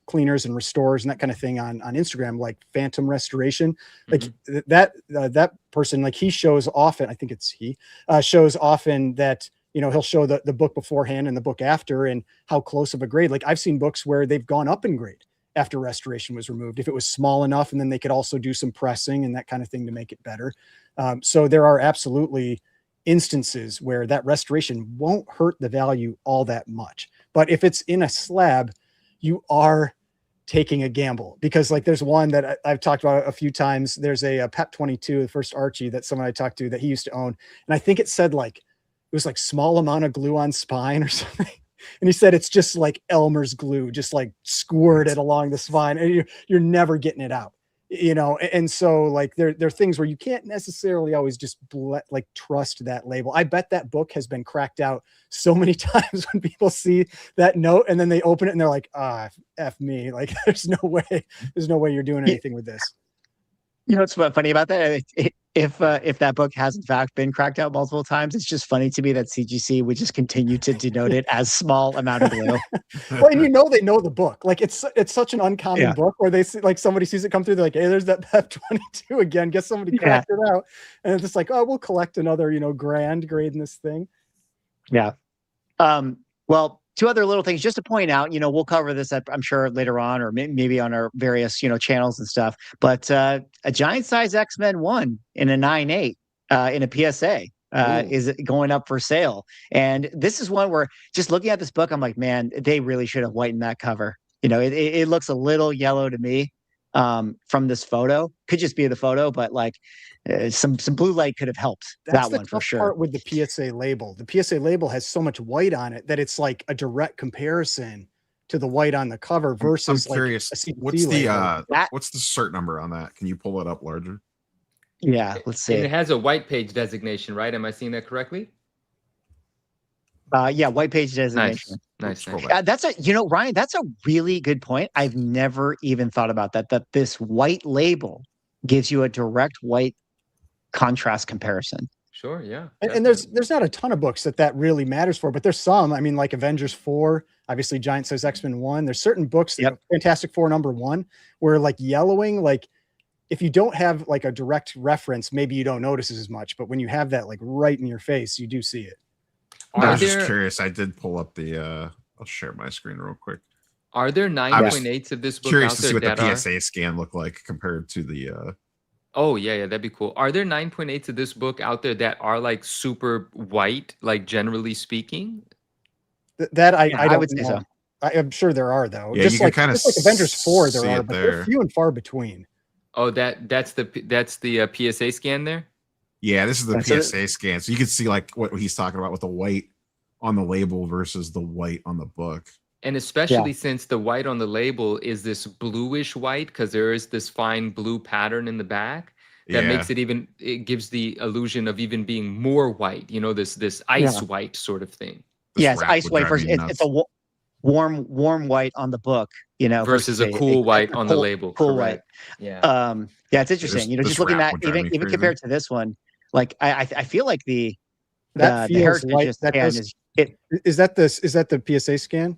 [SPEAKER 3] cleaners and restores and that kind of thing on Instagram, like Phantom Restoration. Like
[SPEAKER 5] Mm-hmm.
[SPEAKER 3] that person, like he shows often, I think it's he shows often that, you know, he'll show the book beforehand and the book after and how close of a grade. Like I've seen books where they've gone up in grade after restoration was removed, if it was small enough, and then they could also do some pressing and that kind of thing to make it better. So there are absolutely instances where that restoration won't hurt the value all that much. But if it's in a slab, you are taking a gamble, because like there's one that I've talked about a few times. There's a PEP 22, the first Archie that someone I talked to that he used to own. And I think it said like, it was like small amount of glue on spine or something. And he said, it's just like Elmer's glue, just like squirted along the spine, and you're never getting it out, you know? And so like, there are things where you can't necessarily always just like trust that label. I bet that book has been cracked out so many times when people see that note and then they open it and they're like, F me. Like there's no way you're doing anything with this.
[SPEAKER 1] You know what's funny about that? If that book has in fact been cracked out multiple times, it's just funny to me that CGC would just continue to denote it as small amount of glue.
[SPEAKER 3] Well, and you know they know the book. Like it's such an uncommon book where they see, like somebody sees it come through, they're like, hey, there's that PEP 22 again. Guess somebody cracked it out. And it's just like, oh, we'll collect another, you know, grand grade in this thing.
[SPEAKER 1] Yeah. Well, two other little things just to point out, you know, we'll cover this I'm sure later on, or maybe on our various, you know, channels and stuff, but a giant size X-Men 1 in a 9.8 in a PSA is going up for sale. And this is one where just looking at this book, I'm like, man, they really should have whitened that cover. You know, it looks a little yellow to me from this photo. Could just be the photo, but like some blue light could have helped that one for sure.
[SPEAKER 3] Part with the PSA label. The PSA label has so much white on it that it's like a direct comparison to the white on the cover versus
[SPEAKER 4] I'm curious,
[SPEAKER 3] like
[SPEAKER 4] what's the cert number on that? Can you pull it up larger?
[SPEAKER 1] Yeah, let's see.
[SPEAKER 5] And it has a white page designation, right? Am I seeing that correctly?
[SPEAKER 1] Yeah, white page designation.
[SPEAKER 5] Nice.
[SPEAKER 1] That's you know, Ryan, that's a really good point. I've never even thought about that this white label gives you a direct white contrast comparison.
[SPEAKER 5] Sure, yeah.
[SPEAKER 3] And there's not a ton of books that really matters for, but there's some. I mean, like Avengers 4, obviously Giant Size X-Men 1. There's certain books, Fantastic Four #1, where like yellowing, like if you don't have like a direct reference, maybe you don't notice it as much, but when you have that like right in your face, you do see it.
[SPEAKER 4] I was just curious. I did pull up the I'll share my screen real quick.
[SPEAKER 5] Are there 9.8s of this book
[SPEAKER 4] curious
[SPEAKER 5] out
[SPEAKER 4] to
[SPEAKER 5] there
[SPEAKER 4] see what
[SPEAKER 5] that
[SPEAKER 4] the PSA scan looked like compared to the
[SPEAKER 5] Oh yeah, that'd be cool. Are there 9.8s of this book out there that are like super white, like generally speaking?
[SPEAKER 3] That I
[SPEAKER 1] would say so.
[SPEAKER 3] I'm sure there are though.
[SPEAKER 4] Yeah,
[SPEAKER 3] just
[SPEAKER 4] you can
[SPEAKER 3] like
[SPEAKER 4] kind of
[SPEAKER 3] like Avengers 4 there are,
[SPEAKER 4] it
[SPEAKER 3] but
[SPEAKER 4] there.
[SPEAKER 3] they're few and far between.
[SPEAKER 5] Oh, that's the PSA scan there.
[SPEAKER 4] Yeah, this is the PSA scan, so you can see like what he's talking about with the white on the label versus the white on the book.
[SPEAKER 5] And especially since the white on the label is this bluish white, because there is this fine blue pattern in the back that makes it gives the illusion of even being more white, you know, this ice white sort of thing.
[SPEAKER 1] Yes, ice white versus it's a warm white on the book, you know,
[SPEAKER 5] versus a cool white on the label.
[SPEAKER 1] Cool white.
[SPEAKER 5] Yeah.
[SPEAKER 1] Yeah, it's interesting. You know, just looking at even compared to this one, like I feel like the heritage scan
[SPEAKER 3] is that the PSA scan?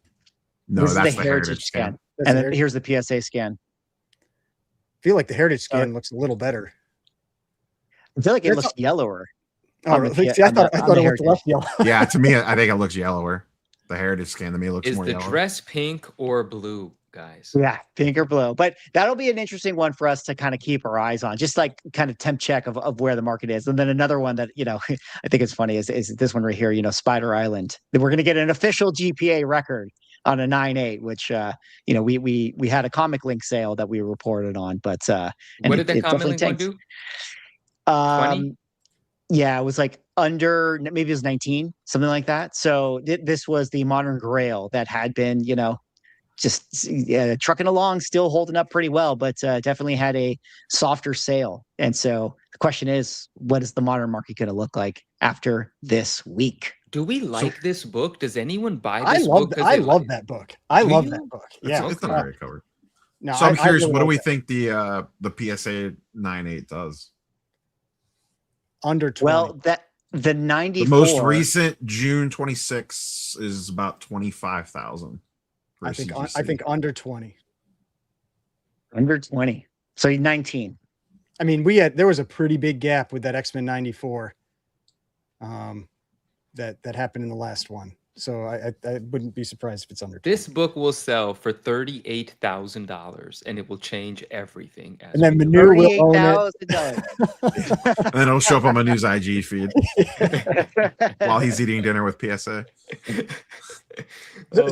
[SPEAKER 4] No,
[SPEAKER 1] this
[SPEAKER 4] that's
[SPEAKER 1] is the heritage scan.
[SPEAKER 3] That's
[SPEAKER 1] and then here's the PSA scan.
[SPEAKER 3] I feel like the heritage scan looks a little better.
[SPEAKER 1] I feel like it looks yellower.
[SPEAKER 3] Oh, I thought it looked less yellow.
[SPEAKER 4] Yeah, to me, I think it looks yellower. The heritage scan to me looks more yellow.
[SPEAKER 5] Is the dress pink or blue, guys?
[SPEAKER 1] Yeah, pink or blue. But that'll be an interesting one for us to kind of keep our eyes on, just like kind of temp check of where the market is. And then another one that, you know, I think it's funny is this one right here, you know, Spider Island. We're going to get an official GPA record on a 9.8, which you know, we had a comic link sale that we reported on, but
[SPEAKER 5] what did that comic link one do? 20?
[SPEAKER 1] Yeah, it was like under, maybe it was 19, something like that. So this was the Modern Grail that had been, you know, just trucking along, still holding up pretty well, but definitely had a softer sale. And so the question is, what is the modern market going to look like after this week?
[SPEAKER 5] Do we like this book? Does anyone buy this book?
[SPEAKER 3] I love that book. I love that book. Yeah,
[SPEAKER 4] it's not very covered.
[SPEAKER 3] No,
[SPEAKER 4] so I'm curious,
[SPEAKER 3] really
[SPEAKER 4] what do we think the PSA 9.8 does?
[SPEAKER 3] Under 20.
[SPEAKER 1] Well, the 94.
[SPEAKER 4] The most recent June 26 is about 25,000.
[SPEAKER 3] I think under 20.
[SPEAKER 1] Under 20. So he's 19.
[SPEAKER 3] I mean, there was a pretty big gap with that X-Men 94 that happened in the last one. So I wouldn't be surprised if it's under 20.
[SPEAKER 5] This book will sell for $38,000 and it will change everything.
[SPEAKER 3] And then Manu will own it.
[SPEAKER 1] $38,000.
[SPEAKER 4] And then it'll show up on Manu's IG feed while he's eating dinner with PSA.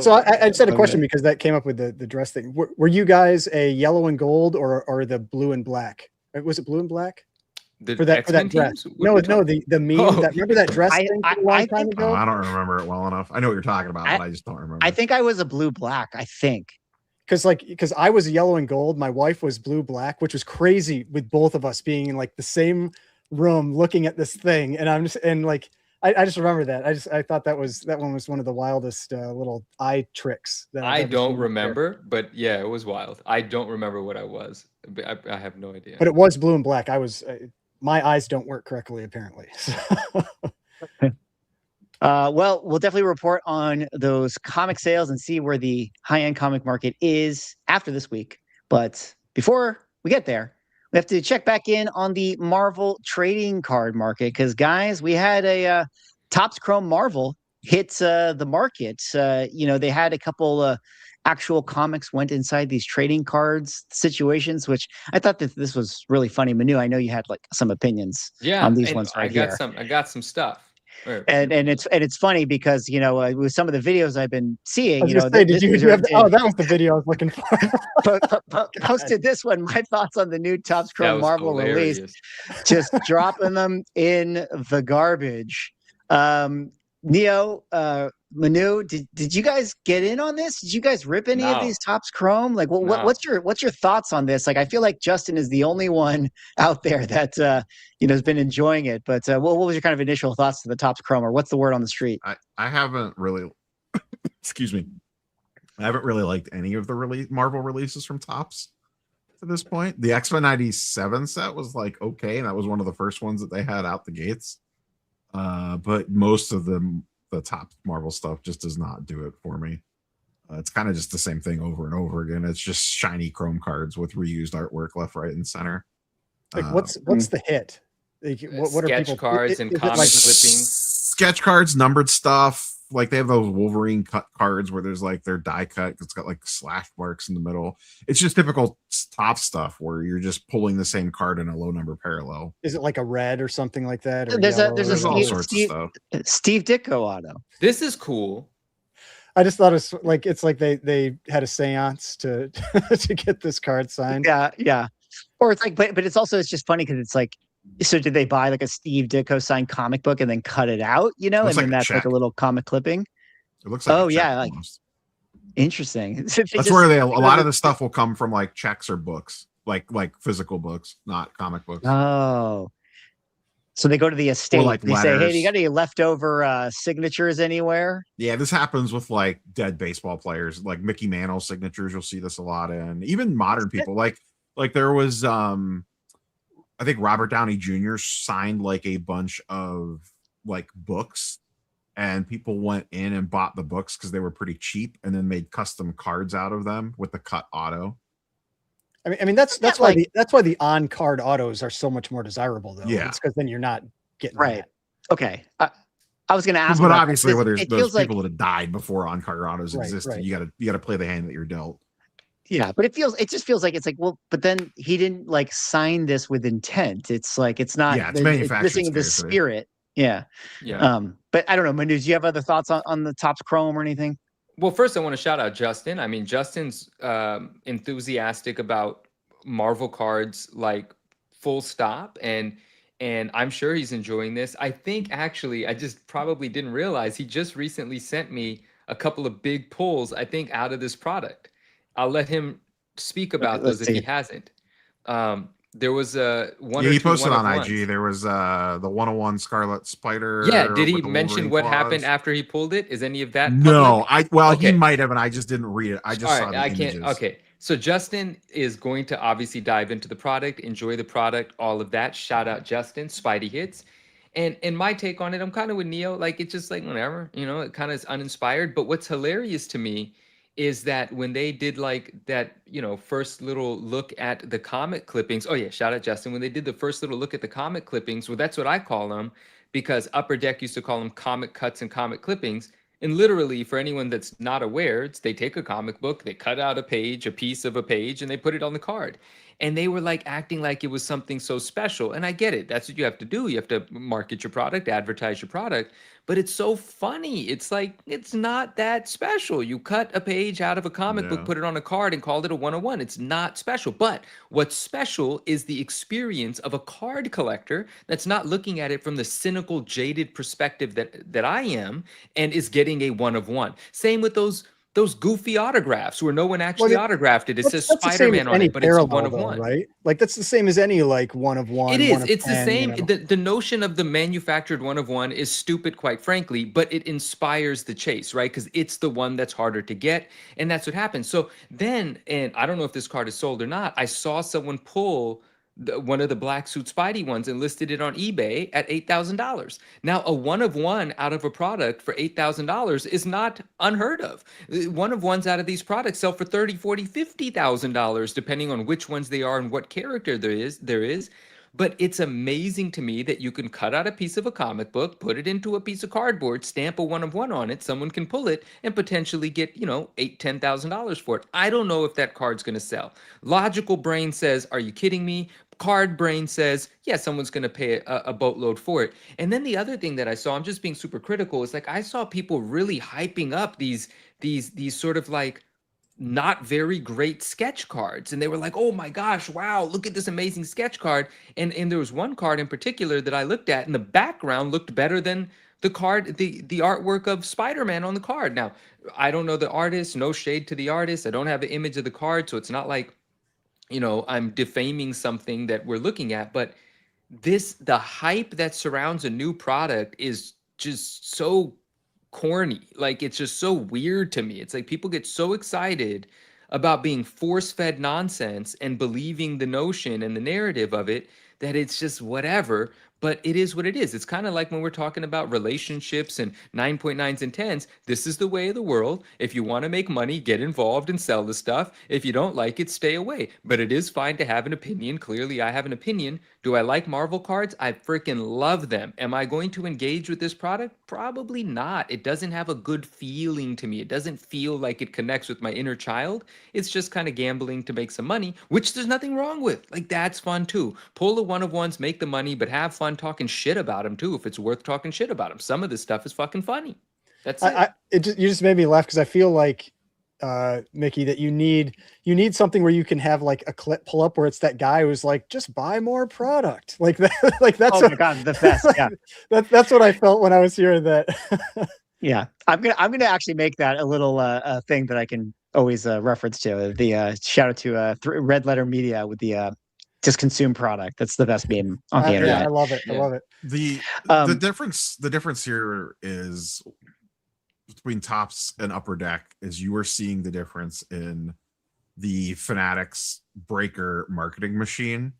[SPEAKER 3] So I just had a question because that came up with the dress thing. Were you guys a yellow and gold or the blue and black? Was it blue and black? For that dress? No, the meme. Remember that dress thing a long time ago?
[SPEAKER 4] I don't remember it well enough. I know what you're talking about, but I just don't remember.
[SPEAKER 1] I think I was a blue black. I think
[SPEAKER 3] because I was yellow and gold. My wife was blue black, which was crazy with both of us being in like the same room looking at this thing. And I just remember that. I thought that one was one of the wildest little eye tricks.
[SPEAKER 5] I don't remember, but yeah, it was wild. I don't remember what I was. I have no idea.
[SPEAKER 3] But it was blue and black. My eyes don't work correctly, apparently.
[SPEAKER 1] Well, we'll definitely report on those comic sales and see where the high-end comic market is after this week. But before we get there, we have to check back in on the Marvel trading card market because, guys, we had a Topps Chrome Marvel hit the market. They had a couple actual comics went inside these trading cards situations, which I thought that this was really funny. Manu, I know you had like some opinions on these ones right here.
[SPEAKER 5] I got some stuff.
[SPEAKER 1] And it's funny because with some of the videos I've been seeing,
[SPEAKER 3] did you have that was the video I was looking for.
[SPEAKER 1] Posted this one. My thoughts on the new Topps Chrome Marvel
[SPEAKER 5] hilarious.
[SPEAKER 1] release, just dropping them in the garbage. Neo, Manu, did you guys get in on this? Did you guys rip any of these Topps Chrome? Like, what's your thoughts on this? Like, I feel like Justin is the only one out there that has been enjoying it. But what was your kind of initial thoughts to the Topps Chrome, or what's the word on the street?
[SPEAKER 4] I haven't really, excuse me, I haven't really liked any of the Marvel releases from Topps to this point. The X-Men 97 set was like okay, and that was one of the first ones that they had out the gates. But most of the top Marvel stuff just does not do it for me. It's kind of just the same thing over and over again. It's just shiny chrome cards with reused artwork left, right, and center.
[SPEAKER 3] Like what's the hit? Like, what are
[SPEAKER 5] sketch
[SPEAKER 3] people,
[SPEAKER 5] cards and comic clippings?
[SPEAKER 4] Sketch cards, numbered stuff. Like they have those Wolverine cut cards where there's like their die cut. It's got like slash marks in the middle. It's just typical top stuff where you're just pulling the same card in a low number parallel.
[SPEAKER 3] Is it like a red or something like that?
[SPEAKER 1] There's
[SPEAKER 4] all sorts of stuff.
[SPEAKER 1] Steve Ditko auto.
[SPEAKER 5] This is cool.
[SPEAKER 3] I just thought it's like they had a seance to to get this card signed.
[SPEAKER 1] Yeah. Or it's like, but it's just funny because it's like, so did they buy like a Steve Ditko signed comic book and then cut it out, and then that's like a little comic clipping?
[SPEAKER 4] It looks like
[SPEAKER 1] like interesting.
[SPEAKER 4] That's where a lot of the stuff will come from, like checks or books, like physical books, not comic books.
[SPEAKER 1] Oh, so they go to the estate.
[SPEAKER 4] Like
[SPEAKER 1] they say, "Hey, do you got any leftover signatures anywhere?"
[SPEAKER 4] Yeah, this happens with like dead baseball players, like Mickey Mantle signatures. You'll see this a lot in even modern people. Like there was I think Robert Downey Jr. signed like a bunch of like books, and people went in and bought the books because they were pretty cheap, and then made custom cards out of them with the cut auto.
[SPEAKER 3] I mean that's why the on card autos are so much more desirable though.
[SPEAKER 4] Yeah,
[SPEAKER 3] it's because then you're not getting
[SPEAKER 1] right.
[SPEAKER 3] That.
[SPEAKER 1] Okay, I was going to ask,
[SPEAKER 4] but obviously, where there's those people
[SPEAKER 1] like,
[SPEAKER 4] that have died before on card autos existed,
[SPEAKER 3] right.
[SPEAKER 4] you got to play the hand that you're dealt.
[SPEAKER 1] Yeah, but it just feels like it's like, well, but then he didn't like sign this with intent. It's like it's not.
[SPEAKER 4] Yeah, it's manufactured.
[SPEAKER 1] It's missing the spirit. Yeah. But I don't know, Manu, do you have other thoughts on the Topps Chrome or anything?
[SPEAKER 5] Well, first I want to shout out Justin. I mean, Justin's enthusiastic about Marvel cards, like full stop, and I'm sure he's enjoying this. I think actually, I just probably didn't realize he just recently sent me a couple of big pulls, I think, out of this product. I'll let him speak about those if he hasn't. There was one.
[SPEAKER 4] Yeah, he posted on IG. There was the 101 Scarlet Spider.
[SPEAKER 5] Yeah, did he mention what happened after he pulled it? Is any of that
[SPEAKER 4] no?
[SPEAKER 5] public?
[SPEAKER 4] He might have, and I just didn't read it. I just saw the images.
[SPEAKER 5] Okay, so Justin is going to obviously dive into the product, enjoy the product, all of that. Shout out Justin, Spidey hits. And my take on it, I'm kind of with Neo. Like it's just like whatever, it kind of is uninspired. But what's hilarious to me is that when they did like that, you know, first little look at the comic clippings. Oh yeah, shout out Justin. When they did the first little look at the comic clippings, well, that's what I call them, because Upper Deck used to call them comic cuts and comic clippings. And literally, for anyone that's not aware, it's they take a comic book, they cut out a page, a piece of a page, and they put it on the card. And they were like acting like it was something so special. And I get it. That's what you have to do. You have to market your product, advertise your product. But it's so funny. It's like, it's not that special. You cut a page out of a comic book,
[SPEAKER 4] Yeah.
[SPEAKER 5] put it on a card, and called it a 101. It's not special. But what's special is the experience of a card collector that's not looking at it from the cynical, jaded perspective that I am, and is getting a 1 of 1. Same with those goofy autographs where no one actually
[SPEAKER 3] Well,
[SPEAKER 5] autographed it. It says
[SPEAKER 3] that's the same as
[SPEAKER 5] Spider-Man on
[SPEAKER 3] any
[SPEAKER 5] it, but it's a
[SPEAKER 3] parallel,
[SPEAKER 5] 1 of 1.
[SPEAKER 3] right? Like that's the same as any like 1 of 1.
[SPEAKER 5] It is.
[SPEAKER 3] 1 of
[SPEAKER 5] It's the
[SPEAKER 3] 10,
[SPEAKER 5] same.
[SPEAKER 3] you know?
[SPEAKER 5] The notion of the manufactured 1 of 1 is stupid, quite frankly, but it inspires the chase, right? Because it's the one that's harder to get. And that's what happens. So then, and I don't know if this card is sold or not, I saw someone pull one of the black suit Spidey ones and listed it on eBay at $8,000. Now, a 1 of 1 out of a product for $8,000 is not unheard of. 1 of 1s out of these products sell for $30, $40, $50,000, depending on which ones they are and what character there is. But it's amazing to me that you can cut out a piece of a comic book, put it into a piece of cardboard, stamp a 1 of 1 on it, someone can pull it and potentially get, you know, $8,000, $10,000 for it. I don't know if that card's going to sell. Logical brain says, are you kidding me? Card brain says, yeah, someone's going to pay a boatload for it. And then the other thing that I saw, I'm just being super critical, is like I saw people really hyping up these sort of like not very great sketch cards, and they were like, oh my gosh, wow, look at this amazing sketch card. And there was one card in particular that I looked at, and the background looked better than the card, the artwork of Spider-Man on the card. Now, I don't know the artist, no shade to the artist, I don't have the image of the card, so it's not like, you know, I'm defaming something that we're looking at. But the hype that surrounds a new product is just so corny. Like, it's just so weird to me. It's like people get so excited about being force-fed nonsense and believing the notion and the narrative of it that it's just whatever. But it is what it is. It's kind of like when we're talking about relationships and 9.9s and 10s. This is the way of the world. If you want to make money, get involved and sell the stuff. If you don't like it, stay away. But it is fine to have an opinion. Clearly, I have an opinion. Do I like Marvel cards? I freaking love them. Am I going to engage with this product? Probably not. It doesn't have a good feeling to me. It doesn't feel like it connects with my inner child. It's just kind of gambling to make some money, which there's nothing wrong with. Like, that's fun too. Pull the 1 of 1s, make the money, but have fun talking shit about them too, if it's worth talking shit about them. Some of this stuff is fucking funny. That's it.
[SPEAKER 3] You just made me laugh because I feel like Mickey, that you need something where you can have like a clip pull up where it's that guy who's like, just buy more product, like that. Like that's
[SPEAKER 1] oh my god, the best. Yeah,
[SPEAKER 3] that's what I felt when I was hearing that.
[SPEAKER 1] yeah. I'm gonna actually make that a little thing that I can always reference to. The shout out to Red Letter Media with the just consume product. That's the best meme on the internet.
[SPEAKER 3] Yeah, I love it. I love it.
[SPEAKER 4] The difference here is between Tops and Upper Deck is you are seeing the difference in the Fanatics Breaker marketing machine,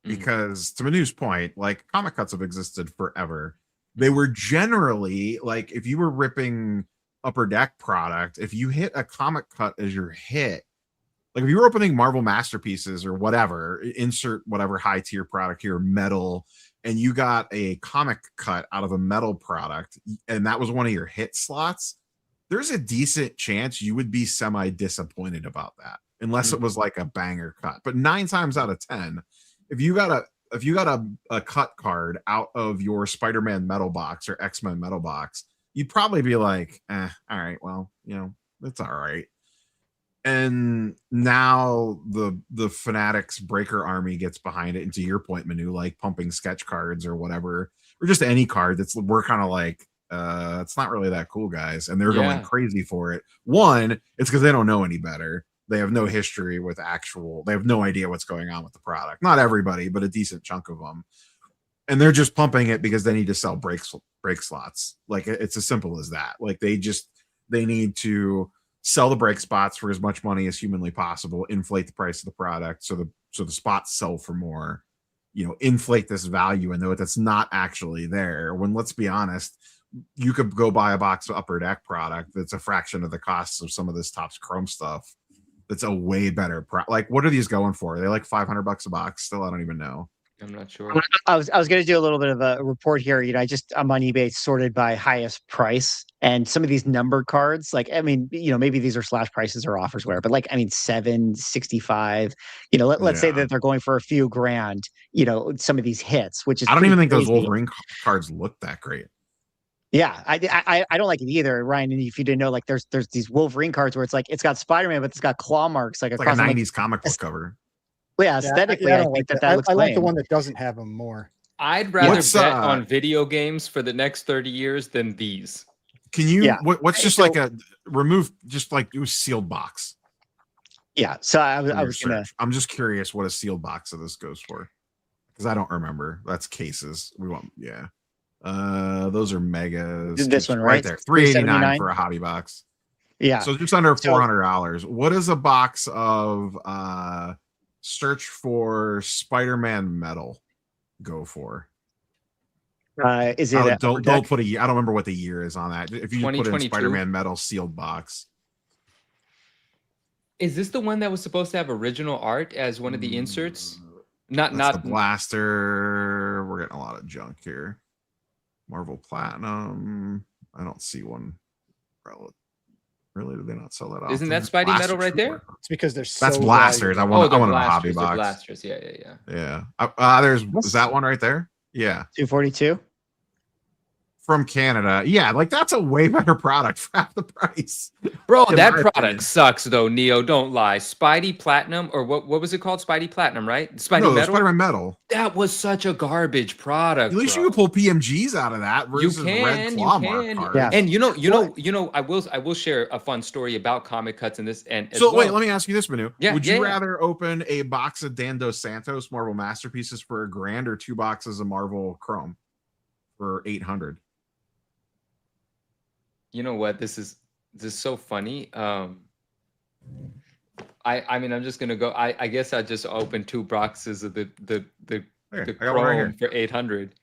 [SPEAKER 4] because to Manu's point, like, comic cuts have existed forever. They were generally like, if you were ripping Upper Deck product, if you hit a comic cut as your hit, like if you were opening Marvel Masterpieces or whatever, insert whatever high tier product here, metal, and you got a comic cut out of a metal product, and that was one of your hit slots, there's a decent chance you would be semi disappointed about that, unless it was like a banger cut. But 9 times out of 10, if you got a cut card out of your Spider-Man metal box or X-Men metal box, you'd probably be like, all right, well, you know, it's all right. And now the Fanatics Breaker army gets behind it, and to your point, Manu, like pumping sketch cards or whatever, or just any card that's, we're kind of like, it's not really that cool, guys, and they're going crazy for it. One, it's because they don't know any better. They have no history with they have no idea what's going on with the product. Not everybody, but a decent chunk of them. And they're just pumping it because they need to sell break slots. Like, it's as simple as that. Like, they need to sell the break spots for as much money as humanly possible, inflate the price of the product so the spots sell for more, you know, inflate this value, and though that's not actually there. When, let's be honest, you could go buy a box of Upper Deck product that's a fraction of the cost of some of this Topps Chrome stuff. That's a way better like, what are these going for? Are they like $500 a box still? I don't even know.
[SPEAKER 5] I'm not sure.
[SPEAKER 1] I was going to do a little bit of a report here. I'm on eBay sorted by highest price, and some of these numbered cards, like, I mean, maybe these are slash prices or offers, whatever, but like, I mean, 765, let's say that they're going for a few grand, some of these hits, which is,
[SPEAKER 4] I don't even think
[SPEAKER 1] crazy.
[SPEAKER 4] those Wolverine cards look that great.
[SPEAKER 1] Yeah, I don't like it either, Ryan. And if you didn't know, like, there's these Wolverine cards where it's like, it's got Spider-Man, but it's got claw marks, like,
[SPEAKER 4] It's
[SPEAKER 1] across
[SPEAKER 4] like a
[SPEAKER 1] them,
[SPEAKER 4] 90s comic book cover.
[SPEAKER 1] Yeah, aesthetically,
[SPEAKER 3] I
[SPEAKER 1] I
[SPEAKER 3] don't
[SPEAKER 1] think
[SPEAKER 3] like
[SPEAKER 1] that looks
[SPEAKER 3] I like
[SPEAKER 1] lame.
[SPEAKER 3] the one that doesn't have them more.
[SPEAKER 5] I'd rather
[SPEAKER 4] What's,
[SPEAKER 5] bet on video games for the next 30 years than these.
[SPEAKER 4] Can you?
[SPEAKER 1] Yeah.
[SPEAKER 4] What's just like a remove? Just like do a sealed box.
[SPEAKER 1] Yeah, so I
[SPEAKER 4] for your
[SPEAKER 1] was gonna.
[SPEAKER 4] search. I'm just curious what a sealed box of this goes for, because I don't remember. That's cases. We want, yeah. Those are megas.
[SPEAKER 1] This one, right
[SPEAKER 4] there, $389
[SPEAKER 1] $379
[SPEAKER 4] for a hobby box.
[SPEAKER 1] Yeah,
[SPEAKER 4] So just under $400. What is a box of search for Spider-Man metal go for?
[SPEAKER 1] is it?
[SPEAKER 4] Don't put a year. I don't remember what the year is on that. If you just put in
[SPEAKER 5] 2022?
[SPEAKER 4] Spider-Man metal sealed box.
[SPEAKER 5] Is this the one that was supposed to have original art as one of the inserts?
[SPEAKER 4] That's
[SPEAKER 5] Not
[SPEAKER 4] the blaster. We're getting a lot of junk here. Marvel Platinum. I don't see one. Really, do they not sell that?
[SPEAKER 5] Isn't
[SPEAKER 4] often?
[SPEAKER 5] that Spidey
[SPEAKER 4] Blaster
[SPEAKER 5] metal right there?
[SPEAKER 4] Trooper.
[SPEAKER 3] It's because they're
[SPEAKER 4] That's
[SPEAKER 3] so
[SPEAKER 4] blasters.
[SPEAKER 3] valuable.
[SPEAKER 4] I
[SPEAKER 5] they're
[SPEAKER 4] want a hobby
[SPEAKER 5] blasters, they're
[SPEAKER 4] box.
[SPEAKER 5] blasters. Yeah.
[SPEAKER 4] Is that one right there? Yeah.
[SPEAKER 1] 242.
[SPEAKER 4] From Canada. Yeah, like that's a way better product for half the price.
[SPEAKER 5] Bro,
[SPEAKER 4] In
[SPEAKER 5] that
[SPEAKER 4] my
[SPEAKER 5] product
[SPEAKER 4] opinion.
[SPEAKER 5] sucks though, Neo. Don't lie. Spidey Platinum, or what was it called? Spidey Platinum, right? Spidey
[SPEAKER 4] No,
[SPEAKER 5] Metal?
[SPEAKER 4] Spider-Man metal.
[SPEAKER 5] That was such a garbage product.
[SPEAKER 4] At least
[SPEAKER 5] bro.
[SPEAKER 4] you can pull PMGs out of that
[SPEAKER 5] You
[SPEAKER 4] versus red
[SPEAKER 5] can,
[SPEAKER 4] claw
[SPEAKER 5] you
[SPEAKER 4] mark
[SPEAKER 5] can.
[SPEAKER 4] cards.
[SPEAKER 1] Yeah.
[SPEAKER 5] And I will share a fun story about comic cuts in this. And as
[SPEAKER 4] So
[SPEAKER 5] well.
[SPEAKER 4] wait, let me ask you this, Manu.
[SPEAKER 5] Yeah,
[SPEAKER 4] Would
[SPEAKER 5] yeah,
[SPEAKER 4] you
[SPEAKER 5] yeah.
[SPEAKER 4] rather open a box of Dan Dos Santos Marvel Masterpieces for $1,000 or 2 boxes of Marvel Chrome for $800?
[SPEAKER 5] You know what? This is so funny. I mean, I'm just gonna go. I guess I just opened 2 boxes of the
[SPEAKER 4] Here, I got one right
[SPEAKER 5] Chrome
[SPEAKER 4] here.
[SPEAKER 5] for 800.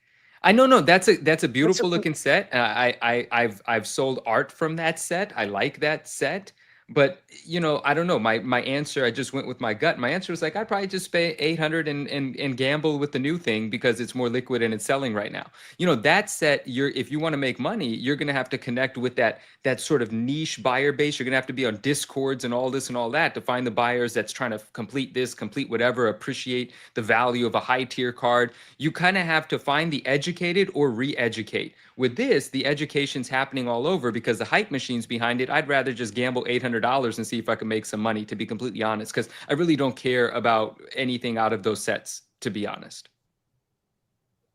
[SPEAKER 5] I know, no, that's a beautiful looking set. I've sold art from that set. I like that set. But I don't know. My answer, I just went with my gut. My answer was like, I'd probably just pay 800 and gamble with the new thing because it's more liquid and it's selling right now. That set, if you want to make money, you're gonna have to connect with that sort of niche buyer base. You're gonna have to be on Discords and all this and all that to find the buyers that's trying to complete this, complete whatever, appreciate the value of a high tier card. You kind of have to find the educated or re-educate. With this, the education's happening all over because the hype machine's behind it. I'd rather just gamble $800 and see if I can make some money, to be completely honest, because I really don't care about anything out of those sets, to be honest.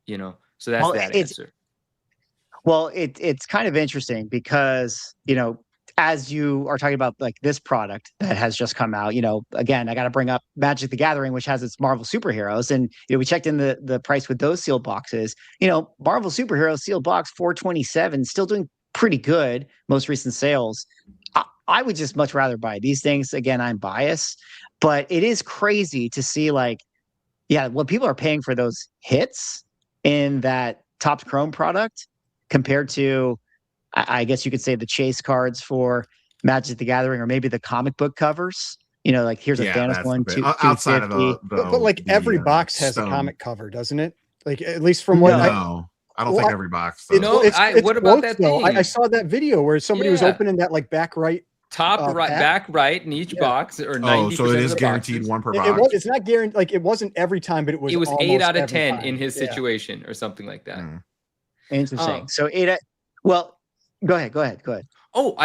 [SPEAKER 5] So that's that answer.
[SPEAKER 1] Well, it's kind of interesting because, as you are talking about like this product that has just come out, again, I got to bring up Magic the Gathering, which has its Marvel superheroes. And, we checked in the price with those sealed boxes, Marvel superheroes sealed box, $427, still doing pretty good. Most recent sales. I would just much rather buy these things. Again, I'm biased, but it is crazy to see what people are paying for those hits in that Topps Chrome product compared to, I guess you could say, the chase cards for Magic the Gathering, or maybe the comic book covers. Like here's a Thanos one,
[SPEAKER 4] outside of
[SPEAKER 3] but like every box has
[SPEAKER 4] stone.
[SPEAKER 3] a comic cover, doesn't it? Like at least from what
[SPEAKER 4] I don't think every box does.
[SPEAKER 5] What about that thing?
[SPEAKER 3] I saw that video where somebody was opening that like back right.
[SPEAKER 5] Top right, back right in each box, or 90%.
[SPEAKER 4] So it is
[SPEAKER 5] of the
[SPEAKER 4] guaranteed
[SPEAKER 5] boxes.
[SPEAKER 4] one per box.
[SPEAKER 3] It's not guaranteed. Like it wasn't every time, but it was.
[SPEAKER 5] It was 8
[SPEAKER 3] almost
[SPEAKER 5] out of
[SPEAKER 3] every
[SPEAKER 5] 10
[SPEAKER 3] time.
[SPEAKER 5] in his situation, or something like that.
[SPEAKER 1] Interesting. So 8. Well, go ahead.
[SPEAKER 5] Oh,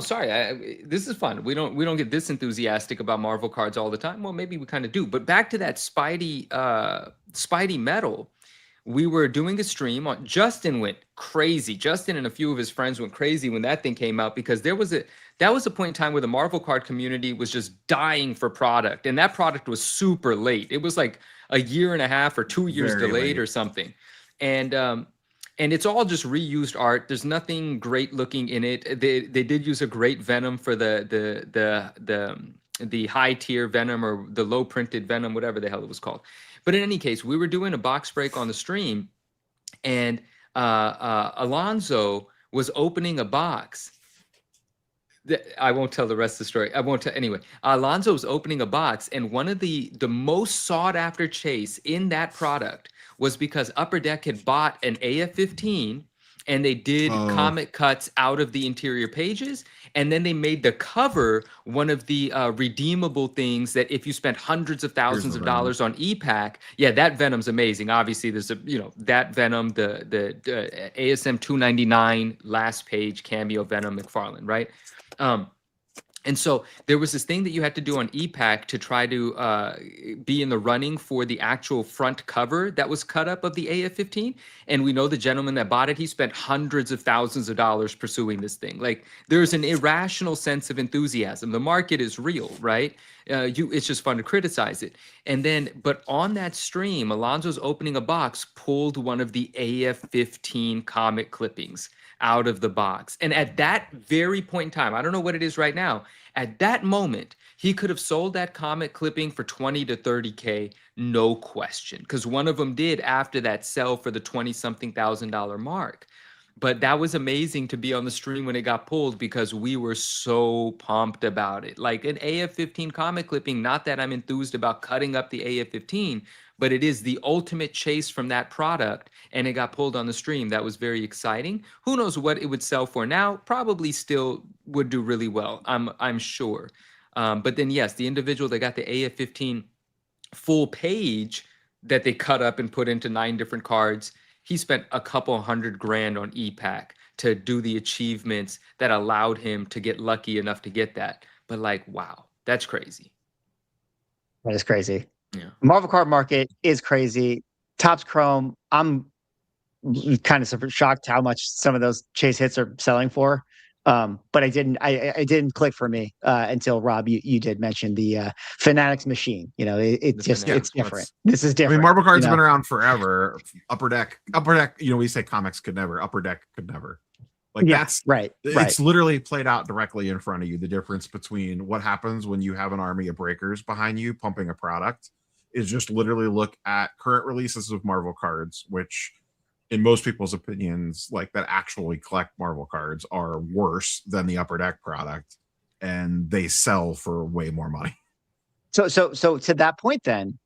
[SPEAKER 5] sorry. This is fun. We don't get this enthusiastic about Marvel cards all the time. Well, maybe we kind of do. But back to that Spidey metal. We were doing a stream on. Justin went crazy. Justin and a few of his friends went crazy when that thing came out, because that was a point in time where the Marvel card community was just dying for product, and that product was super late. It was like a year and a half or 2 years
[SPEAKER 4] Very
[SPEAKER 5] delayed
[SPEAKER 4] late.
[SPEAKER 5] or something, and it's all just reused art. There's nothing great looking in it. They did use a great Venom for the high tier Venom, or the low printed Venom, whatever the hell it was called. But in any case, we were doing a box break on the stream, and Alonso was opening a box. I won't tell the rest of the story. I won't tell anyway. Alonso was opening a box, and one of the most sought after chase in that product was because Upper Deck had bought an AF-15, and they did comic cuts out of the interior pages, and then they made the cover one of the redeemable things that if you spent hundreds of thousands of dollars on e-pack, yeah, that Venom's amazing. Obviously, there's that Venom, the ASM 299 last page cameo Venom McFarlane, right? And so there was this thing that you had to do on e-pack to try to be in the running for the actual front cover that was cut up of the AF-15. And we know the gentleman that bought it, he spent hundreds of thousands of dollars pursuing this thing. Like, there's an irrational sense of enthusiasm. The market is real, right? It's just fun to criticize it. And then, but on that stream, Alonso's opening a box, pulled one of the AF-15 comic clippings out of the box. And at that very point in time, I don't know what it is right now, at that moment, he could have sold that comic clipping for 20 to 30K, no question. Because one of them did after that sell for the 20-something thousand dollar mark. But that was amazing to be on the stream when it got pulled, because we were so pumped about it. Like an AF-15 comic clipping, not that I'm enthused about cutting up the AF-15, but it is the ultimate chase from that product, and it got pulled on the stream. That was very exciting. Who knows what it would sell for now? Probably still would do really well, I'm sure. But then yes, the individual that got the AF-15 full page that they cut up and put into 9 different cards, he spent a couple $100,000 on e-pack to do the achievements that allowed him to get lucky enough to get that. But like, wow, that's crazy.
[SPEAKER 1] That is crazy.
[SPEAKER 5] Yeah.
[SPEAKER 1] Marvel card market is crazy. Topps Chrome, I'm kind of shocked how much some of those chase hits are selling for. But I didn't click for me until Rob, you did mention the Fanatics machine. It's different. This is different.
[SPEAKER 4] I mean, Marvel cards have been around forever. Upper Deck, we say comics could never, Upper Deck could never. Like, that's
[SPEAKER 1] right.
[SPEAKER 4] It's literally played out directly in front of you. The difference between what happens when you have an army of breakers behind you pumping a product is just literally look at current releases of Marvel cards, which in most people's opinions, like that actually collect Marvel cards, are worse than the Upper Deck product, and they sell for way more money.
[SPEAKER 1] So to that point, then,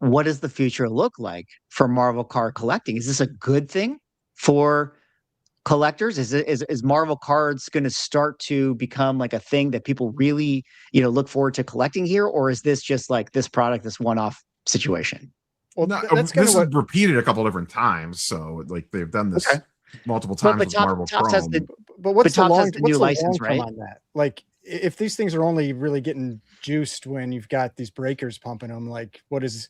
[SPEAKER 1] what does the future look like for Marvel card collecting? Is this a good thing for collectors? Is Marvel cards going to start to become like a thing that people really, look forward to collecting here? Or is this just like this product, this one-off situation?
[SPEAKER 4] Well, this is repeated a couple different times. So like they've done this multiple times with Marvel Chrome.
[SPEAKER 3] But what's the long
[SPEAKER 1] license, right?
[SPEAKER 3] On that? Like, if these things are only really getting juiced when you've got these breakers pumping them, like what is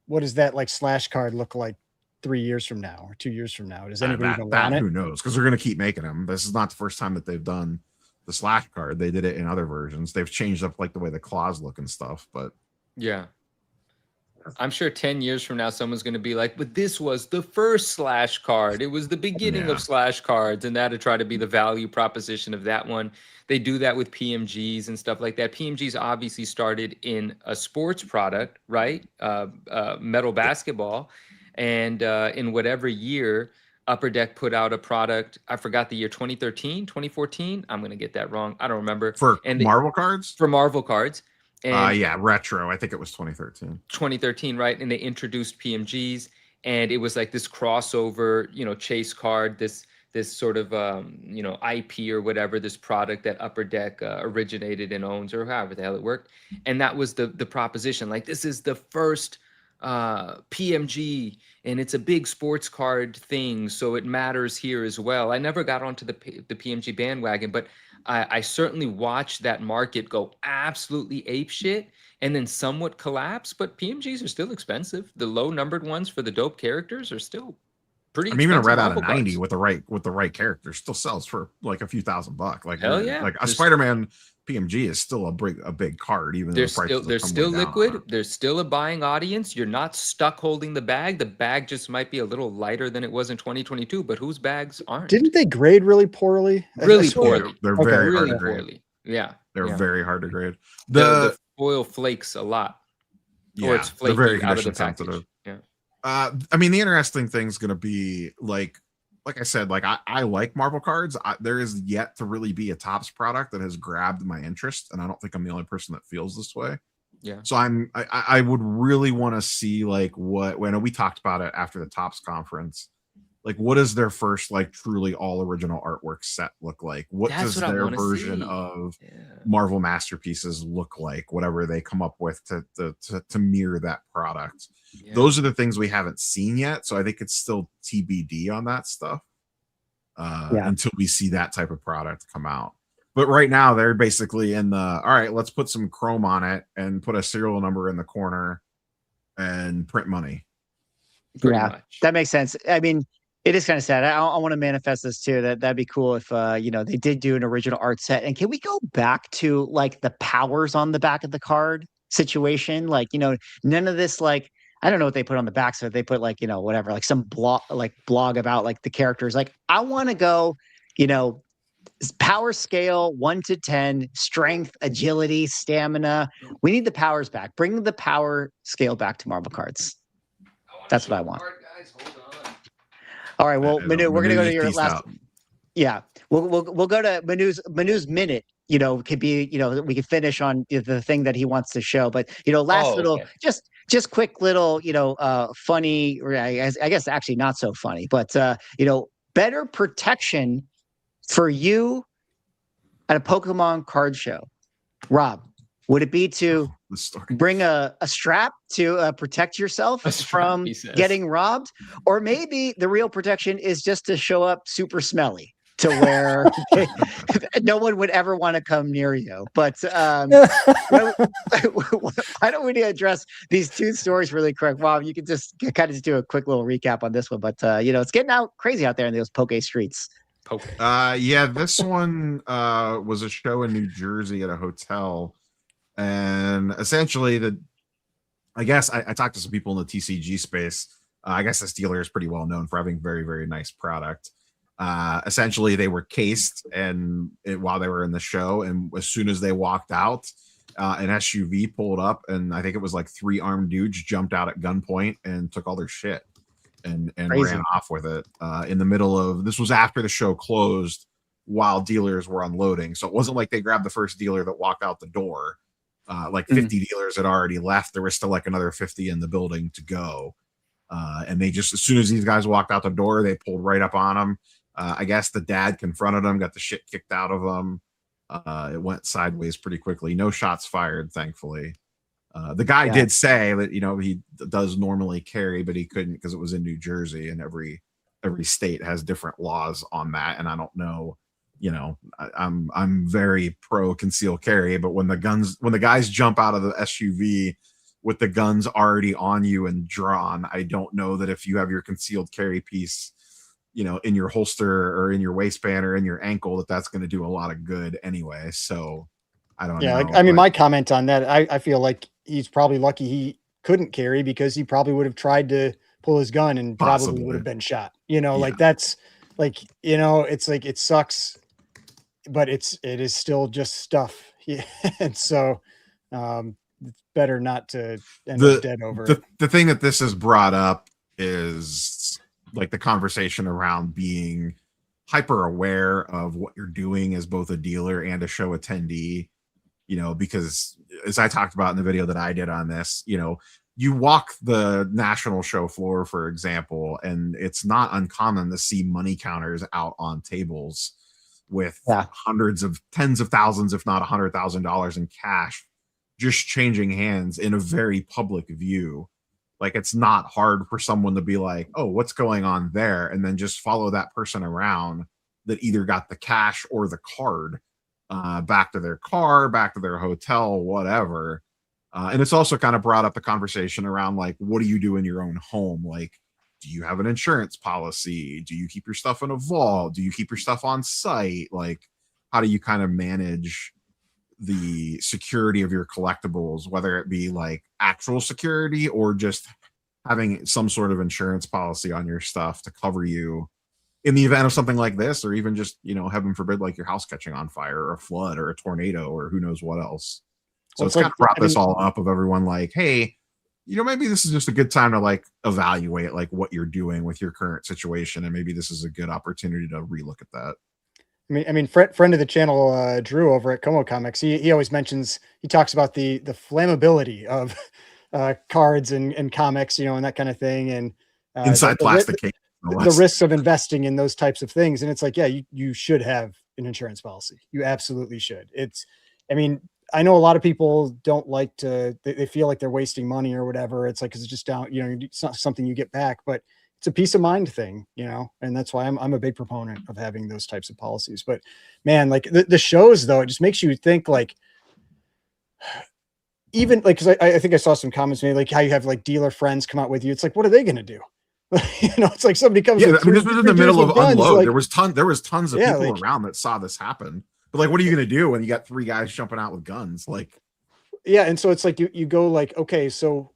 [SPEAKER 3] that like slash card look like 3 years from now or 2 years from now? Does anybody even want it?
[SPEAKER 4] Who knows? Because they're going to keep making them. This is not the first time that they've done the slash card. They did it in other versions. They've changed up like the way the claws look and stuff. But
[SPEAKER 5] yeah, I'm sure 10 years from now, someone's going to be like, but this was the first slash card. It was the beginning of slash cards, and that'll try to be the value proposition of that one. They do that with PMGs and stuff like that. PMGs obviously started in a sports product, right? Metal basketball. And in whatever year, Upper Deck put out a product, I forgot the year, 2013, 2014. I'm going to get that wrong. I don't remember.
[SPEAKER 4] For Marvel cards?
[SPEAKER 5] For Marvel cards.
[SPEAKER 4] And retro. I think it was 2013.
[SPEAKER 5] 2013, right? And they introduced PMGs, and it was like this crossover, chase card, this sort of IP or whatever, this product that Upper Deck originated and owns, or however the hell it worked. And that was the proposition. Like, this is the first PMG, and it's a big sports card thing, so it matters here as well. I never got onto the PMG bandwagon, but I certainly watched that market go absolutely apeshit and then somewhat collapse. But PMGs are still expensive. The low numbered ones for the dope characters are still pretty expensive.
[SPEAKER 4] Even a Red out of 90 with the right character still sells for like a few $1,000. Like,
[SPEAKER 5] hell yeah.
[SPEAKER 4] Like a Spider-Man PMG is still a big card, even though
[SPEAKER 5] they're still liquid. There's still a buying audience. You're not stuck holding the bag. The bag just might be a little lighter than it was in 2022, but whose bags aren't?
[SPEAKER 3] Didn't they grade really poorly?
[SPEAKER 5] Really poorly.
[SPEAKER 4] They're very
[SPEAKER 5] really
[SPEAKER 4] hard to grade.
[SPEAKER 5] Poorly. Yeah.
[SPEAKER 4] They're very hard to grade.
[SPEAKER 5] The foil flakes a lot.
[SPEAKER 4] Yeah,
[SPEAKER 5] or it's flaky
[SPEAKER 4] very
[SPEAKER 5] out of the
[SPEAKER 4] condition
[SPEAKER 5] package.
[SPEAKER 4] sensitive.
[SPEAKER 5] Yeah.
[SPEAKER 4] I mean, the interesting thing is going to be like I said, like I like Marvel cards. There is yet to really be a Topps product that has grabbed my interest, and I don't think I'm the only person that feels this way.
[SPEAKER 5] Yeah.
[SPEAKER 4] So I would really want to see like what when we talked about it after the Topps conference. Like, what does their first like truly all original artwork set look like? What does their version of Marvel masterpieces look like? Whatever they come up with to mirror that product. Yeah. Those are the things we haven't seen yet. So I think it's still TBD on that stuff until we see that type of product come out. But right now they're basically in the, all right, let's put some chrome on it and put a serial number in the corner and print money.
[SPEAKER 1] Pretty much. That makes sense. I mean, it is kind of sad. I want to manifest this too. That'd be cool if they did do an original art set. And can we go back to like the powers on the back of the card situation? Like, none of this, like, I don't know what they put on the back. So they put like, whatever, like some blog about like the characters. Like, I want to go, power scale 1 to 10, strength, agility, stamina. We need the powers back. Bring the power scale back to Marvel cards. That's what I want. All right. Well, Manu, we're gonna go to your last. Out. Yeah, we'll go to Manu's minute. Could be we could finish on the thing that he wants to show, but just quick little funny, or I guess actually not so funny, but better protection for you at a Pokemon card show, Rob. Would it be to bring a strap to protect yourself from getting robbed? Or maybe the real protection is just to show up super smelly to where no one would ever want to come near you. But why don't we address these two stories really quick? Rob, you can just kind of do a quick little recap on this one. But, it's getting out crazy out there in those Poke streets.
[SPEAKER 4] This one was a show in New Jersey at a hotel. And essentially, I guess I talked to some people in the TCG space. I guess this dealer is pretty well known for having very, very nice product. Essentially, they were cased while they were in the show, and as soon as they walked out, an SUV pulled up, and I think it was like 3 armed dudes jumped out at gunpoint and took all their shit and ran off with it. In the middle of this was after the show closed, while dealers were unloading, so it wasn't like they grabbed the first dealer that walked out the door. Like 50 dealers had already left. There was still like another 50 in the building to go. And they just, as soon as these guys walked out the door, they pulled right up on them. I guess the dad confronted them, got the shit kicked out of them. It went sideways pretty quickly. No shots fired, thankfully. The guy did say that, he does normally carry, but he couldn't because it was in New Jersey, and every state has different laws on that. And I don't know. I'm very pro conceal carry, but when the guys jump out of the SUV with the guns already on you and drawn, I don't know that if you have your concealed carry piece, in your holster or in your waistband or in your ankle, that's going to do a lot of good anyway. So I don't know.
[SPEAKER 3] I mean, my comment on that, I feel like he's probably lucky he couldn't carry, because he probably would have tried to pull his gun and probably would have been shot. Like that's like, it's like, it sucks, but it is still just stuff. Yeah. And so it's better not to end up dead over it.
[SPEAKER 4] The thing that this has brought up is like the conversation around being hyper aware of what you're doing as both a dealer and a show attendee, because as I talked about in the video that I did on this, you walk the national show floor, for example, and it's not uncommon to see money counters out on tables with tens of thousands, if not $100,000 in cash, just changing hands in a very public view. Like, it's not hard for someone to be like, oh, what's going on there? And then just follow that person around that either got the cash or the card back to their car, back to their hotel, whatever. And it's also kind of brought up the conversation around, like, what do you do in your own home? Like, do you have an insurance policy? Do you keep your stuff in a vault? Do you keep your stuff on site? Like, how do you kind of manage the security of your collectibles, whether it be like actual security or just having some sort of insurance policy on your stuff to cover you in the event of something like this, or even just, heaven forbid, like your house catching on fire or a flood or a tornado or who knows what else. So it's kind of brought this all up of everyone like, hey, maybe this is just a good time to like evaluate like what you're doing with your current situation, and maybe this is a good opportunity to relook at that.
[SPEAKER 3] Friend of the channel, Drew over at Como Comics, he always mentions, he talks about the flammability of cards and comics, and that kind of thing, and
[SPEAKER 4] Inside plastic case,
[SPEAKER 3] the risks of investing in those types of things. And it's like, yeah, you should have an insurance policy. You absolutely should. I know a lot of people don't like to, they feel like they're wasting money or whatever. It's like, 'cause it's just down, it's not something you get back, but it's a peace of mind thing, and that's why I'm a big proponent of having those types of policies. But man, like the shows though, it just makes you think like, even like, cause I think I saw some comments maybe like how you have like dealer friends come out with you. It's like, what are they going to do? It's like somebody comes.
[SPEAKER 4] Yeah, this was in the middle of unload.
[SPEAKER 3] Like,
[SPEAKER 4] there was tons of people around that saw this happen. But like, what are you going to do when you got 3 guys jumping out with guns? Like,
[SPEAKER 3] yeah. And so it's like, you go like, okay, so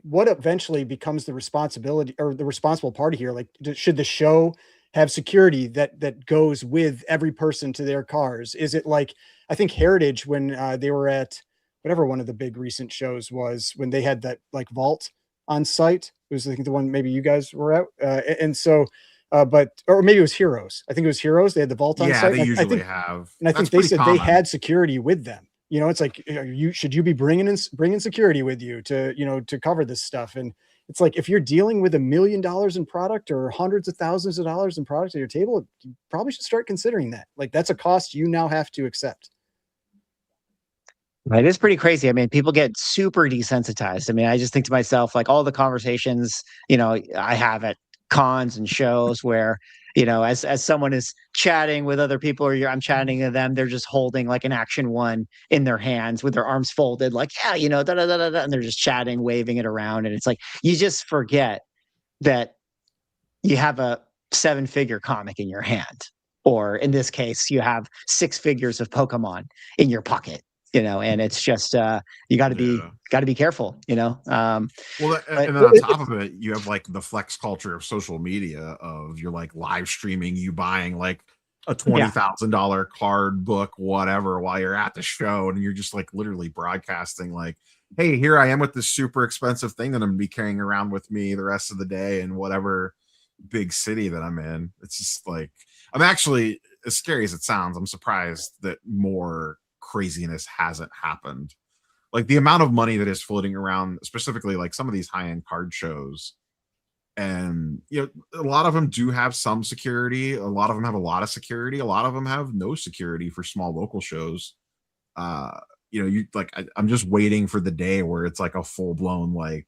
[SPEAKER 3] what eventually becomes the responsibility or the responsible party here? Like, should the show have security that goes with every person to their cars? Is it like, I think Heritage, when they were at whatever one of the big recent shows was, when they had that like vault on site, it was I think the one maybe you guys were at, and so or maybe it was Heroes. I think it was Heroes. They had the vault on site.
[SPEAKER 4] They usually have,
[SPEAKER 3] and I think they said they had security with them. It's like, should you be bringing security with you to to cover this stuff? And it's like, if you're dealing with $1 million in product or hundreds of thousands of dollars in product at your table, you probably should start considering that. Like, that's a cost you now have to accept.
[SPEAKER 1] It is pretty crazy. I mean, people get super desensitized. I mean, I just think to myself, like all the conversations, I have at cons and shows where, as someone is chatting with other people or I'm chatting to them, they're just holding like an Action 1 in their hands with their arms folded, like, yeah, da, da, da, da, da, and they're just chatting, waving it around. And it's like, you just forget that you have a 7-figure comic in your hand, or in this case, you have 6 figures of Pokemon in your pocket. And it's just you got to be careful.
[SPEAKER 4] Well, and then on top of it, you have like the flex culture of social media of you're like live streaming you buying like a $20,000 card book, whatever, while you're at the show, and you're just like literally broadcasting like, hey, here I am with this super expensive thing that I'm gonna be carrying around with me the rest of the day in whatever big city that I'm in. It's just like, I'm actually, as scary as it sounds, I'm surprised that more craziness hasn't happened. Like the amount of money that is floating around, specifically like some of these high-end card shows, and a lot of them do have some security, a lot of them have a lot of security, a lot of them have no security for small local shows. I'm just waiting for the day where it's like a full-blown, like,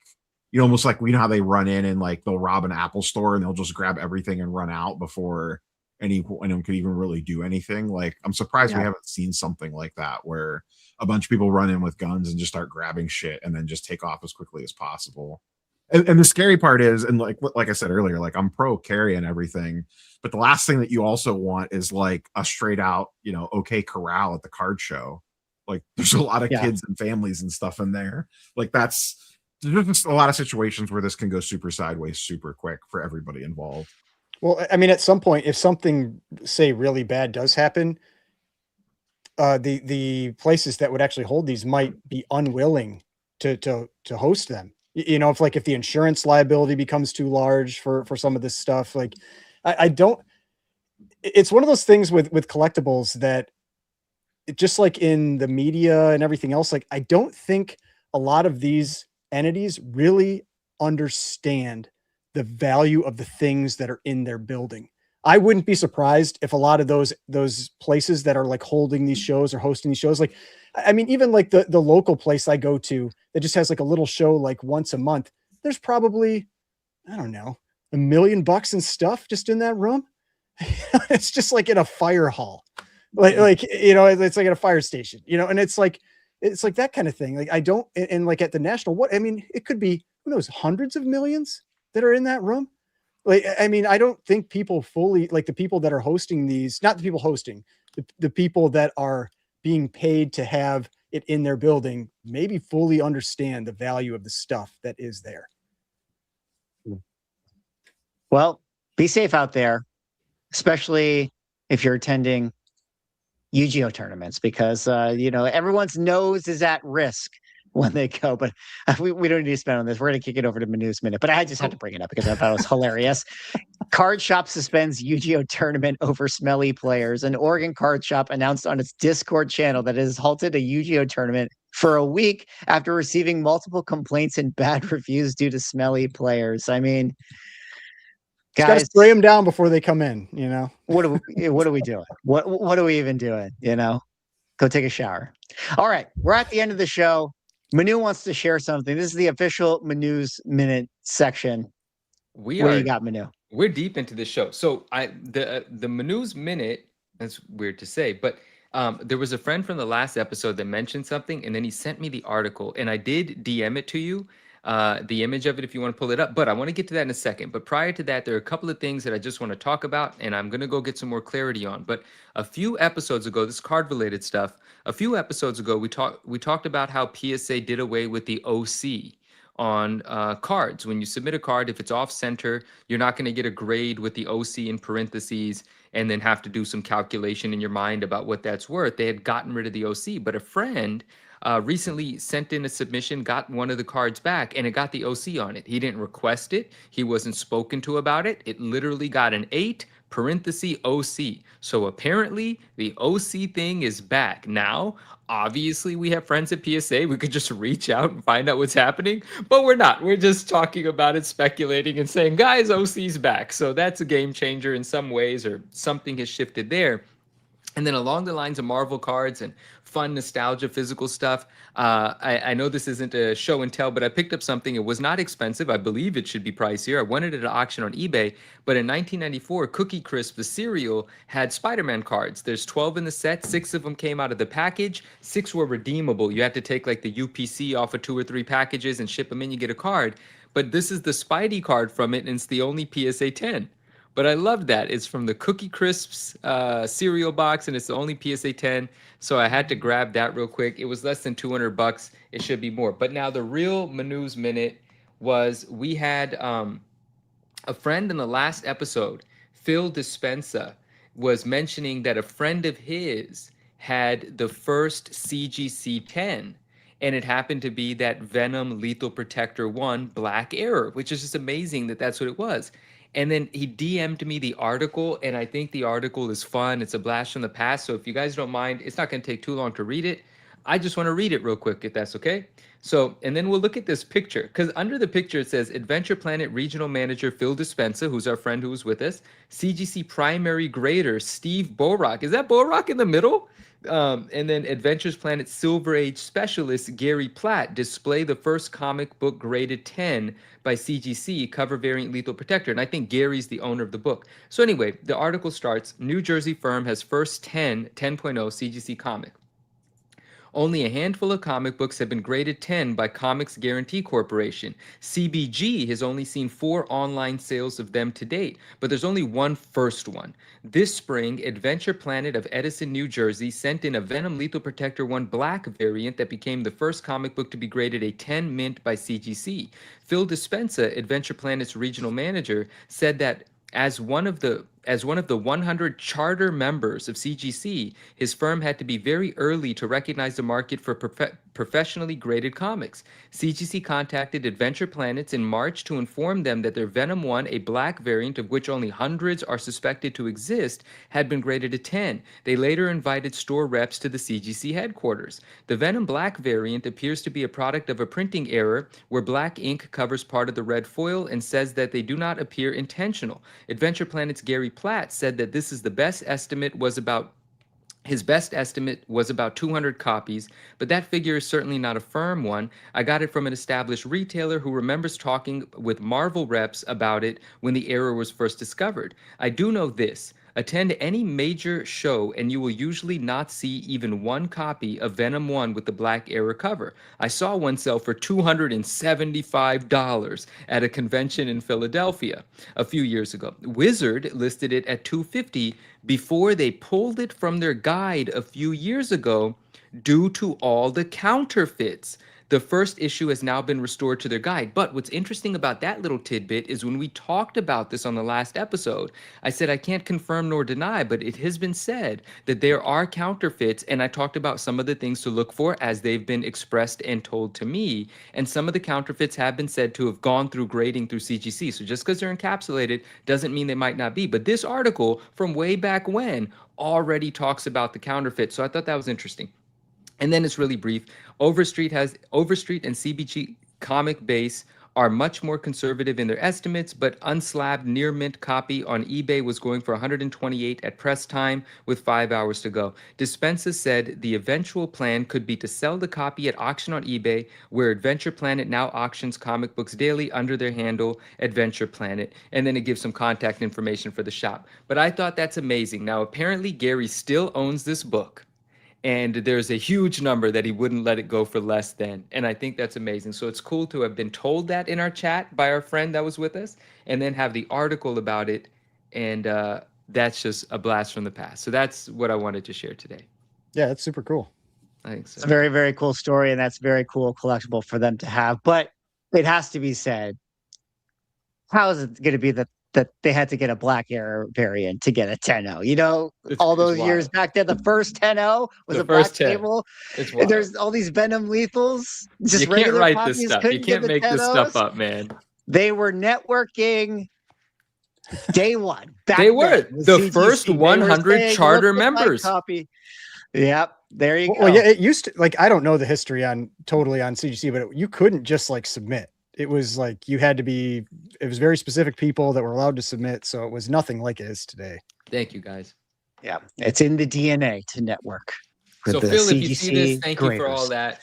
[SPEAKER 4] almost like, how they run in and like they'll rob an Apple store and they'll just grab everything and run out before anyone could even really do anything. Like, I'm surprised we haven't seen something like that where a bunch of people run in with guns and just start grabbing shit and then just take off as quickly as possible. And the scary part is, and like I said earlier, like I'm pro carry and everything, but the last thing that you also want is like a straight out, OK Corral at the card show. Like there's a lot of kids and families and stuff in there. Like there's just a lot of situations where this can go super sideways super quick for everybody involved.
[SPEAKER 3] Well, I mean, at some point, if something, say, really bad does happen, the places that would actually hold these might be unwilling to host them. If the insurance liability becomes too large for some of this stuff, like I don't. It's one of those things with collectibles that, just like in the media and everything else, like I don't think a lot of these entities really understand the value of the things that are in their building. I wouldn't be surprised if a lot of those places that are like holding these shows or hosting these shows, like, I mean, even like the local place I go to that just has like a little show like once a month, there's probably, I don't know, $1 million in stuff just in that room. It's just like in a fire hall, it's like at a fire station, and it's like that kind of thing. Like I don't, and like at the national, it could be, who knows, hundreds of millions that are in that room. Like, I mean, I don't think people fully, like the people that are hosting these, not the people hosting, the people that are being paid to have it in their building, maybe fully understand the value of the stuff that is there.
[SPEAKER 1] Well, be safe out there, especially if you're attending Yu-Gi-Oh tournaments, because everyone's nose is at risk when they go. But we don't need to spend on this. We're going to kick it over to Manu's Minute. But I just had to bring it up because I thought it was hilarious. Card shop suspends Yu-Gi-Oh tournament over smelly players. An Oregon card shop announced on its Discord channel that it has halted a Yu-Gi-Oh tournament for a week after receiving multiple complaints and bad reviews due to smelly players. I mean,
[SPEAKER 3] Just got to
[SPEAKER 1] guys,
[SPEAKER 3] spray them down before they come in.
[SPEAKER 1] what are we doing? What are we even doing? Go take a shower. All right, we're at the end of the show. Manu wants to share something. This is the official Manu's Minute section. What do you got, Manu?
[SPEAKER 5] We're deep into the show. So the Manu's Minute, that's weird to say, but there was a friend from the last episode that mentioned something, and then he sent me the article, and I did DM it to you, the image of it if you want to pull it up, but I want to get to that in a second. But prior to that, there are a couple of things that I just want to talk about, and I'm going to go get some more clarity on. But a few episodes ago, this card related stuff, a few episodes ago, we talked about how PSA did away with the OC on cards. When you submit a card, if it's off center, you're not going to get a grade with the OC in parentheses and then have to do some calculation in your mind about what that's worth. They had gotten rid of the OC, but a friend recently sent in a submission, got one of the cards back, and it got the OC on it. He didn't request it. He wasn't spoken to about it. It literally got an 8 parenthesis OC. So apparently the OC thing is back. Now, obviously we have friends at PSA. We could just reach out and find out what's happening, but we're not. We're just talking about it, speculating and saying, guys, OC's back. So that's a game changer in some ways, or something has shifted there. And then along the lines of Marvel cards and fun nostalgia, physical stuff, I know this isn't a show and tell, but I picked up something. It was not expensive. I believe it should be pricier. I won it at an auction on eBay. But in 1994, Cookie Crisp, the cereal, had Spider-Man cards. There's 12 in the set. 6 of them came out of the package. 6 were redeemable. You had to take like the UPC off of 2 or 3 packages and ship them in. You get a card. But this is the Spidey card from it, and it's the only PSA 10. But I love that. It's from the Cookie Crisps cereal box, and it's the only PSA 10. So I had to grab that real quick. It was less than $200. It should be more. But now the real Manu's Minute was, we had a friend in the last episode, Phil Dispensa, was mentioning that a friend of his had the first CGC 10. And it happened to be that Venom Lethal Protector 1 Black Error, which is just amazing that that's what it was. And then he DM'd me the article, and I think the article is fun. It's a blast from the past. So if you guys don't mind, it's not going to take too long to read it. I just want to read it real quick, if that's okay. So, and then we'll look at this picture, because under the picture it says Adventure Planet Regional Manager Phil Dispensa, who's our friend who was with us, CGC Primary Grader Steve Borak. Is that Borak in the middle? And then Adventures Planet Silver Age Specialist Gary Platt display the first comic book graded 10 by CGC, cover variant Lethal Protector. And I think Gary's the owner of the book. So anyway, the article starts, New Jersey firm has first 10.0 CGC comic. Only a handful of comic books have been graded 10 by Comics Guarantee Corporation. CBG has only seen 4 online sales of them to date, but there's only one first one. This spring, Adventure Planet of Edison, New Jersey sent in a Venom Lethal Protector 1 Black variant that became the first comic book to be graded a 10 mint by CGC. Phil Dispensa, Adventure Planet's regional manager, said that as one of the 100 charter members of CGC, his firm had to be very early to recognize the market for professionally graded comics. CGC contacted Adventure Planets in March to inform them that their Venom 1, a black variant of which only hundreds are suspected to exist, had been graded a 10. They later invited store reps to the CGC headquarters. The Venom Black variant appears to be a product of a printing error where black ink covers part of the red foil and says that they do not appear intentional. Adventure Planet's Gary Platt said that this is the best estimate was about his best estimate was about 200 copies, but that figure is certainly not a firm one. I got it from an established retailer who remembers talking with Marvel reps about it when the error was first discovered. I do know this. Attend any major show and you will usually not see even one copy of Venom 1 with the black error cover. I saw one sell for $275 at a convention in Philadelphia a few years ago. Wizard listed it at $250 before they pulled it from their guide a few years ago due to all the counterfeits. The first issue has now been restored to their guide. But what's interesting about that little tidbit is when we talked about this on the last episode, I said I can't confirm nor deny, but it has been said that there are counterfeits, and I talked about some of the things to look for as they've been expressed and told to me, and some of the counterfeits have been said to have gone through grading through CGC. So just because they're encapsulated doesn't mean they might not be. But this article from way back when already talks about the counterfeit, so I thought that was interesting. And then it's really brief. Overstreet and CBG Comic Base are much more conservative in their estimates, but unslabbed near mint copy on eBay was going for $128 at press time with 5 hours to go. Dispenza said the eventual plan could be to sell the copy at auction on eBay, where Adventure Planet now auctions comic books daily under their handle Adventure Planet. And then it gives some contact information for the shop. But I thought that's amazing. Now, apparently Gary still owns this book, and there's a huge number that he wouldn't let it go for less than. And I think that's amazing. So it's cool to have been told that in our chat by our friend that was with us, and then have the article about it. And that's just a blast from the past. So that's what I wanted to share today.
[SPEAKER 3] Yeah, that's super cool.
[SPEAKER 5] I think so.
[SPEAKER 1] It's a very, very cool story, and that's very cool collectible for them to have. But it has to be said, how is it going to be that they had to get a black air variant to get a 10-0? You know, all those years back then, the first 10-0 was a black table. There's all these Venom lethals. Just
[SPEAKER 5] you can't write this
[SPEAKER 1] copies,
[SPEAKER 5] stuff. You can't make this stuff up, man.
[SPEAKER 1] They were networking day one.
[SPEAKER 5] They were the
[SPEAKER 1] CGC,
[SPEAKER 5] first 100 charter members.
[SPEAKER 1] Copy. Yep. There you go.
[SPEAKER 3] Well, yeah, it used to, like, I don't know the history totally on CGC, but you couldn't just like submit. It was like it was very specific people that were allowed to submit. So it was nothing like it is today.
[SPEAKER 5] Thank you, guys.
[SPEAKER 1] Yeah. It's in the DNA to network.
[SPEAKER 5] So Phil, if you see this, thank you for all that.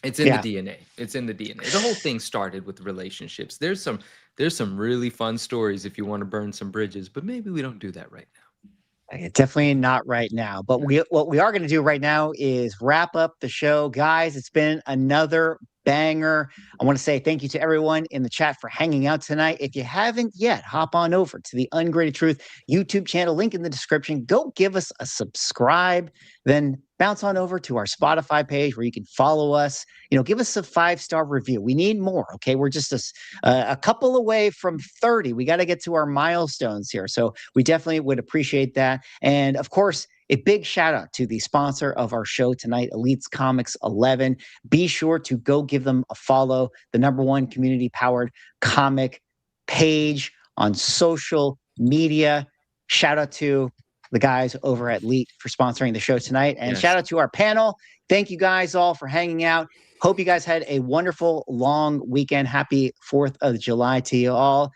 [SPEAKER 5] It's in the DNA. It's in the DNA. The whole thing started with relationships. There's some really fun stories if you want to burn some bridges, but maybe we don't do that right now.
[SPEAKER 1] Definitely not right now. But what we are going to do right now is wrap up the show. Guys, it's been another banger. I want to say thank you to everyone in the chat for hanging out tonight. If you haven't yet, hop on over to the Ungraded Truth YouTube channel, link in the description. Go give us a subscribe, then bounce on over to our Spotify page where you can follow us. You know, give us a 5-star review. We need more. Okay, we're just a couple away from 30. We got to get to our milestones here, so we definitely would appreciate that. And of course, a big shout out to the sponsor of our show tonight, Elites Comics 11. Be sure to go give them a follow, the #1 community powered comic page on social media. Shout out to the guys over at Elite for sponsoring the show tonight. And shout out to our panel. Thank you guys all for hanging out. Hope you guys had a wonderful long weekend. Happy 4th of July to you all.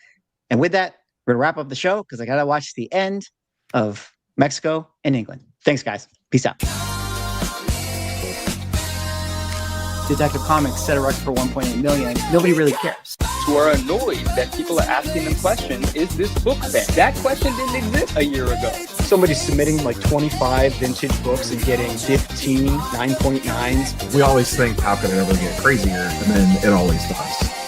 [SPEAKER 1] And with that, we're going to wrap up the show because I got to watch the end of Mexico and England. Thanks, guys. Peace out. Detective Comics set a record for 1.8 million. Nobody really cares.
[SPEAKER 2] Who are annoyed that people are asking them questions, is this book banned? That question didn't exist a year ago.
[SPEAKER 6] Somebody's submitting like 25 vintage books and getting 15 9.9s.
[SPEAKER 4] We always think, how could it ever get crazier? And then it always does.